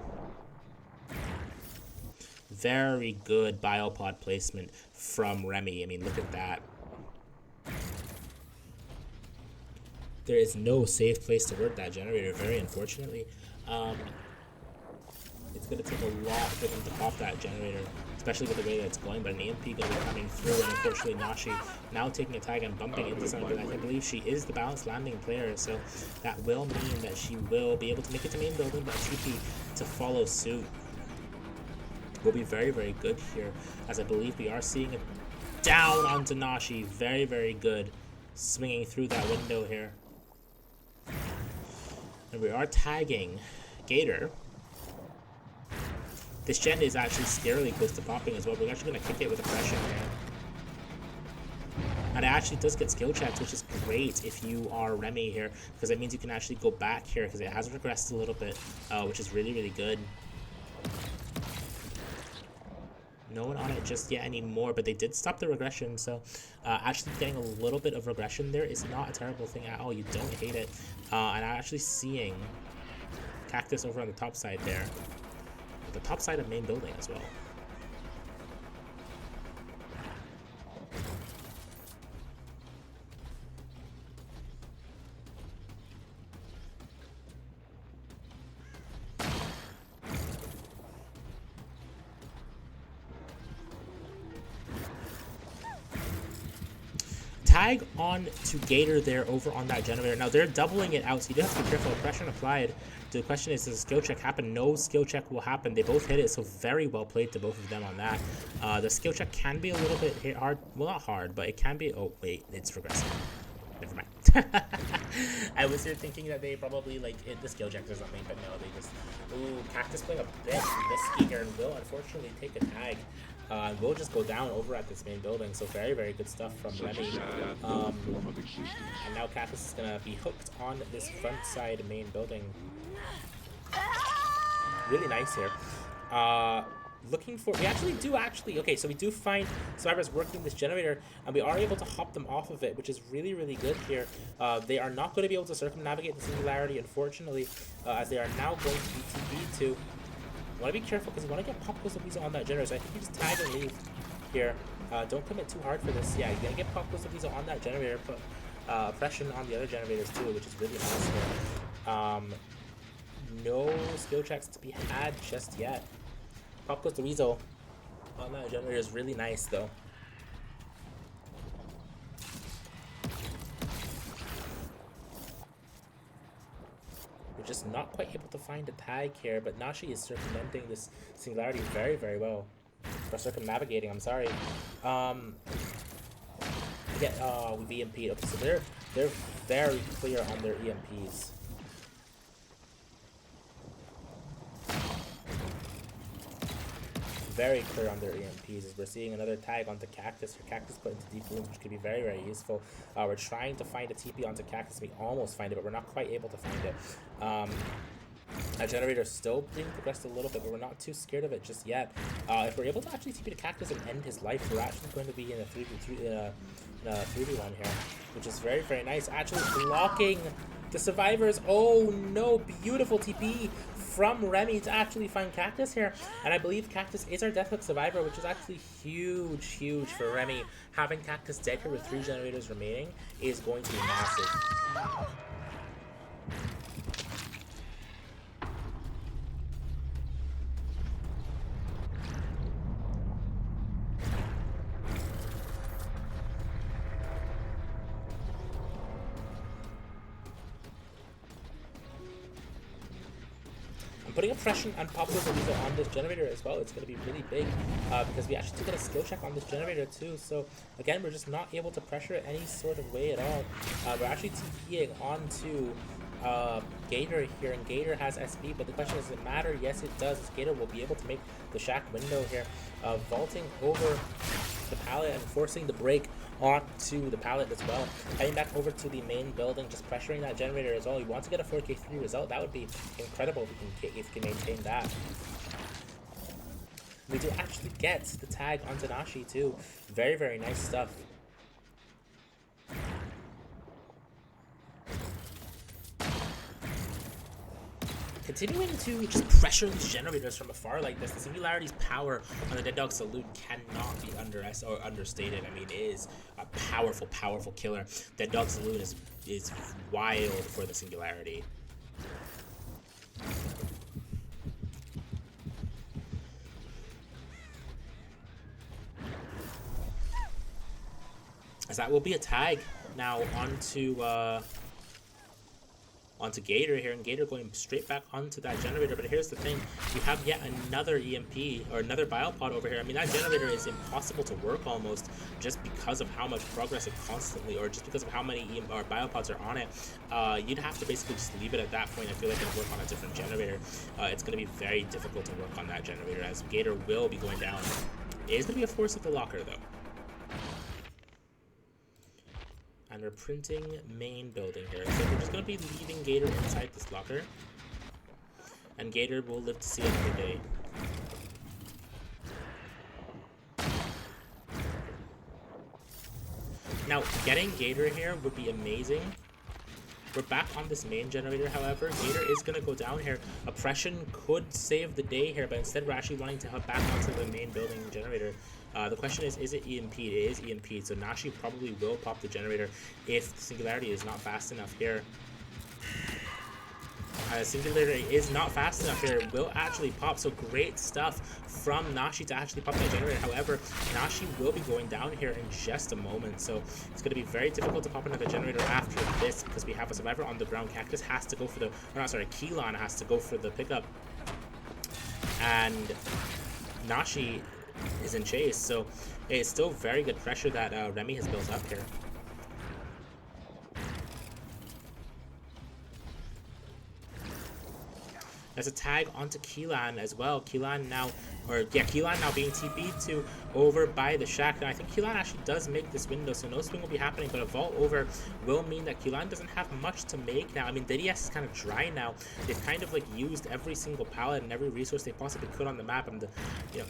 Very good biopod placement from Remy. I mean, look at that. There is no safe place to work that generator, very unfortunately. It's going to take a lot for him to pop that generator, especially with the way that it's going, but an EMP going to be coming through, and unfortunately Nashi now taking a tag and bumping into someone. I believe she is the balanced landing player, so that will mean that she will be able to make it to main building, but TP to follow suit will be very, very good here, as I believe we are seeing it down onto Nashi. Very, very good. Swinging through that window here. And we are tagging Gator. This gen is actually scarily close to popping as well. We're actually going to kick it with aggression here. And it actually does get skill checks, which is great if you are Remy here, because it means you can actually go back here, because it has regressed a little bit, which is really, really good. No one on it just yet anymore, but they did stop the regression, so actually getting a little bit of regression there is not a terrible thing at all. You don't hate it. And I'm actually seeing Cactus over on the top side there. The top side of main building as well. Tag on to Gator there over on that generator. Now they're doubling it out, so you do have to be careful. Oppression applied. The question is, does a skill check happen? No skill check will happen. They both hit it, so very well played to both of them on that. The skill check can be a little bit hard. Well, not hard, but it can be. Oh, wait, it's regressive. Never mind. I was here thinking that they probably hit the skill checks or something, but no, they just. Ooh, Cactus playing a bit risky here and will unfortunately take a tag. And we'll just go down over at this main building, so very, very good stuff from Remy. And now Cactus is going to be hooked on this front side main building. Really nice here. Looking for, okay, so we do find survivors working this generator, and we are able to hop them off of it, which is really, really good here. They are not going to be able to circumnavigate the singularity, unfortunately, as they are now going to be TP'd to. You want to be careful because you want to get Pop Goes the Weasel on that generator, so I think you just tag and leave here. Don't commit too hard for this. Yeah, you're going to get Pop Goes the Weasel on that generator, put oppression on the other generators too, which is really nice here. No skill checks to be had just yet. Pop Goes the Weasel on that generator is really nice though. We're just not quite able to find a tag here, but Nashi is circumventing this singularity very, very well. Or circumnavigating, I'm sorry. We've EMP'd. Okay, so they're very clear on their EMPs. Very clear on their EMPs, as we're seeing another tag onto Cactus. Her Cactus put into deep wounds, which could be very, very useful. We're trying to find a TP onto Cactus. We almost find it, but we're not quite able to find it. That generator is still being progressed a little bit, but we're not too scared of it just yet. If we're able to actually TP to Cactus and end his life, we're actually going to be in a 3v1 here, which is very, very nice. Actually blocking the survivors. Oh no, beautiful TP from Remy to actually find Cactus here. And I believe Cactus is our Deathhook survivor, which is actually huge, huge for Remy. Having Cactus dead here with 3 generators remaining is going to be massive. Putting oppression and Pop Goes the Weasel on this generator as well, it's going to be really big because we actually get a skill check on this generator too. So again, we're just not able to pressure it any sort of way at all. We're actually TPing onto Gator here, and Gator has SB, but the question is, does it matter? Yes, it does. Gator will be able to make the shack window here, vaulting over the pallet and forcing the break onto the pallet as well. Heading back over to the main building, just pressuring that generator as well. You want to get a 4K3 result. That would be incredible if we can maintain that. We do actually get the tag onto Nashi too. Very, very nice stuff. Continuing to just pressure these generators from afar like this, the Singularity's power on the Dead Dog Saloon cannot be understated. I mean, it is a powerful, powerful killer. Dead Dog Saloon is wild for the Singularity. As that will be a tag now onto Gator here, and Gator going straight back onto that generator. But here's the thing, we have yet another EMP, or another Biopod over here. I mean, that generator is impossible to work almost, just because of how much progress it constantly, or just because of how many Biopods are on it. You'd have to basically just leave it at that point, I feel like, and work on a different generator. It's going to be very difficult to work on that generator, as Gator will be going down. It is going to be a force of the locker, though. And we're printing main building here. So we're just going to be leaving Gator inside this locker. And Gator will live to see another day. Now, getting Gator here would be amazing. We're back on this main generator, however. Gator is going to go down here. Oppression could save the day here, but instead we're actually wanting to head back onto the main building generator. The question is it EMP? It is EMP, so Nashi probably will pop the generator if the Singularity is not fast enough here. Singularity is not fast enough here. It will actually pop, so great stuff from Nashi to actually pop that generator. However, Nashi will be going down here in just a moment, so it's going to be very difficult to pop another generator after this, because we have a survivor on the ground. Cactus has to go for the, or not, sorry, Keelan has to go for the pickup, and Nashi is in chase, so it's still very good pressure that Remy has built up here. There's a tag onto Keelan as well. Keelan now being TP'd to over by the shack. Now I think Keelan actually does make this window, so no swing will be happening, but a vault over will mean that Keelan doesn't have much to make now. I mean, DDS is kind of dry now. They've kind of like used every single pallet and every resource they possibly could on the map, and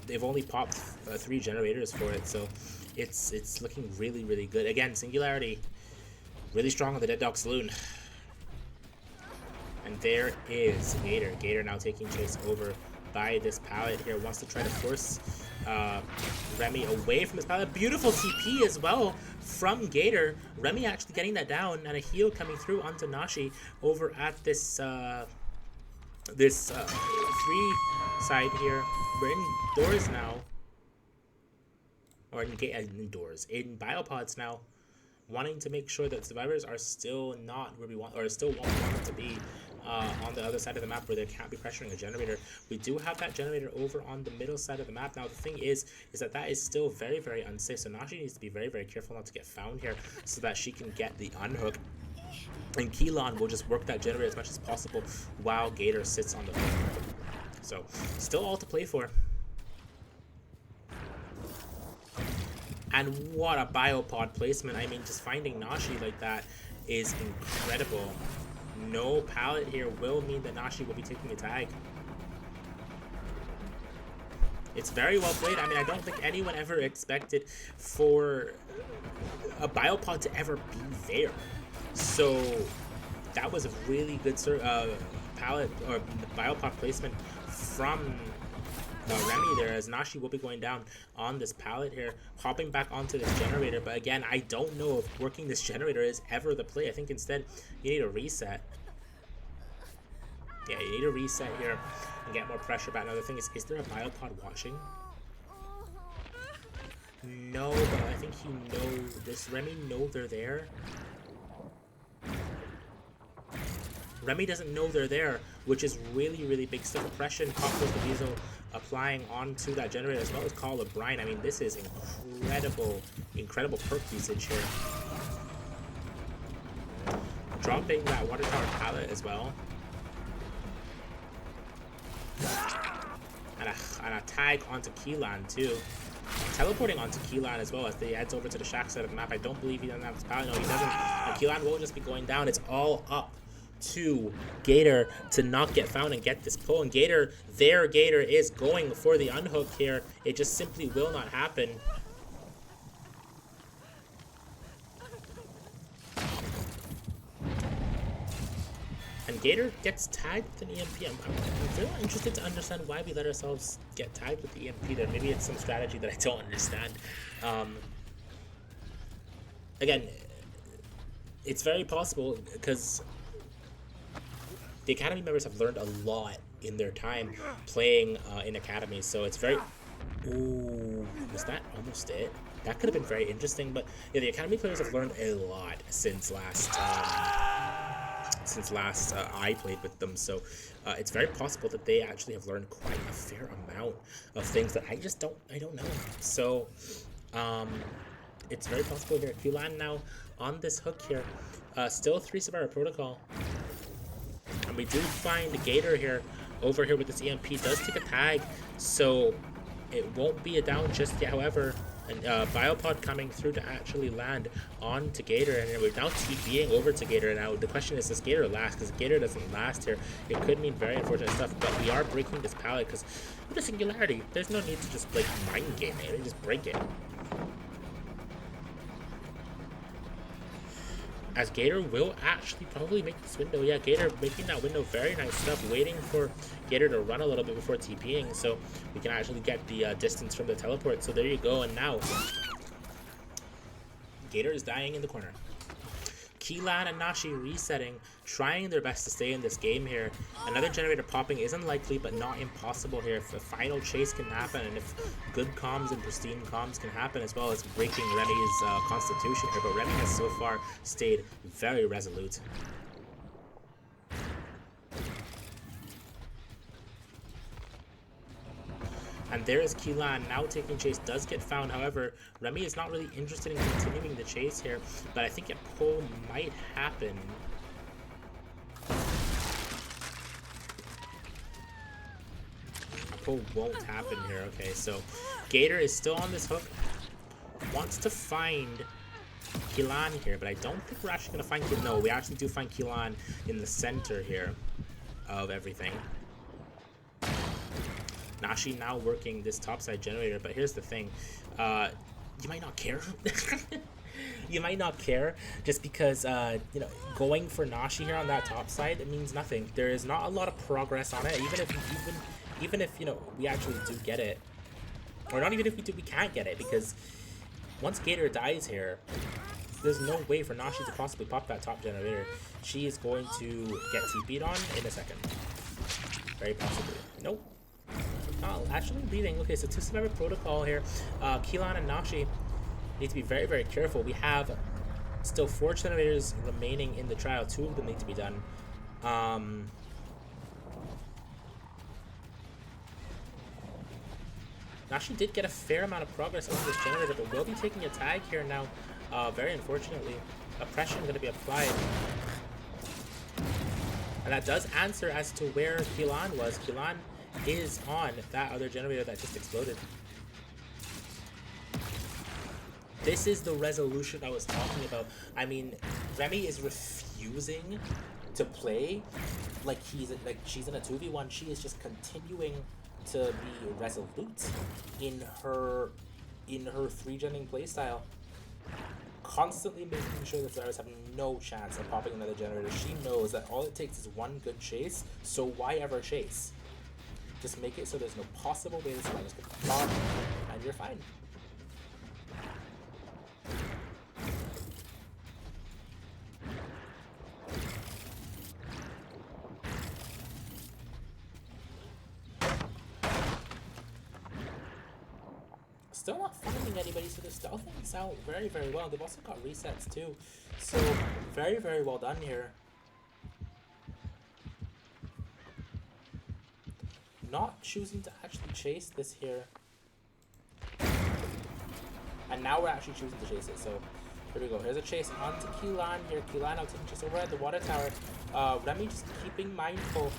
they've only popped 3 generators for it, so it's looking really, really good. Again, Singularity really strong on the Dead Dog Saloon. And there is Gator. Gator now taking chase over by this pallet here. Wants to try to force Remy away from this pallet. Beautiful TP as well from Gator. Remy actually getting that down, and a heal coming through onto Nashi over at this 3 side here. We're indoors now. Or indoors. In Biopods now. Wanting to make sure that survivors are still not where we want, or still won't want them to be on the other side of the map where they can't be pressuring a generator. We do have that generator over on the middle side of the map. Now the thing is that is still very, very unsafe, so Nashi needs to be very, very careful not to get found here so that she can get the unhook. And Keelan will just work that generator as much as possible while Gator sits on the hook. So still all to play for. And what a Biopod placement. I mean, just finding Nashi like that is incredible. No pallet here will mean that Nashi will be taking a tag. It's very well played. I mean, I don't think anyone ever expected for a Biopod to ever be there. So that was a really good pallet or Biopod placement from Remy there, as Nashi will be going down on this pallet here, hopping back onto this generator. But again, I don't know if working this generator is ever the play. I think instead you need a reset. Yeah, you need a reset here and get more pressure back. Now the thing is there a Biopod watching? No, but I think he knows. Does Remy know they're there? Remy doesn't know they're there, which is really, really big stuff. Oppression, Cockroach the Weasel applying onto that generator, as well as Call of Brine. I mean, this is incredible perk usage here. Dropping that water tower pallet as well. And a tag onto Keelan too. Teleporting onto Keelan as well as they heads over to the shack side of the map. I don't believe he doesn't have his pallet. No, he doesn't. And Keelan will just be going down. It's all up to Gator to not get found and get this pull. And Gator is going for the unhook here. It just simply will not happen. And Gator gets tagged with an EMP. I'm really interested to understand why we let ourselves get tagged with the EMP there. Maybe it's some strategy that I don't understand. Again, it's very possible because the Academy members have learned a lot in their time playing in Academy. So it's very... Ooh, was that almost it? That could have been very interesting. But yeah, the Academy players have learned a lot since last... I played with them, so it's very possible that they actually have learned quite a fair amount of things that I don't know. So it's very possible here. Q-Lan now on this hook here, still 3 Survivor Protocol, and we do find Gator here over here with this EMP. Does take a tag, so it won't be a down just yet. However, and Biopod coming through to actually land onto Gator, and we're now TPing over to Gator. Now the question is, does Gator last? Because if Gator doesn't last here, it could mean very unfortunate stuff. But we are breaking this pallet because with the Singularity, there's no need to just like mind game it. Just break it. As Gator will actually probably make this window. Yeah, Gator making that window. Very nice stuff. Waiting for Gator to run a little bit before TPing so we can actually get the distance from the teleport. So there you go. And now Gator is dying in the corner. Q-Lan and Nashi resetting, trying their best to stay in this game here. Another generator popping is unlikely, but not impossible here. If a final chase can happen, and if good comms and pristine comms can happen, as well as breaking Remy's constitution here. But Remy has so far stayed very resolute. And there is Q-Lan now taking chase, does get found. However, Remy is not really interested in continuing the chase here, but I think a pull might happen. A pull won't happen here. Okay, so Gator is still on this hook. Wants to find Q-Lan here, but I don't think we're actually going to find Q-Lan. No, we actually do find Q-Lan in the center here of everything. Nashi now working this topside generator, but here's the thing, you might not care. You might not care just because you know, going for Nashi here on that top side, it means nothing. There is not a lot of progress on it, even if you know, we actually do get it, or not even if we do, we can't get it, because once Gator dies here, there's no way for Nashi to possibly pop that top generator. She is going to get TP'd on in a second, very possibly. Nope. Oh, actually leaving. Okay, so 2 Survivor Protocol here. Q-Lan and Nashi need to be very, very careful. We have still 4 generators remaining in the trial. 2 of them need to be done. Nashi did get a fair amount of progress on this generator, but will be taking a tag here now. Very unfortunately, oppression going to be applied. And that does answer as to where Q-Lan was. Q-Lan is on that other generator that just exploded. This is the resolution I was talking about. I mean, Remy is refusing to play like she's in a 2v1. She is just continuing to be resolute in her 3-genning playstyle, constantly making sure that Cyrus have no chance of popping another generator. She knows that all it takes is one good chase, so why ever chase? Just make it so there's no possible way that Cyrus can pop, and you're fine. Still not finding anybody, so they're stealthing this out very, very well. They've also got resets too, so very, very well done here. Not choosing to actually chase this here. And now we're actually choosing to chase it, so here we go. Here's a chase onto Q-Lan here. Q-Lan out taking chase over at the water tower. Remy just keeping mindful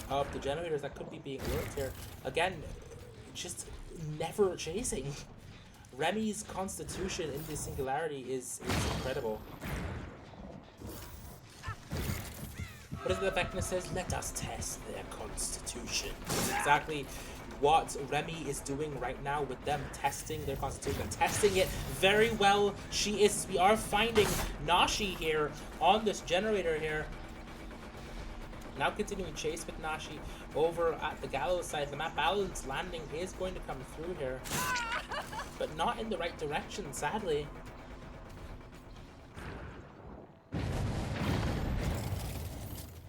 of the generators that could be being worked here. Again, just never chasing. Remy's constitution in this singularity is incredible. as the Vecna says, let us test their constitution. Exactly what Remy is doing right now with them, testing their constitution, testing it very well. We are finding Nashi here on this generator here. Now continuing chase with Nashi over at the Gallows side. The map balance landing is going to come through here, but not in the right direction, sadly.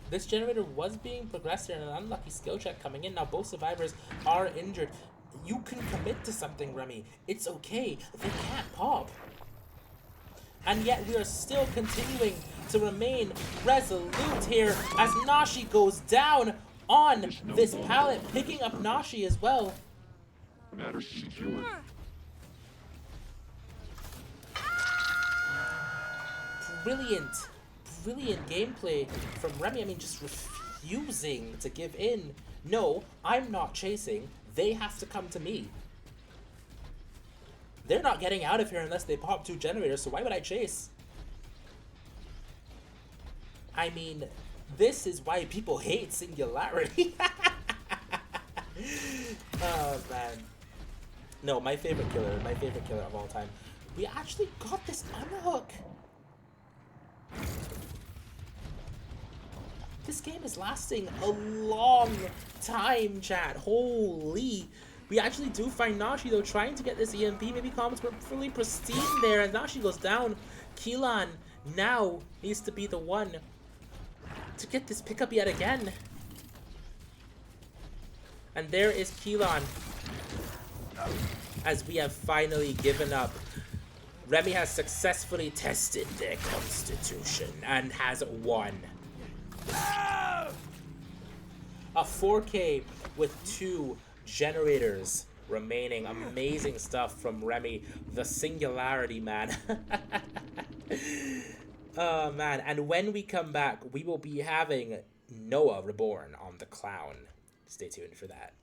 This generator was being progressed here, and an unlucky skill check coming in. Now both survivors are injured. You can commit to something, Remy. It's okay. They can't pop. And yet we are still continuing to remain resolute here as Nashi goes down on this pallet, picking up Nashi as well. Matter secure. Brilliant gameplay from Remy. I mean, just refusing to give in. No, I'm not chasing. They have to come to me. They're not getting out of here unless they pop 2 generators, so why would I chase? I mean, this is why people hate Singularity. Oh, man. No, my favorite killer of all time. We actually got this unhook. This game is lasting a long time, chat. Holy. We actually do find Nashi, though, trying to get this EMP. Maybe comments were fully pristine there, and Nashi goes down. Keelan now needs to be the one to get this pickup yet again. And there is Keelan, as we have finally given up. Remy has successfully tested their constitution and has won. A 4K with 2 generators remaining. Amazing stuff from Remy, the Singularity man. Oh man, and when we come back, we will be having Noah Reborn on the Clown. Stay tuned for that.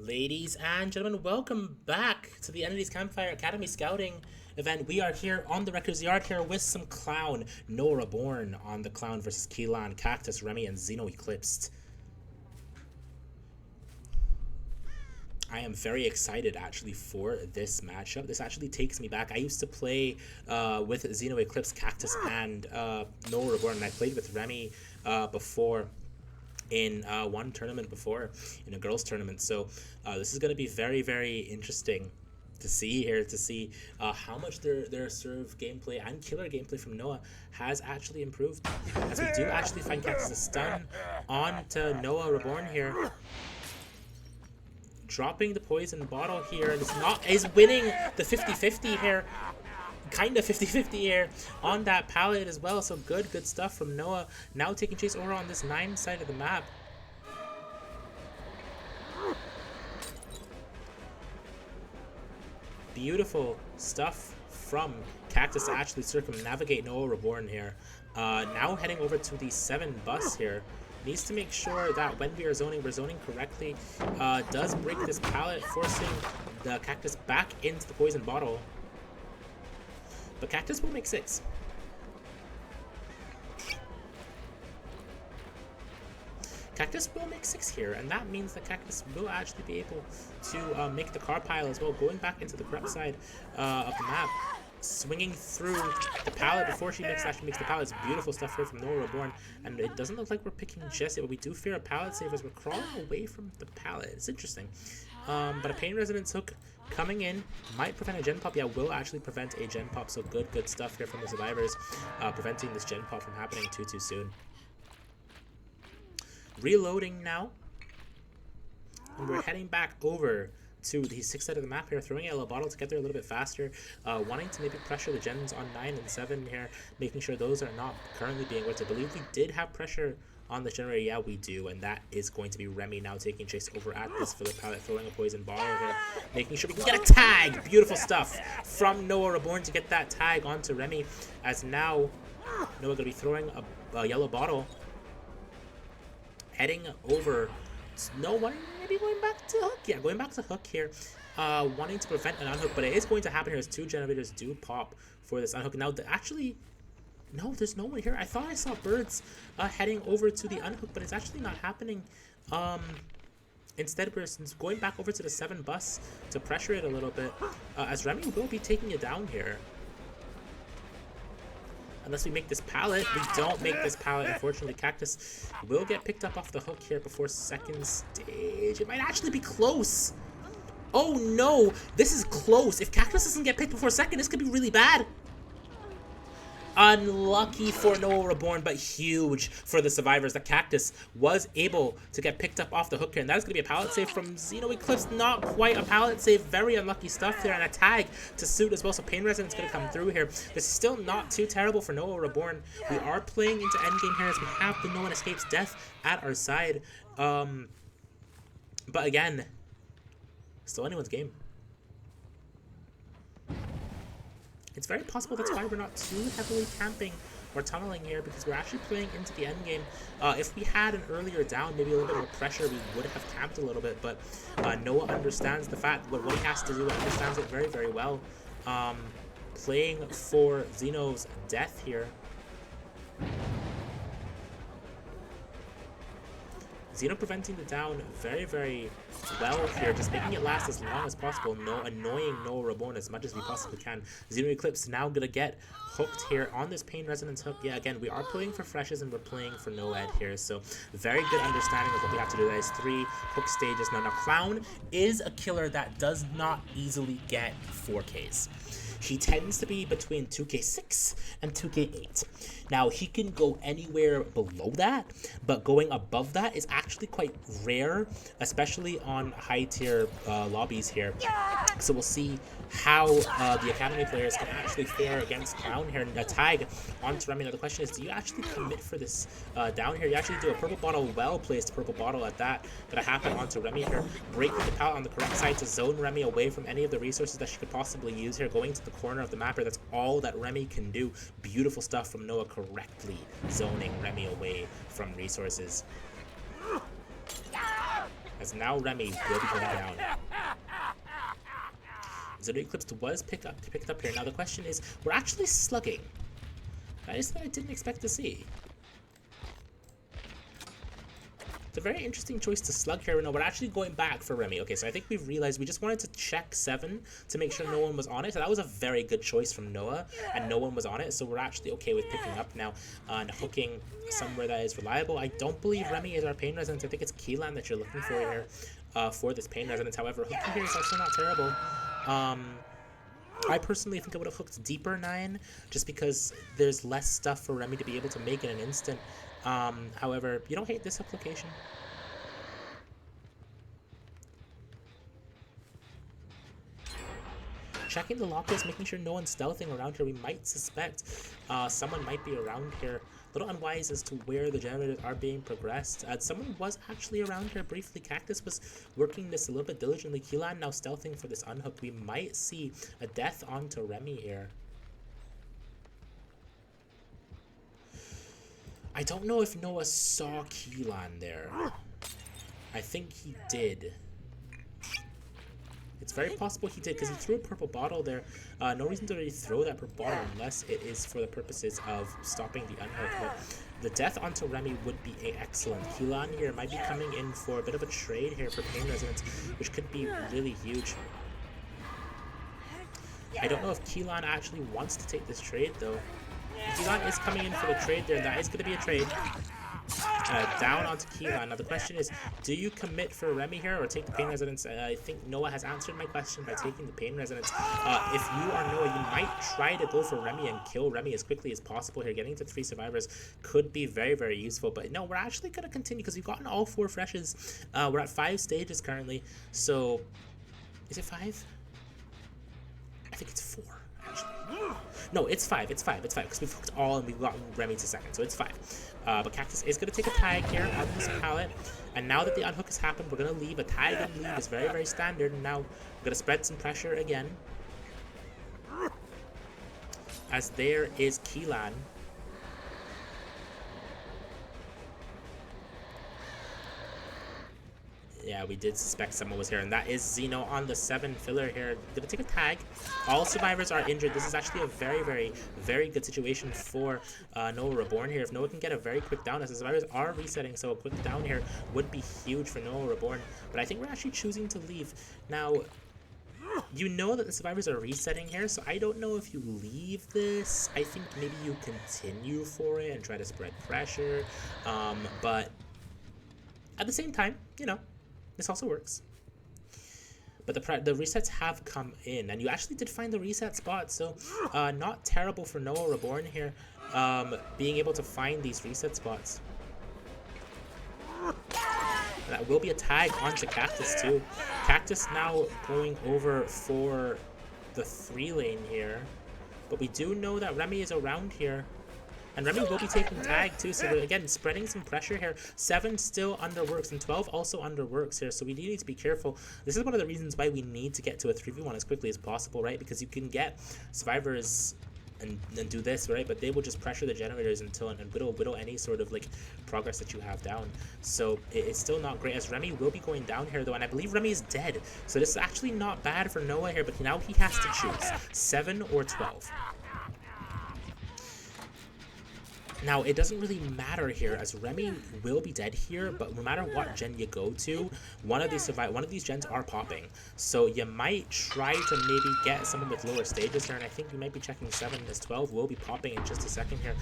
Ladies and gentlemen, welcome back to the Entities Campfire Academy Scouting event. We are here on the Wrecker's Yard here with some Clown. Noah Reborn on the Clown versus Keelan, Cactus, Remy, and Xeno Eclipsed. I am very excited actually for this matchup. This actually takes me back. I used to play with Xeno Eclipse, Cactus, and Noah Reborn, and I played with Remy before in one tournament before, in a girls tournament. So this is going to be very, very interesting to see here, to see how much their serve gameplay and killer gameplay from Noah has actually improved, as we do actually find Cactus a stun on to Noah Reborn here, dropping the poison bottle here, and is winning the 50-50 here, kind of 50-50 here on that pallet as well. So good stuff from Noah. Now taking chase over on this 9 side of the map. Beautiful stuff from Cactus to actually circumnavigate Noah Reborn here. Now heading over to the 7 bus here. Needs to make sure that when we're zoning correctly. Does break this pallet, forcing the Cactus back into the poison bottle. But Cactus will make 6. Cactus will make 6 here, and that means that Cactus will actually be able to make the car pile as well, going back into the correct side of the map, swinging through the pallet before she makes the pallet. It's beautiful stuff here from Noah Reborn, and it doesn't look like we're picking Jesse, but we do fear a pallet save as we're crawling away from the pallet. It's interesting. But a Pain Resonance hook coming in might prevent a gen pop. Yeah, will actually prevent a gen pop, so good stuff here from the survivors, preventing this gen pop from happening too soon. Reloading now, and we're heading back over to the 6th side of the map here, throwing a yellow bottle to get there a little bit faster, wanting to maybe pressure the gens on 9 and 7 here, making sure those are not currently being whipped. I believe we did have pressure on the generator. Yeah, we do, and that is going to be Remy now taking chase over at this for the pallet, throwing a poison bottle here, making sure we can get a tag. Beautiful stuff from Noah Reborn to get that tag onto Remy, as now Noah going to be throwing a yellow bottle, heading over. No, maybe going back to hook. Yeah, going back to hook here, wanting to prevent an unhook, but it is going to happen here as 2 generators do pop for this unhook. Now, actually, no, there's no one here. I thought I saw birds heading over to the unhook, but it's actually not happening. Instead, we're going back over to the 7 bus to pressure it a little bit, as Remy will be taking it down here. Unless we make this pallet. We don't make this pallet, unfortunately. Cactus will get picked up off the hook here before second stage. It might actually be close. Oh no, this is close. If Cactus doesn't get picked before second, this could be really bad. Unlucky for Noah Reborn, but huge for the survivors. The Cactus was able to get picked up off the hook here, and that is going to be a pallet save from Xeno Eclipse. Not quite a pallet save. Very unlucky stuff there, and a tag to suit as well. So Pain Resonance going to come through here. This is still not too terrible for Noah Reborn. We are playing into endgame here as we have the No One Escapes Death at our side. But again, still anyone's game. It's very possible that's why we're not too heavily camping or tunneling here, because we're actually playing into the end game. If we had an earlier down, maybe a little bit more pressure, we would have camped a little bit, but Noah understands the fact what he has to do, understands it very, very well. Playing for Xeno's death here. Xeno preventing the down very, very well here, just making it last as long as possible. Annoying Noah Reborn as much as we possibly can. Xeno Eclipse now gonna get hooked here on this Pain Resonance hook. Yeah, again, we are playing for freshes and we're playing for Noed here, so very good understanding of what we have to do. That is 3 hook stages now. Now, Clown is a killer that does not easily get 4Ks. He tends to be between 2k6 and 2k8. Now, he can go anywhere below that, but going above that is actually quite rare, especially on high-tier lobbies here. So we'll see how the Academy players can actually fare against Clown here. And a tag onto Remy. Now, the question is, do you actually commit for this down here? You actually do a purple bottle, well-placed purple bottle at that. Gonna happen onto Remy here. Breaking the pallet on the correct side to zone Remy away from any of the resources that she could possibly use here. Going to the corner of the map here. That's all that Remy can do. Beautiful stuff from Noah, correctly zoning Remy away from resources. as now Remy will be going down. Zero Eclipse was picked up here. Now the question is, we're actually slugging. That is something I didn't expect to see. It's a very interesting choice to slug here. No, we're actually going back for Remy. Okay, so I think we've realized we just wanted to check 7 to make sure no one was on it. So that was a very good choice from Noah, and no one was on it. So we're actually okay with picking up now and hooking somewhere that is reliable. I don't believe Remy is our pain resonance. I think it's Keelan that you're looking for here for this pain resonance. However, hooking here is also not terrible. I personally think I would have hooked deeper 9 just because there's less stuff for Remy to be able to make in an instant. However, you don't hate this hook location. Checking the lockers, making sure no one's stealthing around here. We might suspect someone might be around here. A little unwise as to where the generators are being progressed. Someone was actually around here briefly. Cactus was working this a little bit diligently. Keelan now stealthing for this unhook. We might see a death onto Remy here. I don't know if Noah saw Keelan there. I think he did. It's very possible he did because he threw a purple bottle there. No reason to really throw that purple bottle unless it is for the purposes of stopping the unhook. But the death onto Remy would be excellent. Keelan here might be coming in for a bit of a trade here for pain resonance, which could be really huge. I don't know if Keelan actually wants to take this trade though. Keelan is coming in for the trade there. That is going to be a trade. Down onto Keelan. Now the question is, do you commit for Remy here or take the pain resonance? I think Noah has answered my question by taking the pain resonance. If you are Noah, you might try to go for Remy and kill Remy as quickly as possible here. Getting to 3 survivors could be very, very useful. But no, we're actually going to continue because we've gotten all 4 freshes. We're at 5 stages currently. So, is it 5? I think it's 4. No, it's 5, it's 5, it's 5, because we've hooked all and we've gotten Remy to 2nd, so it's 5. But Cactus is going to take a tag here out of this pallet, and now that the unhook has happened, we're going to leave. A tag and leave is very, very standard, and now we're going to spread some pressure again. As there is Keelan. Yeah, we did suspect someone was here, and that is Xeno on the 7 filler here. Gonna take a tag. All survivors are injured. This is actually a very, very, very good situation for Noah Reborn here. If Noah can get a very quick down, as the survivors are resetting, so a quick down here would be huge for Noah Reborn. But I think we're actually choosing to leave. Now, you know that the survivors are resetting here, so I don't know if you leave this. I think maybe you continue for it and try to spread pressure. But at the same time, you know, this also works. But the resets have come in, and you actually did find the reset spot, so not terrible for Noah Reborn here, being able to find these reset spots. And that will be a tag onto Cactus too. Cactus now going over for the 3 lane here, but we do know that Remy is around here. And Remy will be taking tag too, so we're again spreading some pressure here. 7 still underworks and 12 also underworks here, so we do need to be careful. This is one of the reasons why we need to get to a 3v1 as quickly as possible, right? Because you can get survivors and do this, right? But they will just pressure the generators until and whittle any sort of like progress that you have down. So it's still not great, as Remy will be going down here though, and I believe Remy is dead. So this is actually not bad for Noah here, but now he has to choose 7 or 12. Now, it doesn't really matter here, as Remy will be dead here, but no matter what gen you go to, one of these gens are popping. So you might try to maybe get someone with lower stages here, and I think we might be checking 7 as 12 will be popping in just a second here.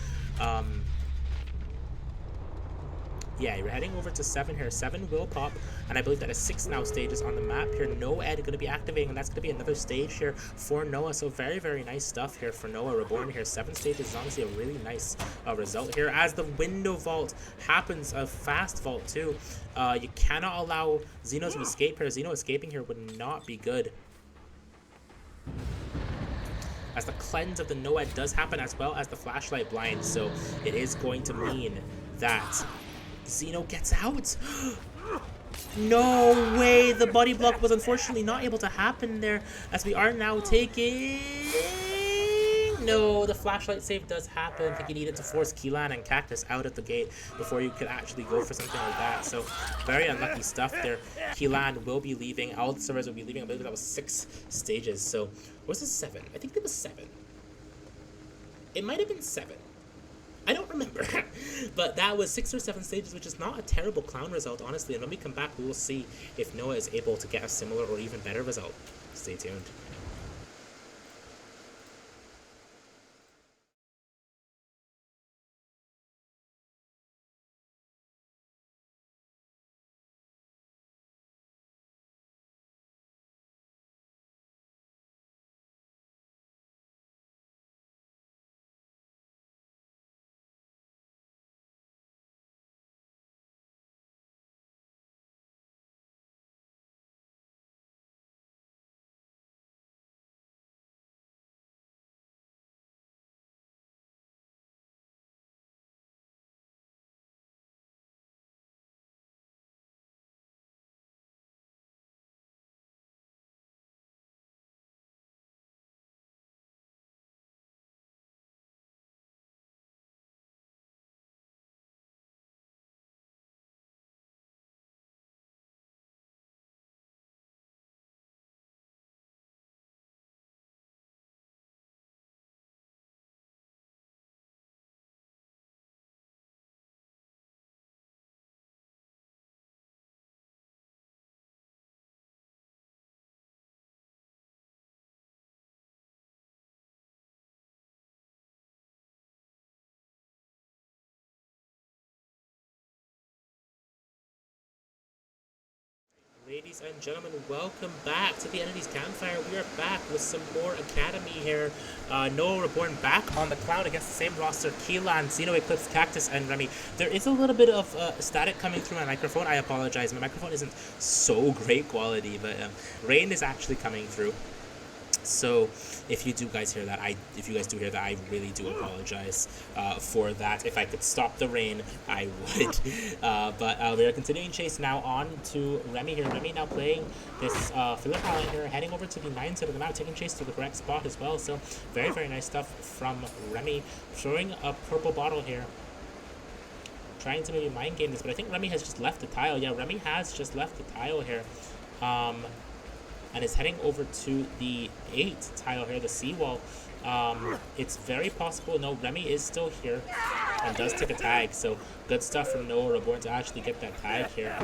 Yeah, you're heading over to 7 here. 7 will pop, and I believe that is 6 now stages on the map here. Noed going to be activating, and that's going to be another stage here for Noah. So very, very nice stuff here for Noah Reborn here. 7 stages is honestly a really nice result here, as the window vault happens, a fast vault too. You cannot allow Xeno to escape here. Xeno escaping here would not be good, as the cleanse of the Noed does happen, as well as the flashlight blind. So it is going to mean that Xeno gets out. No way! The body block was unfortunately not able to happen there, as we are now taking no, the flashlight save does happen. I think you needed to force Keelan and Cactus out at the gate before you could actually go for something like that. So very unlucky stuff there. Keelan will be leaving. All the servers will be leaving. I believe that was 6 stages. So was it 7? I think it was 7. It might have been 7. I don't remember. But that was 6 or 7 stages, which is not a terrible clown result, honestly. And when we come back, we will see if Noah is able to get a similar or even better result. Stay tuned. Ladies and gentlemen, welcome back to the Entities Campfire. We are back with some more Academy here. Noah Reborn back on the cloud against the same roster. Keelan, Xeno Eclipse, Cactus, and Remy. There is a little bit of static coming through my microphone. I apologize. My microphone isn't so great quality, but rain is actually coming through. So if you do guys hear that, if you guys do hear that, I really do apologize for that. If I could stop the rain, I would. But we are continuing chase now on to Remy here. Remy now playing this filler talent here, heading over to the 9 side of the map, taking chase to the correct spot as well. So very, very nice stuff from Remy. Throwing a purple bottle here. Trying to maybe mind game this, but I think Remy has just left the tile. Yeah, Remy has just left the tile here. And is heading over to the 8 tile here, the seawall. It's very possible, no, Remy is still here and does take a tag, so good stuff from Noah Reborn to actually get that tag here.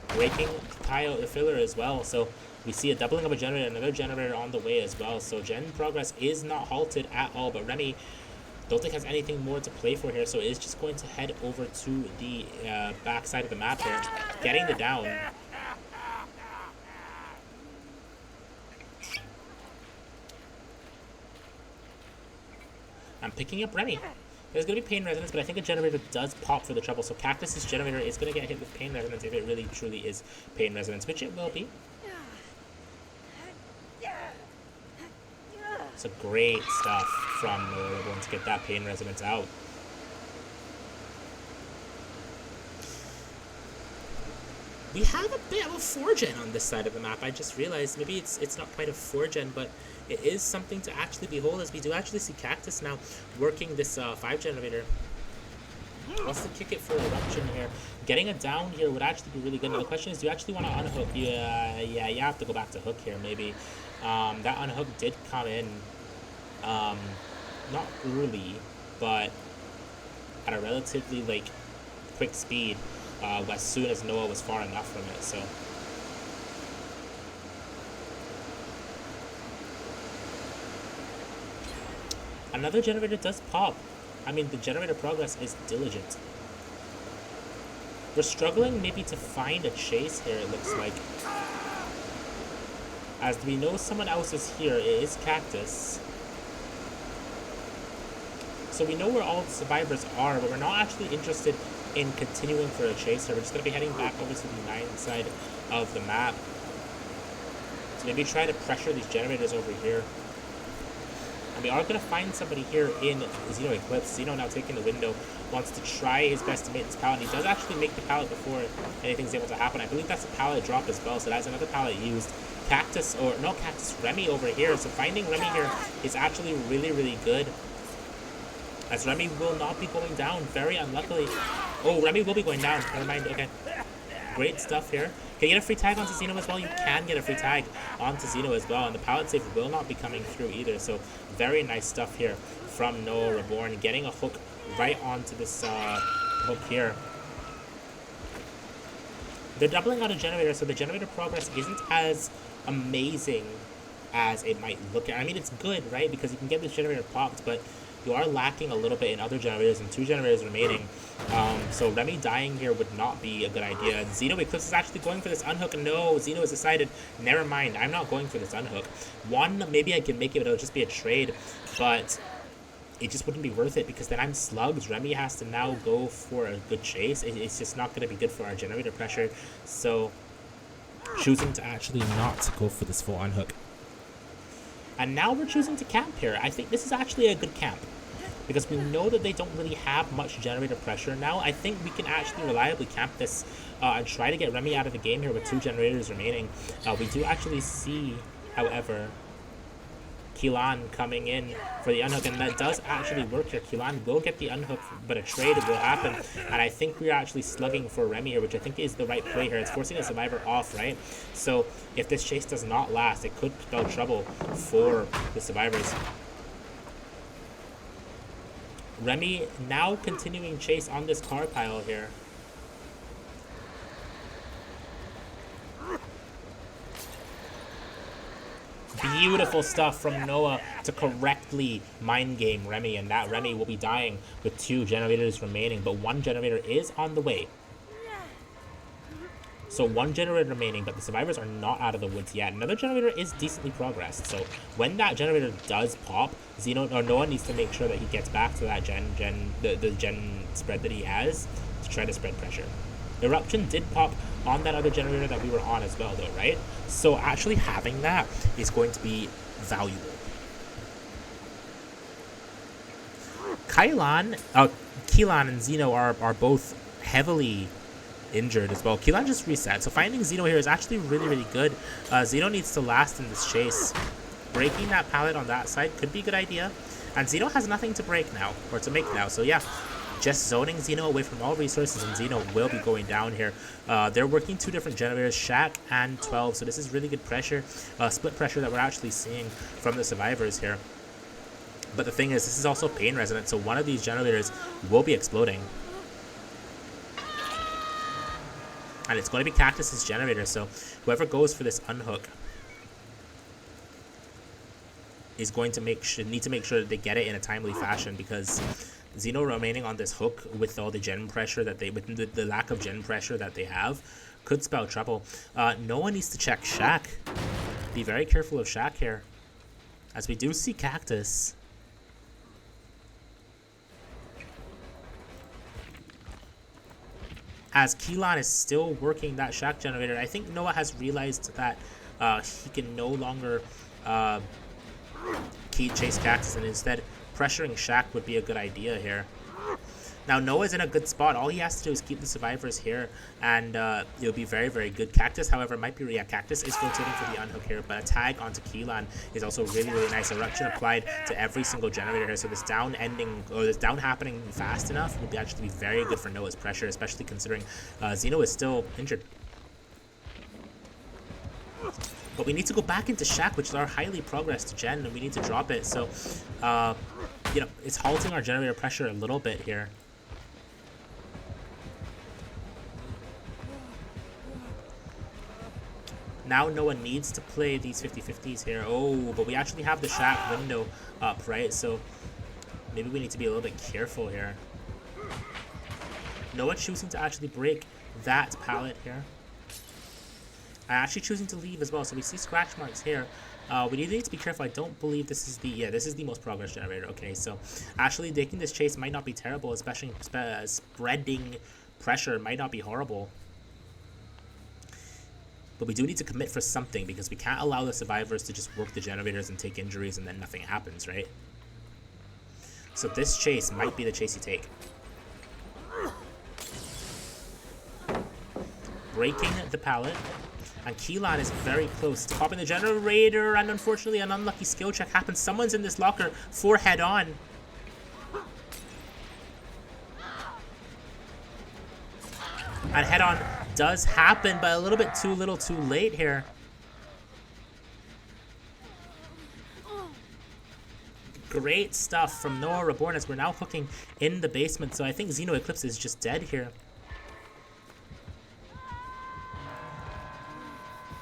Breaking the filler as well, so we see a doubling of a generator, another generator on the way as well, so gen progress is not halted at all, but Remy don't think has anything more to play for here, so is just going to head over to the back side of the map here, getting the down. I'm picking up Remy. There's going to be pain resonance, but I think a generator does pop for the trouble. So Cactus's generator is going to get hit with pain resonance if it really truly is pain resonance, which it will be. So great stuff from Noah Reborn to get that pain resonance out. We have a bit of a 4-gen on this side of the map. I just realized maybe it's not quite a 4-gen, but it is something to actually behold, as we do actually see Cactus now working this 5 generator. Wants to kick it for Eruption here. Getting a down here would actually be really good. Now the question is, do you actually want to unhook? Yeah, you have to go back to hook here maybe. That unhook did come in, not early, but at a relatively quick speed. As soon as Noah was far enough from it, so. Another generator does pop. I mean, the generator progress is diligent. We're struggling maybe to find a chase here, it looks like. As we know someone else is here, it is Cactus. So we know where all the survivors are, but we're not actually interested in continuing for a chase here. We're just going to be heading back over to the 9 side of the map. So maybe try to pressure these generators over here. And we are going to find somebody here in Xeno Eclipse. Xeno now taking the window, wants to try his best to make this pallet. He does actually make the pallet before anything's able to happen. I believe that's a pallet drop as well, so that's another pallet used. Cactus, or no Cactus, Remy over here. So finding Remy here is actually really, really good. As Remy will not be going down, very unluckily. Oh, Remy will be going down. Never mind, okay. Great stuff here. Can you get a free tag onto Xeno as well? You can get a free tag onto Xeno as well. And the pallet save will not be coming through either. So very nice stuff here from Noah Reborn. Getting a hook right onto this hook here. They're doubling out a generator, so the generator progress isn't as amazing as it might look at. I mean, it's good, right? Because you can get this generator popped, but you are lacking a little bit in other generators, and 2 generators remaining. So Remy dying here would not be a good idea. Xeno Eclipse is actually going for this unhook. No, Xeno has decided, never mind, I'm not going for this unhook. One, maybe I can make it, but it'll just be a trade, but it just wouldn't be worth it because then I'm slugged. Remy has to now go for a good chase. It's just not going to be good for our generator pressure. So choosing to actually not go for this full unhook. And now we're choosing to camp here. I think this is actually a good camp because we know that they don't really have much generator pressure now. I think we can actually reliably camp this and try to get Remy out of the game here with 2 generators remaining. We do actually see, however, Kilan coming in for the unhook, and that does actually work here. Kilan will get the unhook, but a trade will happen, and I think we're actually slugging for Remy here, which I think is the right play here. It's forcing a survivor off, right? So if this chase does not last, it could spell trouble for the survivors. Remy now continuing chase on this car pile here. Beautiful stuff from Noah to correctly mind game Remy, and that Remy will be dying with 2 generators remaining, but 1 generator is on the way. So 1 generator remaining, but the survivors are not out of the woods yet. Another generator is decently progressed, so when that generator does pop, Xeno or Noah needs to make sure that he gets back to that the gen spread that he has to try to spread pressure. Eruption did pop on that other generator that we were on as well, though, right? So actually having that is going to be valuable. Keelan and Xeno are both heavily injured as well. Keelan just reset, so finding Xeno here is actually really, really good. Xeno needs to last in this chase. Breaking that pallet on that side could be a good idea. And Xeno has nothing to break now, or to make now, so yeah. Just zoning Xeno away from all resources, and Xeno will be going down here. They're working 2 different generators, Shaq and 12, so this is really good pressure, split pressure that we're actually seeing from the survivors here. But the thing is, this is also pain resonant, so one of these generators will be exploding. And it's going to be Cactus's generator, so whoever goes for this unhook is going to need to make sure that they get it in a timely fashion, because Xeno remaining on this hook with all the gen pressure that they, with the lack of gen pressure that they have, could spell trouble. No one needs to check Shaq. Be very careful of Shaq here, as we do see Cactus. As Keelan is still working that Shaq generator, I think Noah has realized that he can no longer chase Cactus, and instead pressuring Shaq would be a good idea here. Now Noah's in a good spot. All he has to do is keep the survivors here, and it'll be very, very good. Cactus, however, might be... Yeah, Cactus is rotating for the unhook here, but a tag onto Keelan is also really, really nice. Eruption applied to every single generator here, so this down ending, or this down happening fast enough would actually be very good for Noah's pressure, especially considering Xeno is still injured. But we need to go back into Shaq, which is our highly progressed gen, and we need to drop it. So, you know, it's halting our generator pressure a little bit here. Now Noah needs to play these 50-50s here. Oh, but we actually have the Shaq window up, right? So maybe we need to be a little bit careful here. Noah choosing to actually break that pallet here. Actually choosing to leave as well, so we see scratch marks here. We need to be careful. I don't believe this is the... Yeah, this is the most progress generator. Okay, so actually taking this chase might not be terrible, especially spreading pressure might not be horrible. But we do need to commit for something, because we can't allow the survivors to just work the generators and take injuries and then nothing happens, right? So this chase might be the chase you take. Breaking the pallet. And Keelan is very close to popping the generator, and unfortunately an unlucky skill check happens. Someone's in this locker for head on. And head on does happen, but a little bit too little too late here. Great stuff from Noah Reborn as we're now hooking in the basement. So I think Xeno Eclipse is just dead here.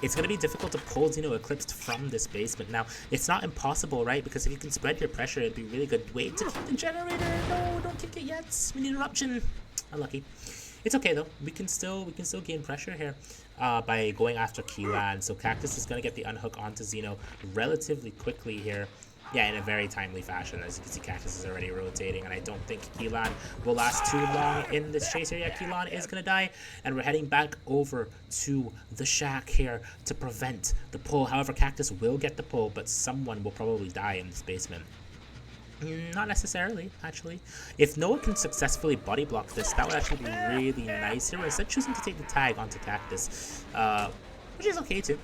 It's going to be difficult to pull Xeno Eclipse from this basement. Now, it's not impossible, right? Because if you can spread your pressure, it'd be really good. Wait to kick the generator. No, don't kick it yet. We need eruption. Unlucky. It's okay though. We can still gain pressure here by going after Keelan. So Cactus is going to get the unhook onto Xeno relatively quickly here. Yeah, in a very timely fashion. As you can see, Cactus is already rotating, and I don't think Keelan will last too long in this chase here. Yeah, Keelan is going to die, and we're heading back over to the shack here to prevent the pull. However, Cactus will get the pull, but someone will probably die in this basement. Not necessarily, actually. If Noah can successfully body block this, that would actually be really nice here. We're instead choosing to take the tag onto Cactus, which is okay too.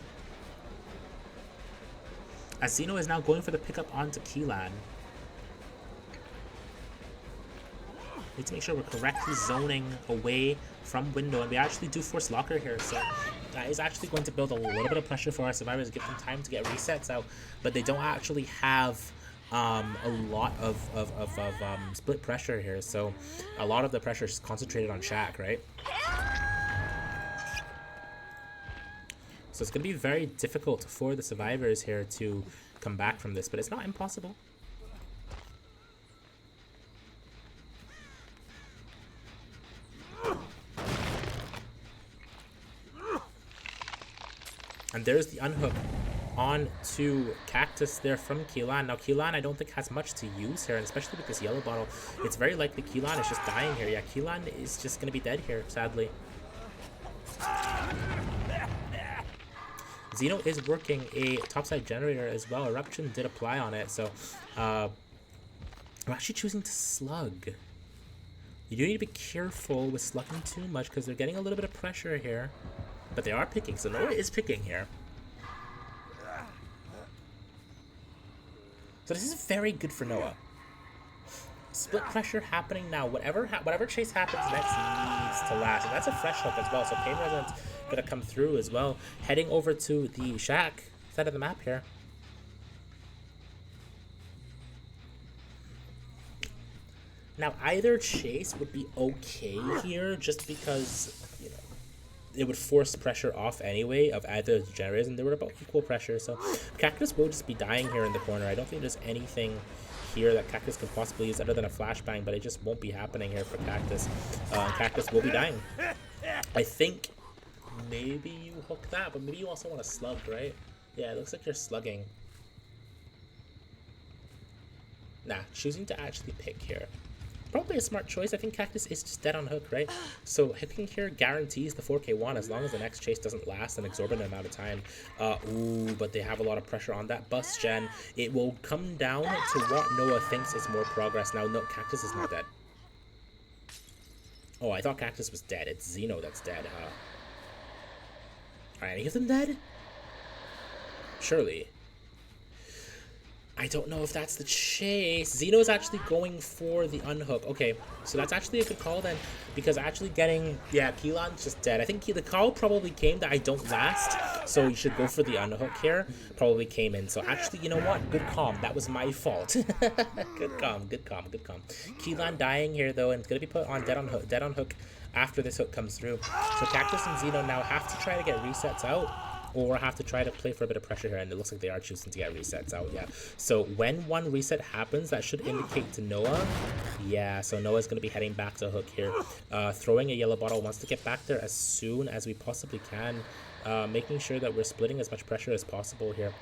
As Xeno is now going for the pickup onto Keelan. Need to make sure we're correctly zoning away from window, and we actually do force locker here, so that is actually going to build a little bit of pressure for our survivors, give them time to get resets out, but they don't actually have a lot of split pressure here, so a lot of the pressure is concentrated on Shaq, right? So it's going to be very difficult for the survivors here to come back from this, but it's not impossible. And there's the unhook on to Cactus there from Keelan. Now Keelan I don't think has much to use here, and especially with this yellow bottle, it's very likely Keelan is just dying here. Yeah, Keelan is just going to be dead here, sadly. Xeno is working a topside generator as well. Eruption did apply on it, so I'm actually choosing to slug. You do need to be careful with slugging too much because they're getting a little bit of pressure here. But they are picking, so Noah is picking here. So this is very good for Noah. Split pressure happening now. Whatever chase happens next needs to last. And that's a fresh hook as well, so Pain Resonance gonna come through as well. Heading over to the shack side of the map here. Now either chase would be okay here, just because, you know, it would force pressure off anyway of either the generators, and they were about equal pressure. So Cactus will just be dying here in the corner. I don't think there's anything here that Cactus could possibly use other than a flashbang, but it just won't be happening here for Cactus. Cactus will be dying. I think maybe you hook that, but maybe you also want to slug, right? Yeah, it looks like you're slugging. Nah, choosing to actually pick here. Probably a smart choice. I think Cactus is just dead on hook, right? So hooking here guarantees the 4K1 as long as the next chase doesn't last an exorbitant amount of time. Ooh, but they have a lot of pressure on that bus gen. It will come down to what Noah thinks is more progress. Now, no, Cactus is not dead. Oh, I thought Cactus was dead. It's Xeno that's dead, huh? Are any of them dead? Surely. I don't know if that's the chase. Xeno is actually going for the unhook. Okay, so that's actually a good call then, because actually getting, yeah, Keelan's just dead. I think the call probably came that I don't last, so you should go for the unhook here. Probably came in. So actually, you know what? Good calm. That was my fault. Good calm, good calm, good calm. Keelan dying here though, and it's gonna be put on dead on hook after this hook comes through. So Cactus and Xeno now have to try to get resets out, or have to try to play for a bit of pressure here, and it looks like they are choosing to get resets out, yeah. So when one reset happens, that should indicate to Noah. Yeah, so Noah's going to be heading back to hook here. Throwing a yellow bottle, wants to get back there as soon as we possibly can. Making sure that we're splitting as much pressure as possible here.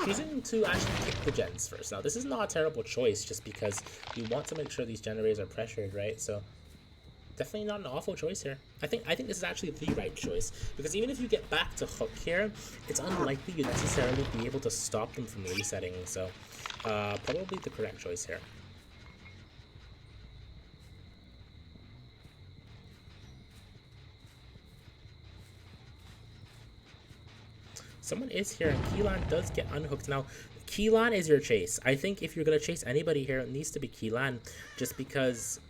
Choosing to actually kick the gens first. Now, this is not a terrible choice, just because we want to make sure these generators are pressured, right? So definitely not an awful choice here. I think this is actually the right choice, because even if you get back to hook here, it's unlikely you necessarily be able to stop them from resetting. So probably the correct choice here. Someone is here, and Keelan does get unhooked. Now, Keelan is your chase. I think if you're going to chase anybody here, it needs to be Keelan, just because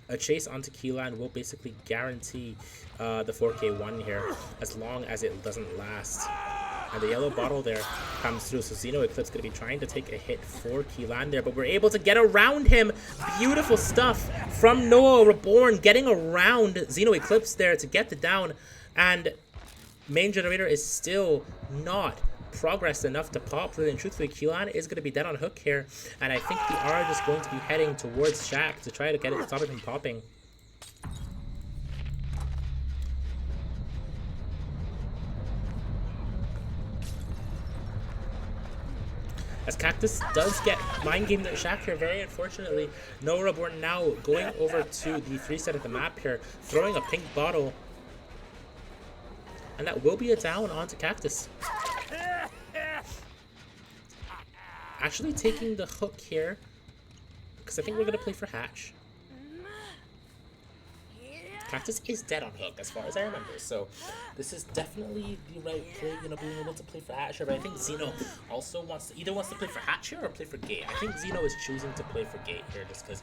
a chase onto Keelan will basically guarantee the 4K1 here, as long as it doesn't last. And the yellow bottle there comes through, so Xeno Eclipse going to be trying to take a hit for Keelan there, but we're able to get around him. Beautiful stuff from Noah Reborn, getting around Xeno Eclipse there to get the down, and Main Generator is still not progressed enough to pop. Really and truthfully, Keelan is going to be dead on hook here, and I think they are just going to be heading towards Shaq to try to get it, stop it from popping. As Cactus does get mind gamed at Shaq here, very unfortunately. Noah Reborn now going over to the 3 side of the map here, throwing a pink bottle. And that will be a down onto Cactus. Actually taking the hook here, because I think we're going to play for Hatch. Cactus is dead on hook, as far as I remember, so this is definitely the right play, being able to play for Hatch here, but I think Xeno also wants to play for Hatch here or play for Gate. I think Xeno is choosing to play for Gate here, just because,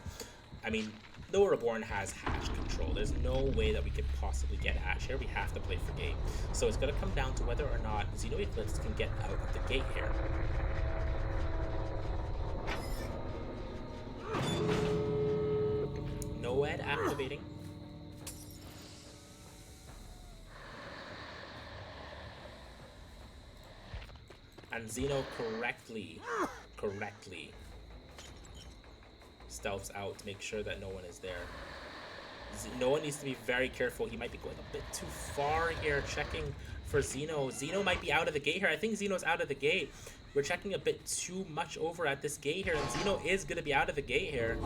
I mean, Noah Reborn has Hatch control. There's no way that we could possibly get Hatch here. We have to play for Gate. So it's going to come down to whether or not Xeno Eclipse can get out of the Gate here. Noed activating. And Xeno correctly stealths out to make sure that no one is there. Noah needs to be very careful. He might be going a bit too far here, checking for Xeno. Xeno might be out of the gate here. I think Xeno's out of the gate. We're checking a bit too much over at this gate here, and Xeno is going to be out of the gate here.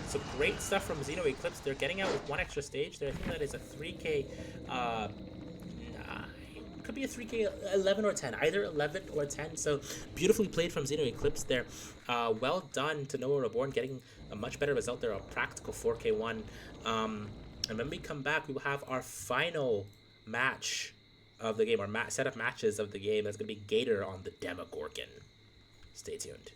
So great stuff from Xeno Eclipse. They're getting out with 1 extra stage there. I think that is a 3K, could be a 3K 11 or 10, either 11 or 10. So beautifully played from Xeno Eclipse there. Well done to Noah Reborn, getting a much better result there, a practical 4K1. And when we come back, we will have our final match of the game, our set of matches of the game. That's going to be Gator on the Demogorgon. Stay tuned.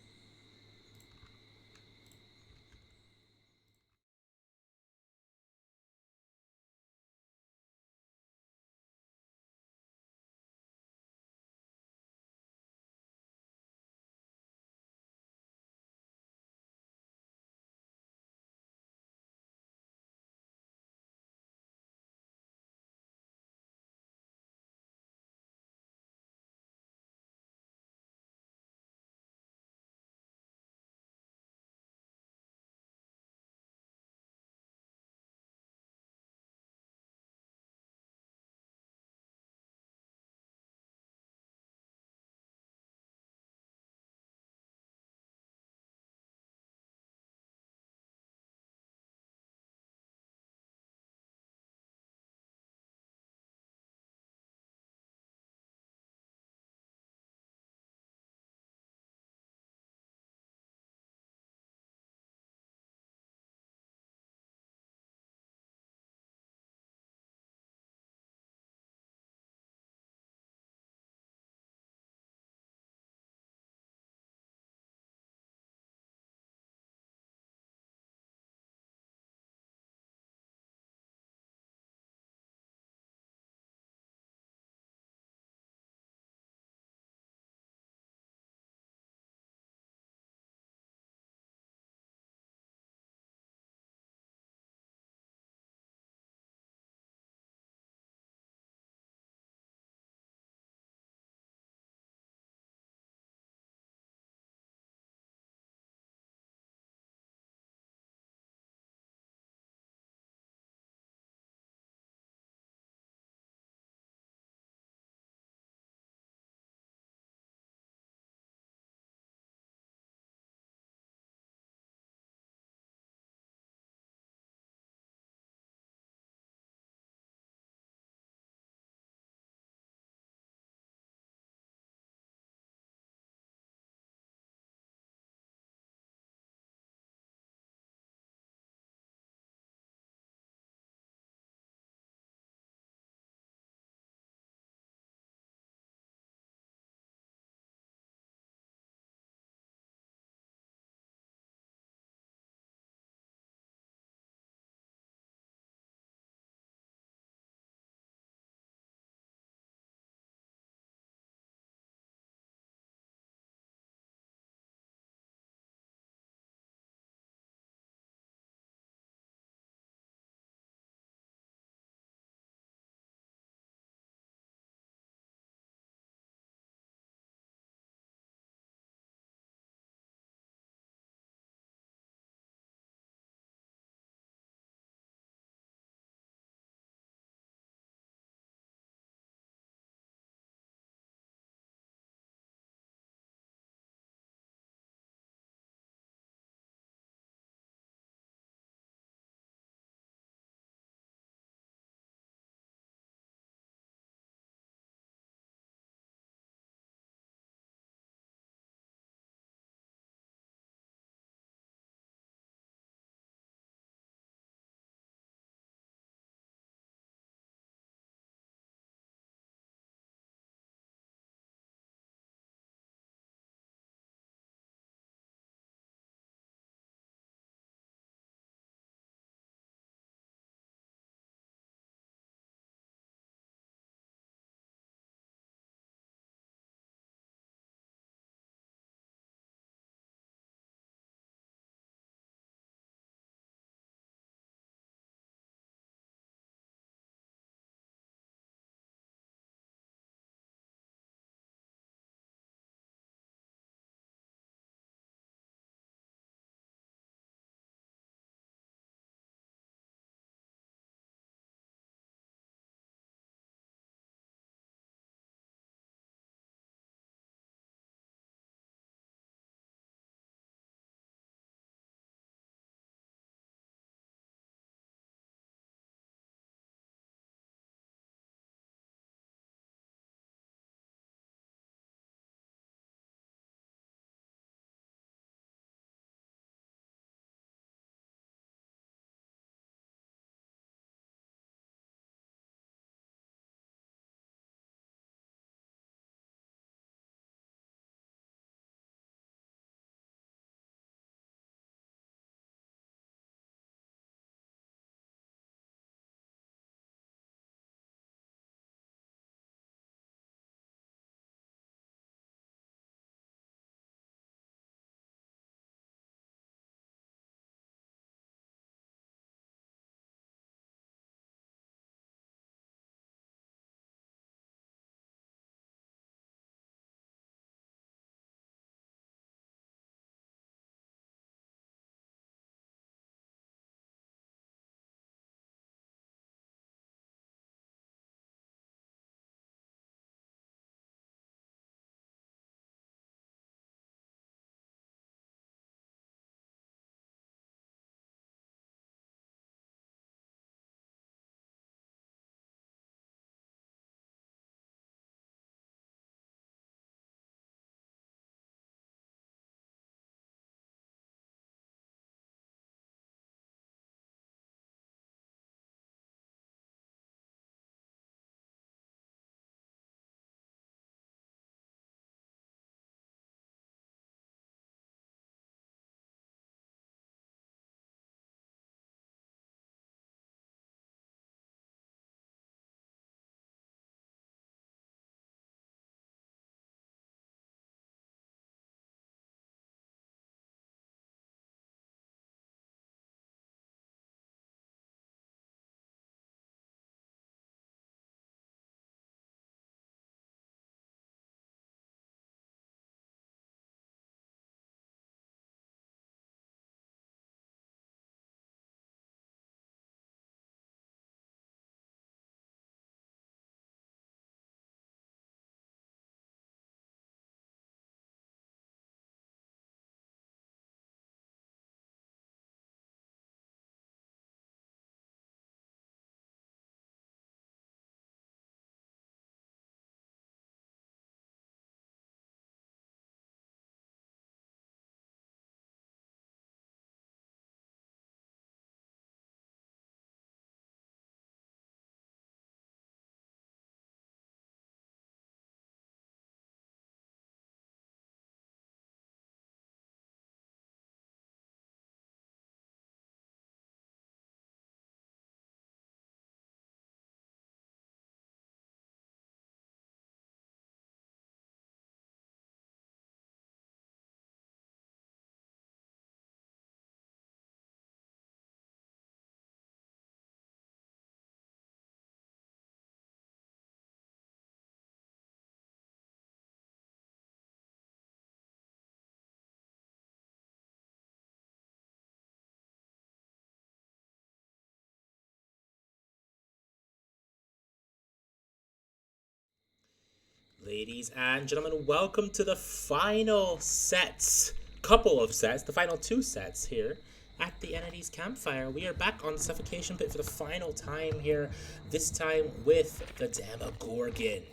Ladies and gentlemen, welcome to the final sets, couple of sets, the final 2 sets here at the Entities Campfire. We are back on the Suffocation Pit for the final time here, this time with the Demogorgon,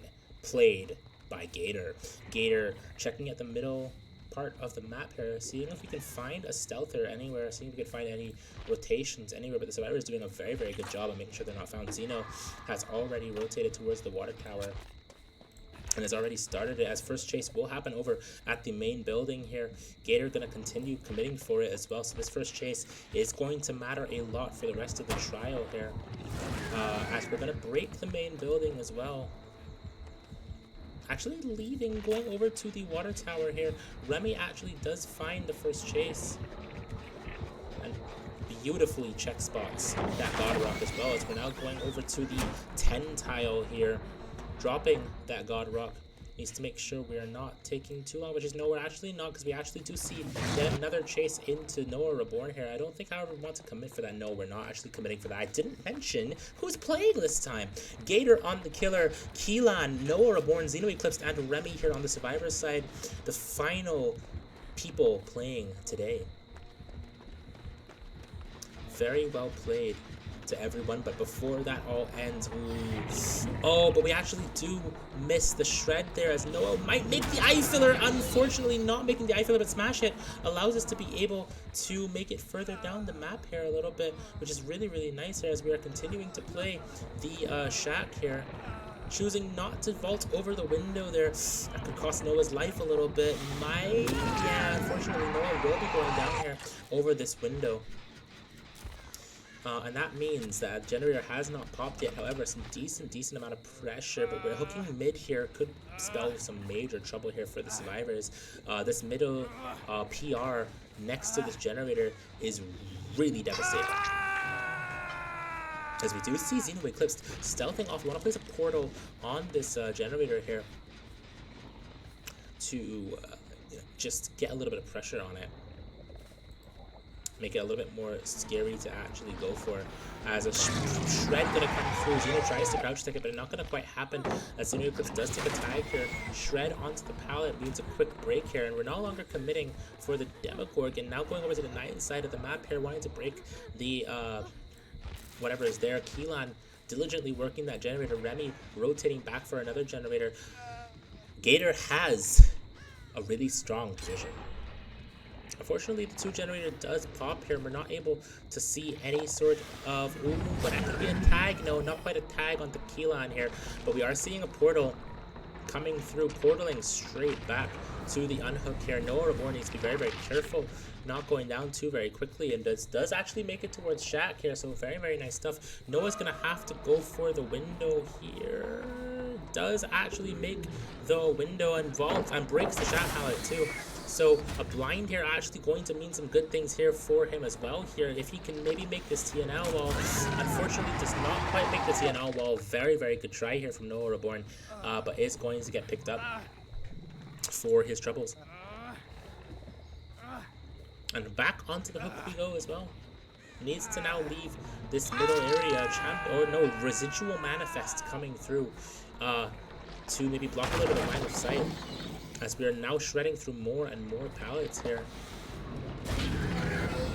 played by Gator. Gator checking at the middle part of the map here, seeing if we can find a stealther anywhere, seeing if we can find any rotations anywhere, but the Survivor is doing a very, very good job of making sure they're not found. Xeno has already rotated towards the water tower and has already started it, as first chase will happen over at the main building here. Gator going to continue committing for it as well, so this first chase is going to matter a lot for the rest of the trial here, as we're going to break the main building as well. Actually leaving, going over to the water tower here. Remy actually does find the first chase and beautifully check spots that God Rock as well, as we're now going over to the 10 tile here, dropping that God Rock. Needs to make sure we are not taking too long, which is no, we're actually not, because we actually do see yet another chase into Noah Reborn here. I don't think, however, we want to commit for that. No, we're not actually committing for that. I didn't mention who's playing this time. Gator on the killer, Keelan, Noah Reborn, Xeno Eclipsed, and Remy here on the Survivor side. The final people playing today. Very well played to everyone, but before that all ends, but we actually do miss the shred there, as Noah might make the eye filler. Unfortunately, not making the eye filler, but smash hit allows us to be able to make it further down the map here a little bit, which is really, really nice here, as we are continuing to play the shack here, choosing not to vault over the window there. That could cost Noah's life a little bit. Unfortunately, Noah will be going down here over this window. And that means that generator has not popped yet. However, some decent amount of pressure, but we're hooking mid here. Could spell some major trouble here for the Survivors. This middle PR next to this generator is really devastating, as we do see Xeno Eclipsed stealthing off. We want to place a portal on this generator here to just get a little bit of pressure on it. Make it a little bit more scary to actually go for, as a shred gonna come through. Xeno tries to crouch take it, but it's not gonna quite happen, as Xeno Eclipse does take a tag here. Shred onto the pallet leaves a quick break here, and we're no longer committing for the Demogorgon. Now going over to the 9 side of the map here, wanting to break the whatever is there. Keelan diligently working that generator. Remy rotating back for another generator. Gator has a really strong position. Unfortunately, the 2 generator does pop here. We're not able to see any sort of, but that could be a tag. No, not quite a tag on the Keelan here, but we are seeing a portal coming through, portaling straight back to the unhook here. Noah Reborn needs to be very, very careful, not going down too very quickly, and does actually make it towards Shack here, so very, very nice stuff. Noah's gonna have to go for the window here. Does actually make the window and vault, and breaks the Shack pallet too. So a blind here actually going to mean some good things here for him as well here, if he can maybe make this TNL wall. Unfortunately, does not quite make the TNL wall. Very, very good try here from Noah Reborn, but is going to get picked up for his troubles. And back onto the hook we go as well. Needs to now leave this middle area. Residual manifest coming through to maybe block a little bit of line of sight, as we are now shredding through more and more pallets here.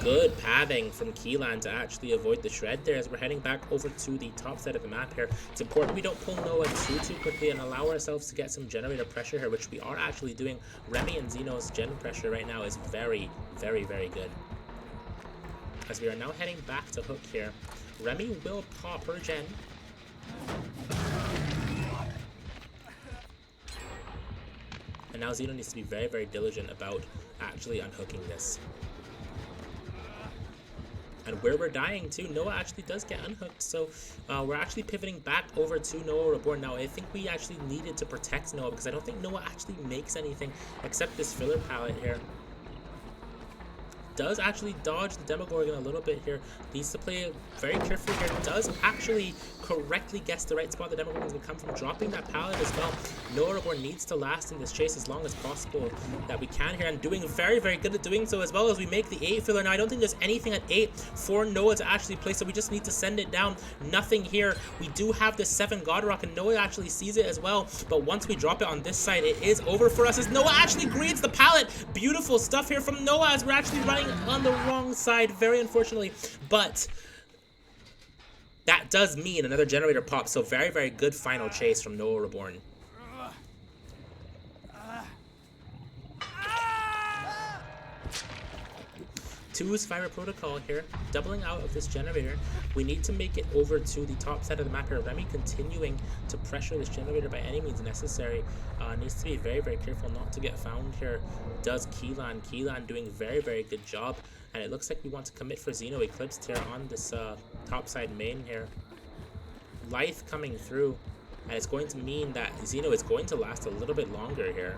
Good pathing from Keelan to actually avoid the shred there, as we're heading back over to the top side of the map here. It's important we don't pull Noah too quickly and allow ourselves to get some generator pressure here, which we are actually doing. Remy and Xeno's gen pressure right now is very, very, very good, as we are now heading back to hook here. Remy will pop her gen. And now Xeno needs to be very, very diligent about actually unhooking this. And where we're dying to, Noah actually does get unhooked, so we're actually pivoting back over to Noah Reborn. Now, I think we actually needed to protect Noah, because I don't think Noah actually makes anything except this filler pallet here. does actually dodge the Demogorgon a little bit here. Needs to play very carefully here. Does actually correctly guess the right spot. The Demogorgon is going to come from dropping that pallet as well. Noah Reborn needs to last in this chase as long as possible that we can here, and doing very, very good at doing so, as well as we make the 8 filler. Now, I don't think there's anything at 8 for Noah to actually play, so we just need to send it down. Nothing here. We do have the 7 God Rock, and Noah actually sees it as well, but once we drop it on this side, it is over for us as Noah actually grades the pallet. Beautiful stuff here from Noah as we're actually running on the wrong side, very unfortunately, but that does mean another generator pop, so very, very good final chase from Noah Reborn. Two Survivor Protocol here, doubling out of this generator. We need to make it over to the top side of the map here. Remy continuing to pressure this generator by any means necessary. Needs to be very, very careful not to get found here. Does Keelan. Keelan doing very, very good job. And it looks like we want to commit for Xeno Eclipsed here on this top side main here. Lyth coming through. And it's going to mean that Xeno is going to last a little bit longer here.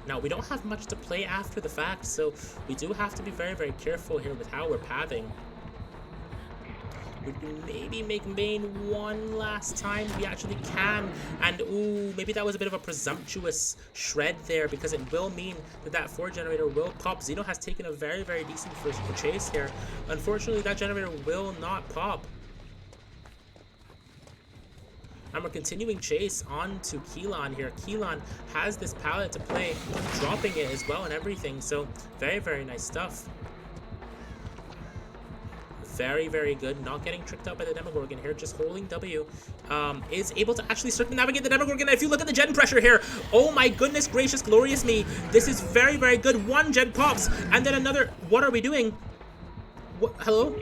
Now, we don't have much to play after the fact, so we do have to be very, very careful here with how we're pathing. We can maybe make main one last time. We actually can. And, ooh, maybe that was a bit of a presumptuous shred there, because it will mean that that 4 generator will pop. Xeno has taken a very, very decent first chase here. Unfortunately, that generator will not pop. And we're continuing chase on to Keelan here. Keelan has this pallet to play, dropping it as well and everything. So very, very nice stuff. Very, very good. Not getting tricked out by the Demogorgon here. Just holding W. Is able to actually circumnavigate the Demogorgon. If you look at the gen pressure here, oh my goodness gracious, glorious me. This is very, very good. One gen pops and then another. What are we doing? What? Hello?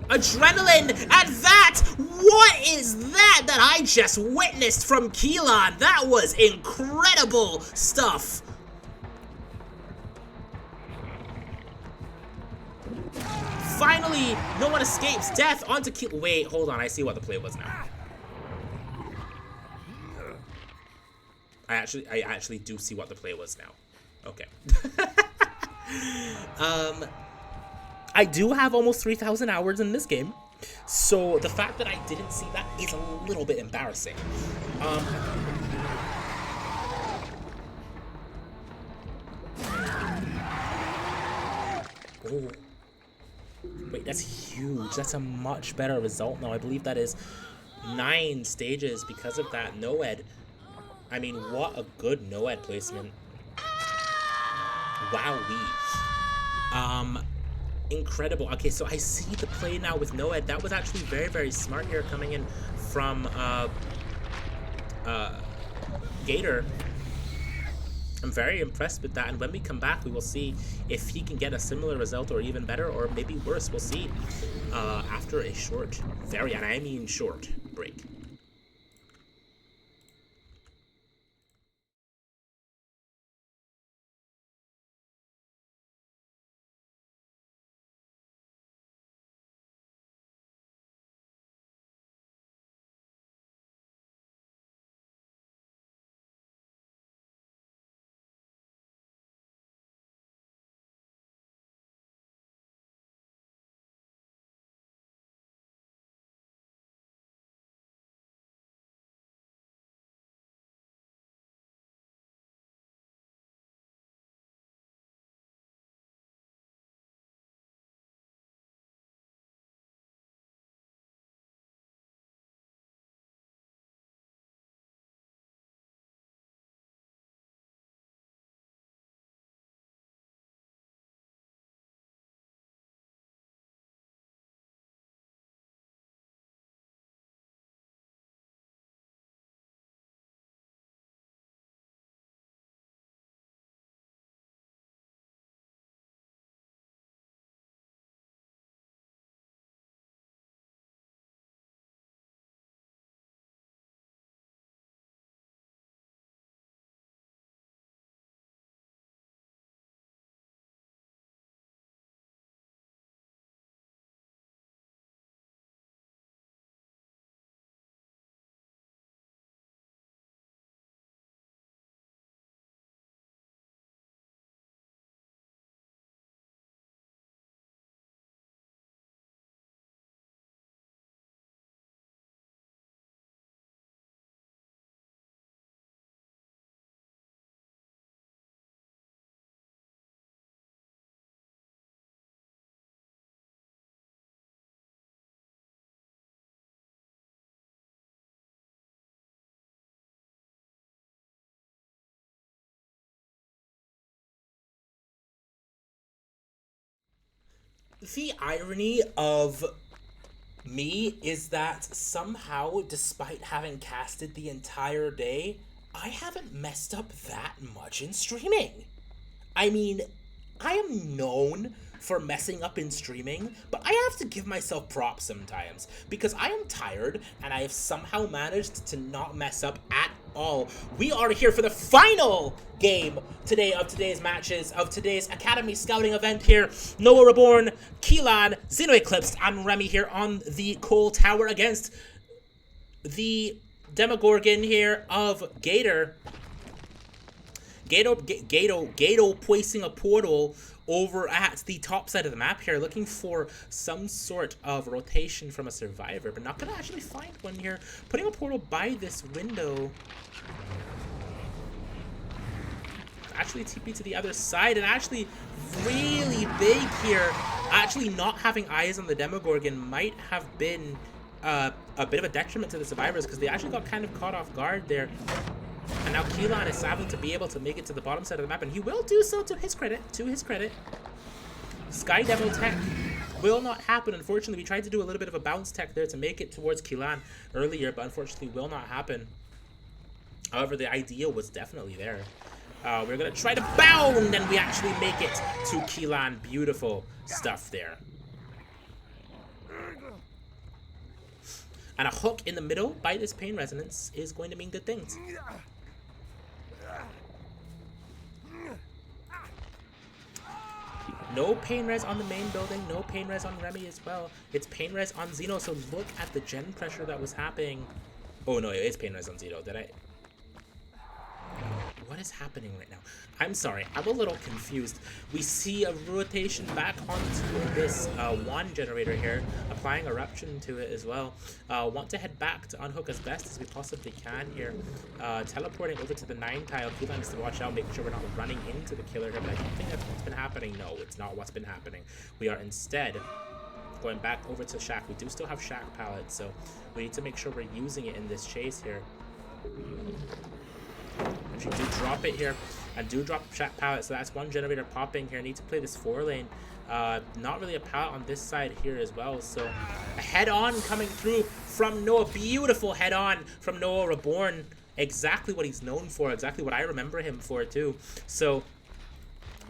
Adrenaline! And that! What is that I just witnessed from Keelan? That was incredible stuff! Finally, no one escapes death onto Keelan. Wait, hold on. I see what the play was now. I actually do see what the play was now. Okay. I do have almost 3,000 hours in this game, so the fact that I didn't see that is a little bit embarrassing. Oh. Wait, that's huge. That's a much better result now. I believe that is 9 stages because of that Noed. I mean, what a good Noed placement. Wowee. Incredible. Okay, so I see the play now with Noed. That was actually very, very smart here coming in from Gator. I'm very impressed with that, and when we come back, we will see if he can get a similar result or even better, or maybe worse. We'll see after a short, very, and I mean short, break. The irony of me is that somehow, despite having casted the entire day, I haven't messed up that much in streaming. I mean, I am known for messing up in streaming, but I have to give myself props sometimes because I am tired and I have somehow managed to not mess up at all. We are here for the final game today of today's matches of today's Academy Scouting event here. Noah Reborn, Keelan, Xeno Eclipsed, and Remy here on the Coal Tower against the Demogorgon here of Gator. Gato placing a portal over at the top side of the map here, looking for some sort of rotation from a survivor, but not gonna actually find one here. Putting a portal by this window. Actually TP to the other side, and actually really big here. Actually not having eyes on the Demogorgon might have been a bit of a detriment to the survivors because they actually got kind of caught off guard there. And now Keelan is able to be able to make it to the bottom side of the map, and he will do so to his credit. Sky Devil tech will not happen, unfortunately. We tried to do a little bit of a bounce tech there to make it towards Keelan earlier, but unfortunately will not happen. However, the idea was definitely there. We're going to try to bound, and we actually make it to Keelan. Beautiful stuff there. And a hook in the middle by this Pain Resonance is going to mean good things. No Pain Res on the main building, no Pain Res on Remy as well. It's Pain Res on Xeno, so look at the gen pressure that was happening. Oh no, it is Pain Res on Xeno. Did I? What is happening right now? I'm sorry, I'm a little confused. We see a rotation back onto this one generator here, applying Eruption to it as well. Want to head back to unhook as best as we possibly can here. Teleporting over to the 9 tile. Keelan needs to watch out, making sure we're not running into the killer here, but I don't think that's what's been happening. No, it's not what's been happening. We are instead going back over to Shack. We do still have Shack pallets, so we need to make sure we're using it in this chase here. Actually do drop it here, and do drop Shack pallet, so that's one generator popping here. Need to play this 4 lane. Not really a pallet on this side here as well, so a head-on coming through from Noah. Beautiful head-on from Noah Reborn. Exactly what he's known for, exactly what I remember him for too. So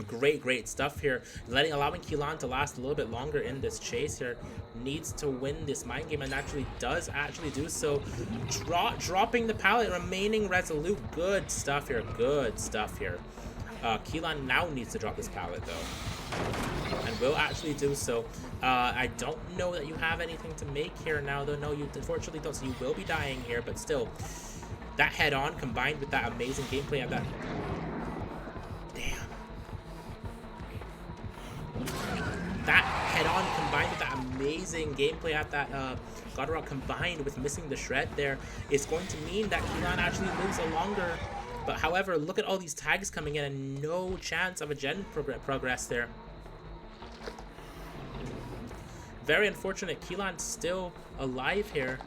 great stuff here. Allowing Keelan to last a little bit longer in this chase here. Needs to win this mind game, and actually does do so. Dropping the pallet, remaining resolute. Good stuff here. Keelan now needs to drop this pallet though, and will actually do so. I don't know that you have anything to make here now though. No, you unfortunately don't, so you will be dying here, but still, that head on combined with that amazing gameplay of that. That head-on combined with that amazing gameplay at that Godrock, combined with missing the shred there, is going to mean that Keelan actually lives a longer. But however, look at all these tags coming in and no chance of a gen progress there. Very unfortunate. Keelan's still alive here.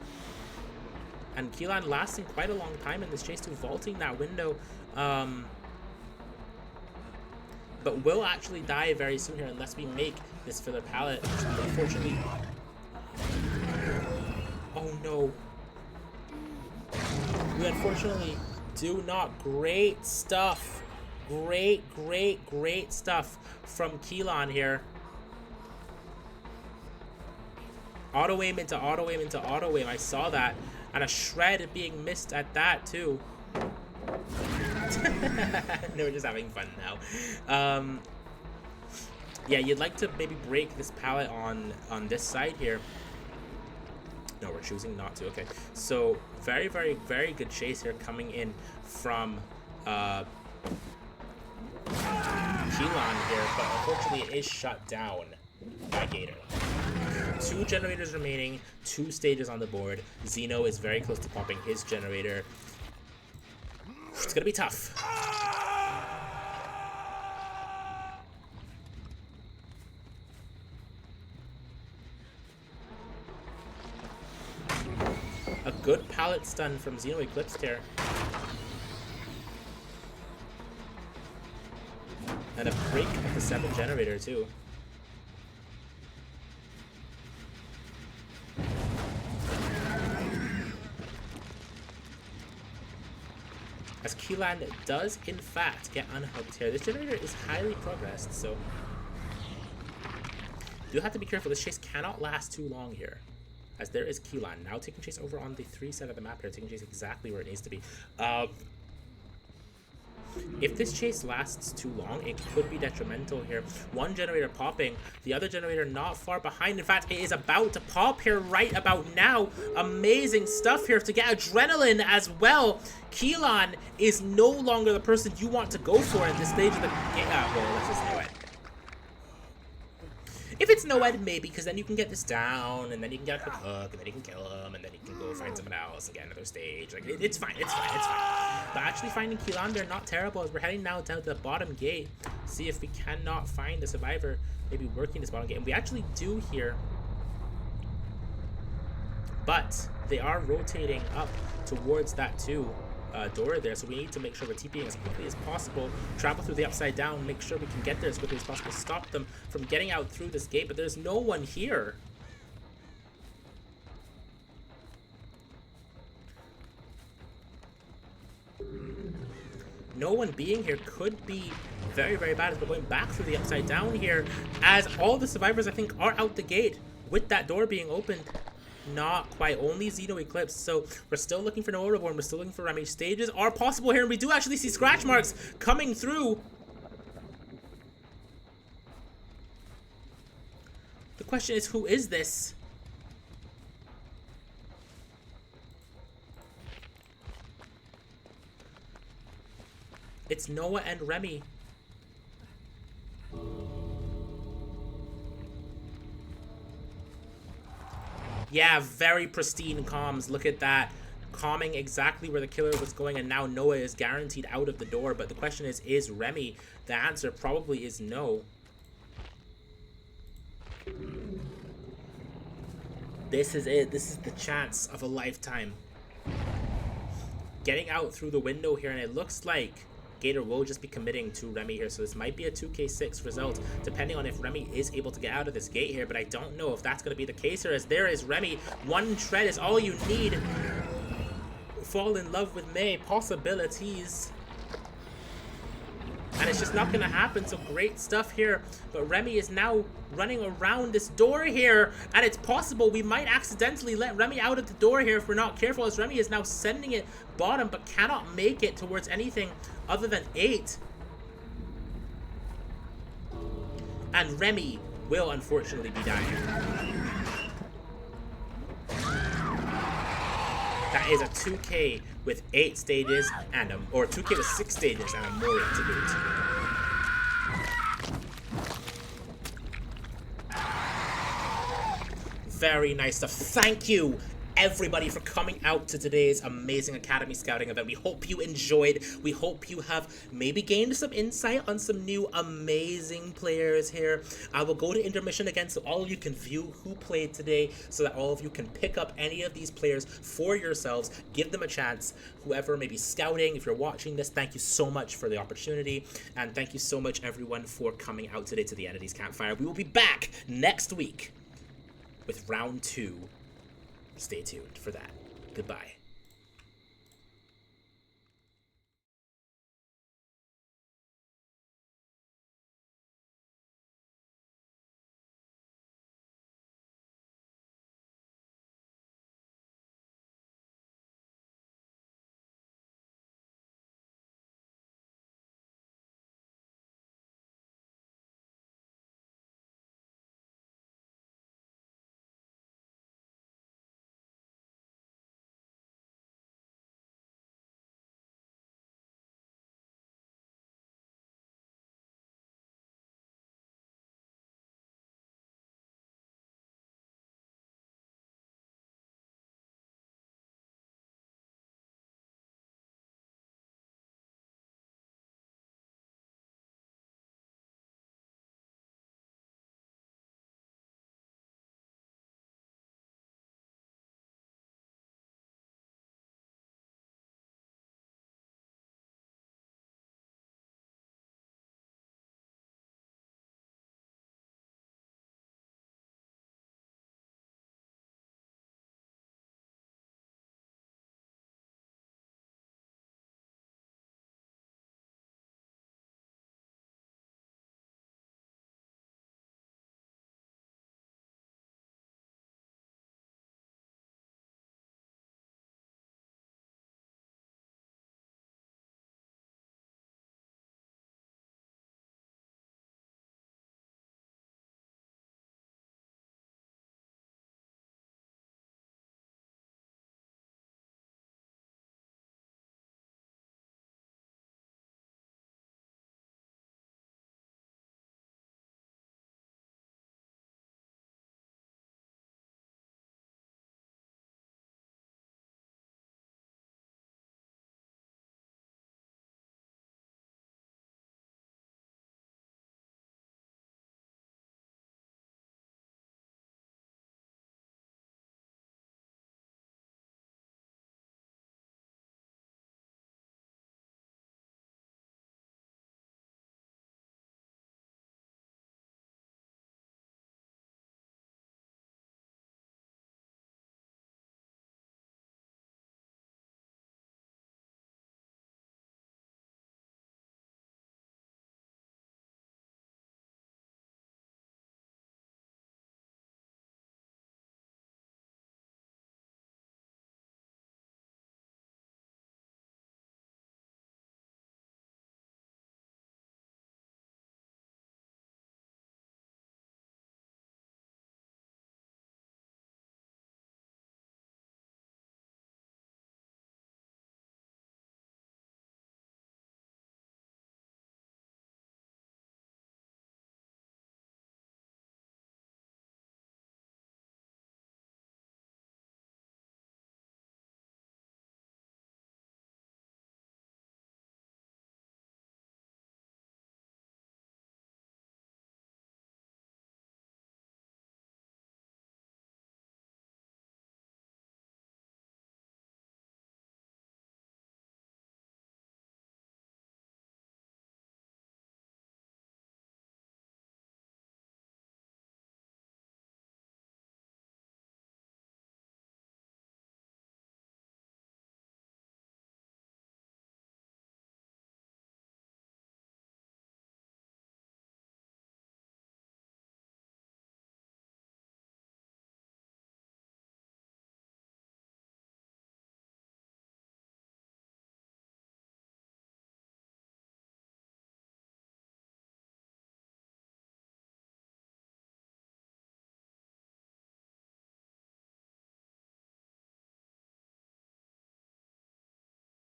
And Keelan lasting quite a long time in this chase to vaulting that window. But will actually die very soon here unless we make this filler pallet. Unfortunately. Oh no. We unfortunately do not. Great stuff. Great stuff from Keelan here. Auto aim into auto aim into auto aim. I saw that. And a shred being missed at that too. No, we're just having fun now. Yeah, you'd like to maybe break this pallet on this side here. No, we're choosing not to. Okay, so very good chase here coming in from Keelan here, but unfortunately it is shut down by Gator. 2 generators remaining, 2 stages on the board. Xeno is very close to popping his generator. It's gonna be tough. A good pallet stun from Xeno Eclipsed here. And a break of the 7 generator too. As Keelan does, in fact, get unhooked here. This generator is highly progressed, so you have to be careful. This chase cannot last too long here, as there is Keelan now taking chase over on the 3 side of the map here, taking chase exactly where it needs to be. If this chase lasts too long, it could be detrimental here. One generator popping, the other generator not far behind. In fact, it is about to pop here right about now. Amazing stuff here to get adrenaline as well. Keelan is no longer the person you want to go for at this stage of the game. Well, let's just do it. If it's Noed, maybe, because then you can get this down, and then you can get a quick hook, and then you can kill him, and then you can go find someone else and get another stage. Like, it's fine, it's fine, it's fine. But actually finding Keelan, they're not terrible, as we're heading now down to the bottom gate. See if we cannot find the survivor, maybe working this bottom gate. And we actually do here, but they are rotating up towards that too. Door there, so we need to make sure we're TPing as quickly as possible, travel through the upside down, make sure we can get there as quickly as possible, stop them from getting out through this gate, but there's no one here. No one being here could be very, very bad as we're going back through the upside down here, as all the survivors, I think, are out the gate with that door being opened. Not quite, only Xeno Eclipse, so we're still looking for Noah Reborn, we're still looking for Remy. Stages are possible here, and we do actually see scratch marks coming through. The question is, who is this? It's Noah and Remy. Yeah, very pristine comms. Look at that. Calming exactly where the killer was going, and now Noah is guaranteed out of the door. But the question is Remy? The answer probably is no. This is it. This is the chance of a lifetime. Getting out through the window here, and it looks like Gator will just be committing to Remy here, so this might be a 2k6 result, depending on if Remy is able to get out of this gate here, but I don't know if that's going to be the case here, as there is Remy. One tread is all you need. Fall in love with May. Possibilities. And it's just not going to happen, so great stuff here. But Remy is now running around this door here, and it's possible we might accidentally let Remy out of the door here if we're not careful, as Remy is now sending it bottom, but cannot make it towards anything other than 8. And Remy will unfortunately be dying. That is a 2k with 8 stages and or 2k with 6 stages and a Mori to boot. Very nice stuff. Thank you, everybody, for coming out to today's amazing Academy Scouting event. We hope you enjoyed. We hope you have maybe gained some insight on some new amazing players here. I will go to intermission again so all of you can view who played today, so that all of you can pick up any of these players for yourselves. Give them a chance. Whoever may be scouting, if you're watching this, thank you so much for the opportunity. And thank you so much, everyone, for coming out today to the Entities Campfire. We will be back next week with round 2. Stay tuned for that. Goodbye.